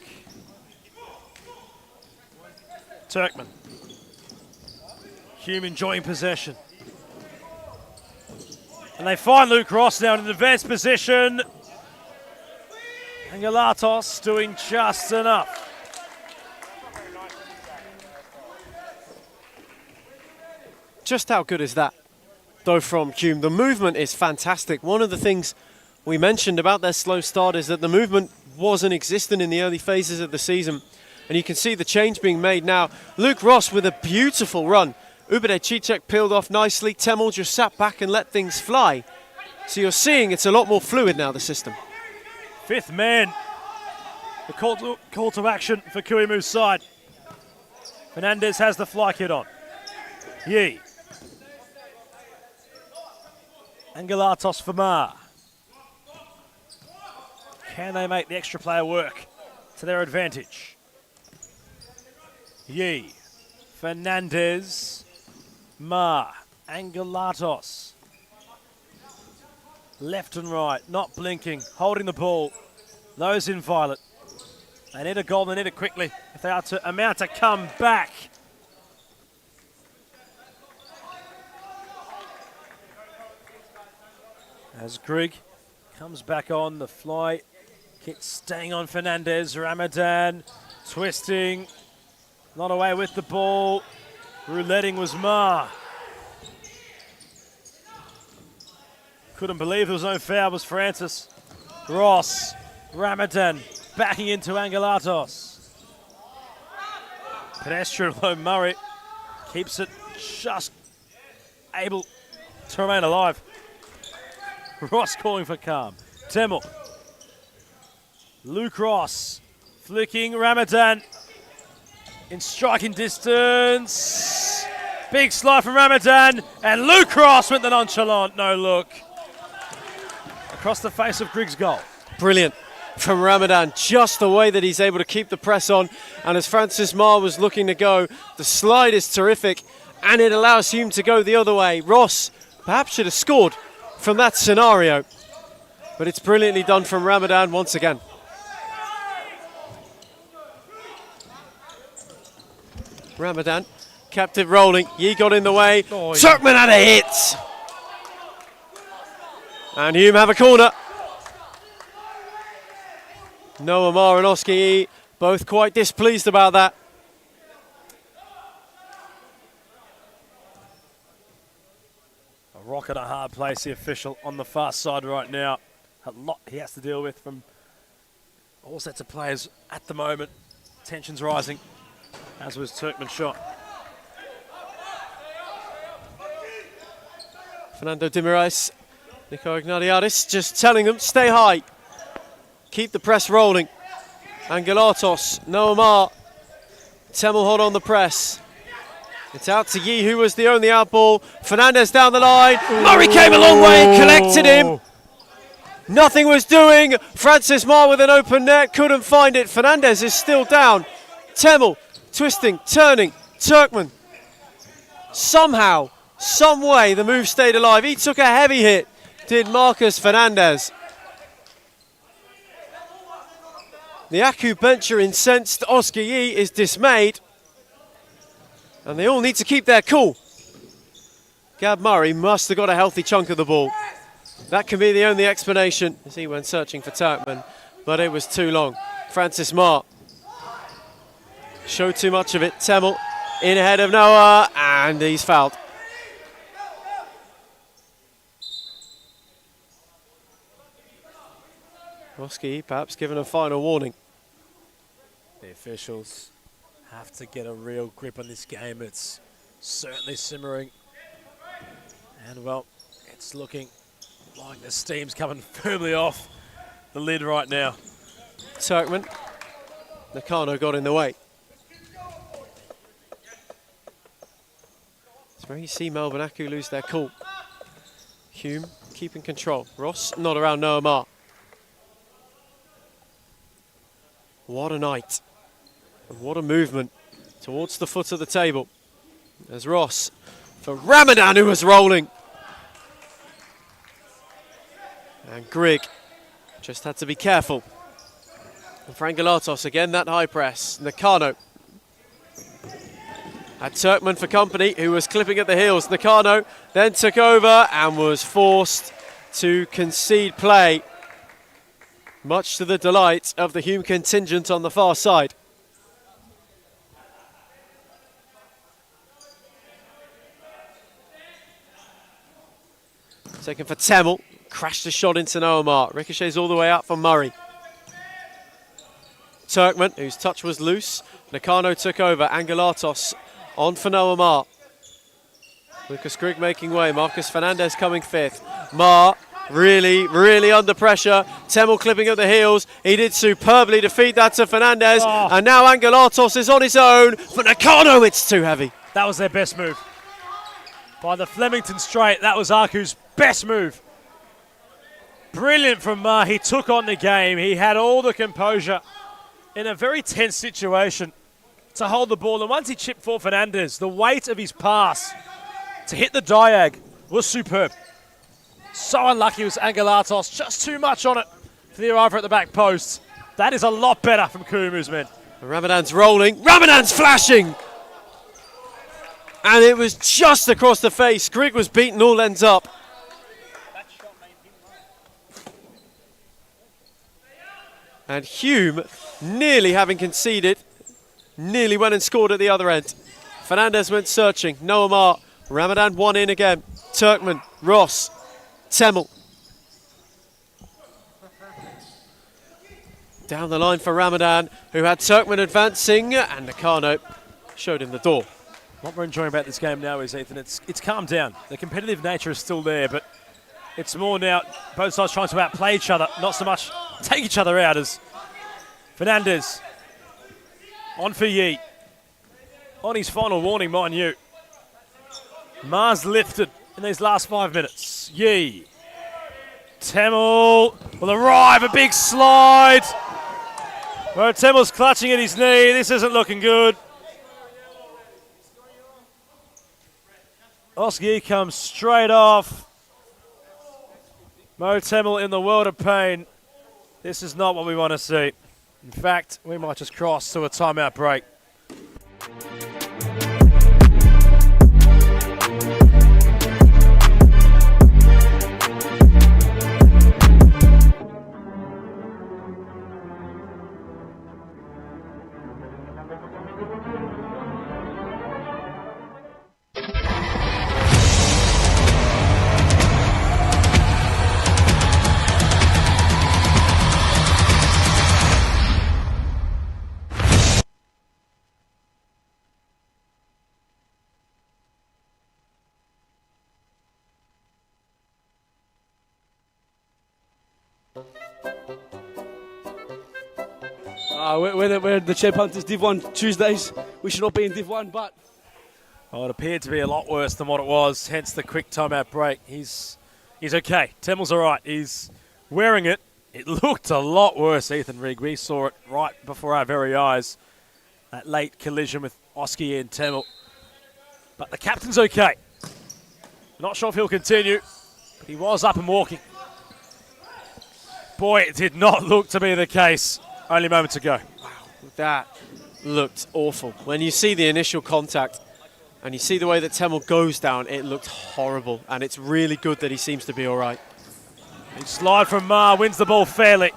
Turkman. Hume enjoying possession. And they find Luke Ross now in an advanced position. Angelatos doing just enough. Just how good is that, though, from Hume? The movement is fantastic. One of the things we mentioned about their slow start is that the movement wasn't existent in the early phases of the season. And you can see the change being made now. Luke Ross with a beautiful run. Ubede Cicek peeled off nicely. Temel just sat back and let things fly. So you're seeing it's a lot more fluid now, the system. Fifth man. The call to action for Kuimu's side. Fernandez has the fly kit on. Yee. Angelatos for Marr. Can they make the extra player work to their advantage? Yee. Fernandez. Marr. Angelatos. Left and right, not blinking, holding the ball. Those in violet. They need a goal, they need it quickly if they are to amount to come back. As Grigg comes back on, the fly kick staying on Fernandez. Ramadan twisting, not away with the ball. Rouletting was Marr. Couldn't believe there was no foul, was Francis. Ross Ramadan backing into Angelatos. Pedestrian though, Murray keeps it just able to remain alive. Ross calling for calm. Temel. Luke Ross flicking Ramadan in striking distance. Big slide from Ramadan, and Luke Ross with the nonchalant no look across the face of Griggs' goal. Brilliant from Ramadan, just the way that he's able to keep the press on. And as Francis Marr was looking to go, the slide is terrific, and it allows Hume to go the other way. Ross perhaps should have scored from that scenario, but it's brilliantly done from Ramadan once again. Ramadan kept it rolling. Yee got in the way. Oh, Turkman had a hit. And Hume have a corner. Noah Marr and Oscar Yee both quite displeased about that. A rock and a hard place, the official on the far side right now. A lot he has to deal with from all sets of players at the moment. Tensions rising, as was Turkman's shot. Fernando Dimirais, Nico Ignatiadis just telling them, stay high. Keep the press rolling. Angelatos, Noah Marr. Temel hold on the press. It's out to Yee, who was the only out ball. Fernandez down the line. Ooh. Murray came a long way and collected him. Nothing was doing. Francis Marr with an open net, couldn't find it. Fernandez is still down. Temel twisting, turning. Turkman. Somehow, some way, the move stayed alive. He took a heavy hit, did Marcus Fernandez. The AKU bench are incensed. Oscar Yee is dismayed. And they all need to keep their cool. Gab Murray must have got a healthy chunk of the ball. That can be the only explanation, as he went searching for Turkman, but it was too long. Francis Marr showed too much of it. Temel in ahead of Noah, and he's fouled. Oscar Yee perhaps given a final warning. The officials have to get a real grip on this game. It's certainly simmering. And, well, it's looking like the steam's coming firmly off the lid right now. Turkman. Nakano got in the way. It's where you see Melbourne AKU lose their cool. Hume keeping control. Ross not around Noah Marr. What a night. And what a movement towards the foot of the table. There's Ross for Ramadan, who was rolling. And Grigg just had to be careful. And for Angelatos, again, that high press. Nakano had Turkman for company, who was clipping at the heels. Nakano then took over and was forced to concede play, much to the delight of the Hume contingent on the far side. Taken for Temel, crashed the shot into Noah Marr. Ricochets all the way out for Murray. Turkman, whose touch was loose. Nakano took over. Angelatos on for Noah Marr. Lucas Grigg making way. Marcus Fernandez coming fifth. Marr really, really under pressure. Temel clipping at the heels. He did superbly to feed that to Fernandez. Oh. And now Angelatos is on his own. For Nakano, it's too heavy. That was their best move. By the Flemington straight, that was AKU's best move. Brilliant from Marr. He took on the game. He had all the composure in a very tense situation to hold the ball. And once he chipped for Fernandez, the weight of his pass to hit the diag was superb. So unlucky was Angelatos. Just too much on it for the arriver at the back post. That is a lot better from Kumu's men. Ramadan's rolling. Ramadan's flashing. And it was just across the face. Grigg was beaten all ends up. And Hume, nearly having conceded, nearly went and scored at the other end. Fernandez went searching. Noah Marr. Ramadan one in again. Turkman. Ross. Temel. down the line for Ramadan, who had Turkmen advancing, and Nakano showed him the door. What we're enjoying about this game now is, Ethan, it's calmed down. The competitive nature is still there, but it's more now both sides trying to outplay each other, not so much take each other out, as Fernandez on for Yi. On his final warning, mind you. Mars lifted in these last 5 minutes. Yi. Temel will arrive, a big slide. Well, Temel's clutching at his knee. This isn't looking good. Oski comes straight off. Mo Temel in the world of pain. This is not what we want to see. In fact, we might just cross to a timeout break. We're the Chair Punters Div 1 Tuesdays. We should not be in Div 1, but... Oh, it appeared to be a lot worse than what it was, hence the quick timeout break. He's okay. Temel's all right. He's wearing it. It looked a lot worse, Ethan Rigg. We saw it right before our very eyes. That late collision with Oski and Temel. But the captain's okay. Not sure if he'll continue, but he was up and walking. Boy, it did not look to be the case only moments ago. That looked awful. When you see the initial contact and you see the way that Temel goes down, it looked horrible, and it's really good that he seems to be all right. Big slide from Ma, wins the ball fairly.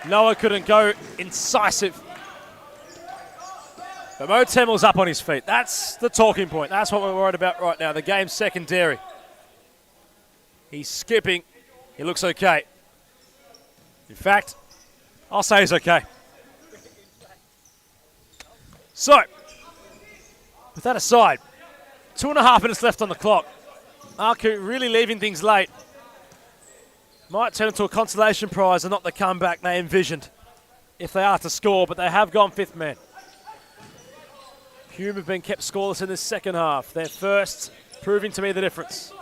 Noah couldn't go incisive. But Mo Temel's up on his feet. That's the talking point. That's what we're worried about right now. The game's secondary. He's skipping. He looks okay. In fact, I'll say he's okay. So, with that aside, 2.5 minutes left on the clock. AKU really leaving things late. Might turn into a consolation prize and not the comeback they envisioned if they are to score, but they have gone fifth man. Hume have been kept scoreless in this second half. Their first proving to be the difference.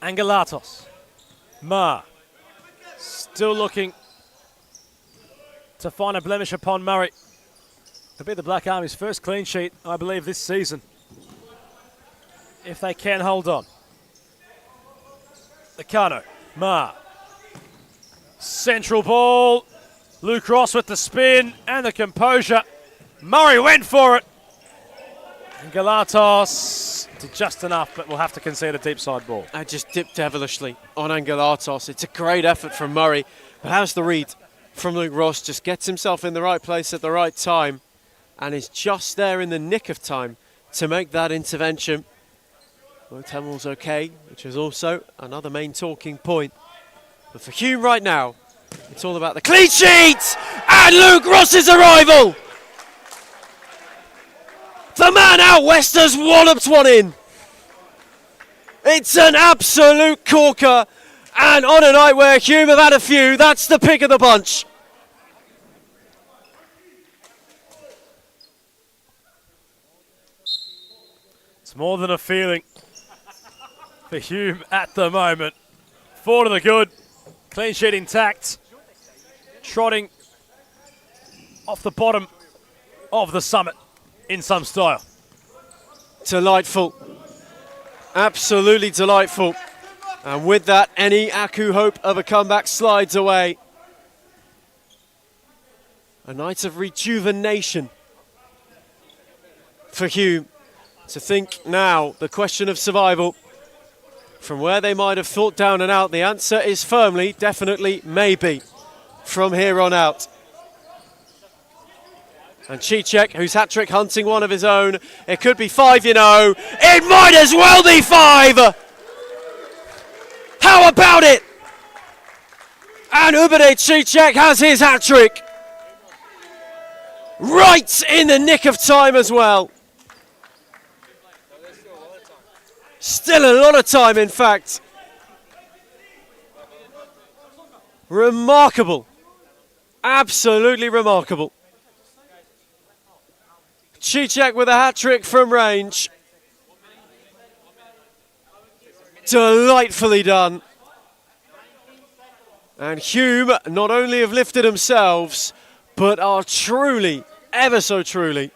Angelatos. Ma. Still looking to find a blemish upon Murray. It'll be the Black Army's first clean sheet, I believe, this season, if they can hold on. Nakano, Ma. Central ball. Luke Ross with the spin and the composure. Murray went for it. And Galatos did just enough, but will have to concede a deep side ball. I just dipped devilishly on Angelatos. It's a great effort from Murray. But how's the read from Luke Ross? Just gets himself in the right place at the right time and is just there in the nick of time to make that intervention. Well, Temel's okay, which is also another main talking point. But for Hume right now, it's all about the clean sheet and Luke Ross's arrival. The man out west has walloped one in. It's an absolute corker, and on a night where Hume have had a few, that's the pick of the bunch. It's more than a feeling for Hume at the moment. 4 to the good, clean sheet intact, trotting off the bottom of the summit in some style. Delightful. Absolutely delightful. And with that, any AKU hope of a comeback slides away. A night of rejuvenation for Hume to think now the question of survival. From where they might have thought down and out, the answer is firmly, definitely, maybe from here on out. And Cicek, who's hat-trick hunting one of his own. It could be 5, you know. It might as well be 5! How about it? And Ubade Cicek has his hat-trick. Right in the nick of time as well. Still a lot of time, in fact. Remarkable. Absolutely remarkable. Cicek with a hat-trick from range. Delightfully done. And Hume not only have lifted themselves, but are truly, ever so truly,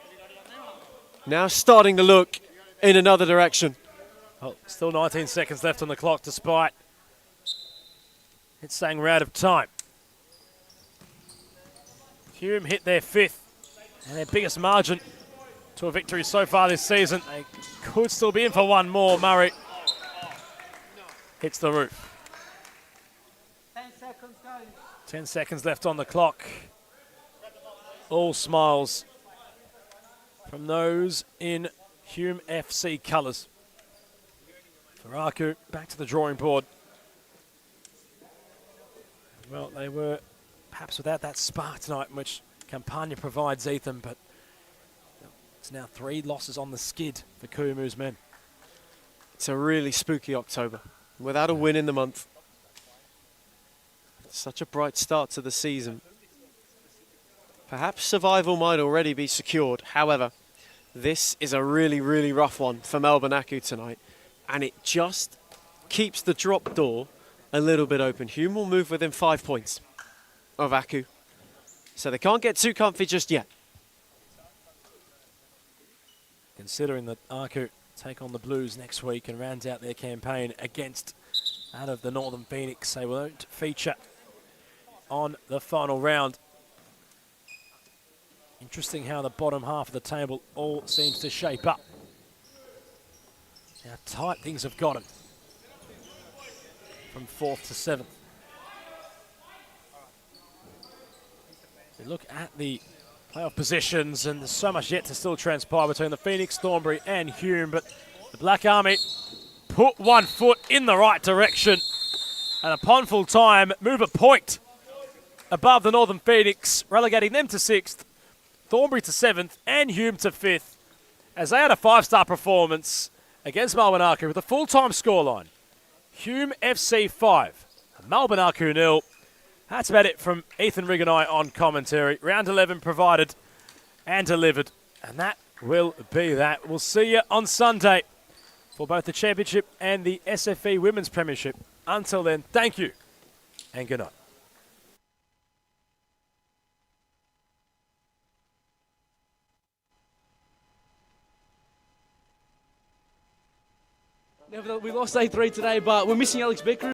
now starting to look in another direction. Well, still 19 seconds left on the clock despite it's saying we're out of time. Hume hit their 5th and their biggest margin to a victory so far this season. They could still be in for one more. Murray hits the roof. 10 seconds left on the clock. All smiles from those in Hume FC colours. For AKU, back to the drawing board. Well, they were perhaps without that spark tonight, which Campagna provides Ethan, but it's now 3 losses on the skid for Kumu's men. It's a really spooky October, without a win in the month. Such a bright start to the season. Perhaps survival might already be secured. However, this is a really, really rough one for Melbourne AKU tonight, and it just keeps the drop door a little bit open. Hume will move within 5 points of AKU, so they can't get too comfy just yet. Considering that AKU take on the Blues next week and round out their campaign against out of the Northern Phoenix, they won't feature on the final round. Interesting how the bottom half of the table all seems to shape up. How tight things have gotten from 4th to 7th. We look at the playoff positions, and there's so much yet to still transpire between the Phoenix, Thornbury and Hume, but the Black Army put one foot in the right direction, and upon full time, move a point above the Northern Phoenix, relegating them to 6th, Thornbury to 7th, and Hume to 5th, as they had a 5-star performance against Melbourne AKU with a full-time scoreline. Hume FC 5, Melbourne AKU 0. That's about it from Ethan Rigg and I on commentary. Round 11 provided and delivered, and that will be that. We'll see you on Sunday for both the Championship and the SFE Women's Premiership. Until then, thank you and good night. We lost 8-3 today, but we're missing Alex Becker.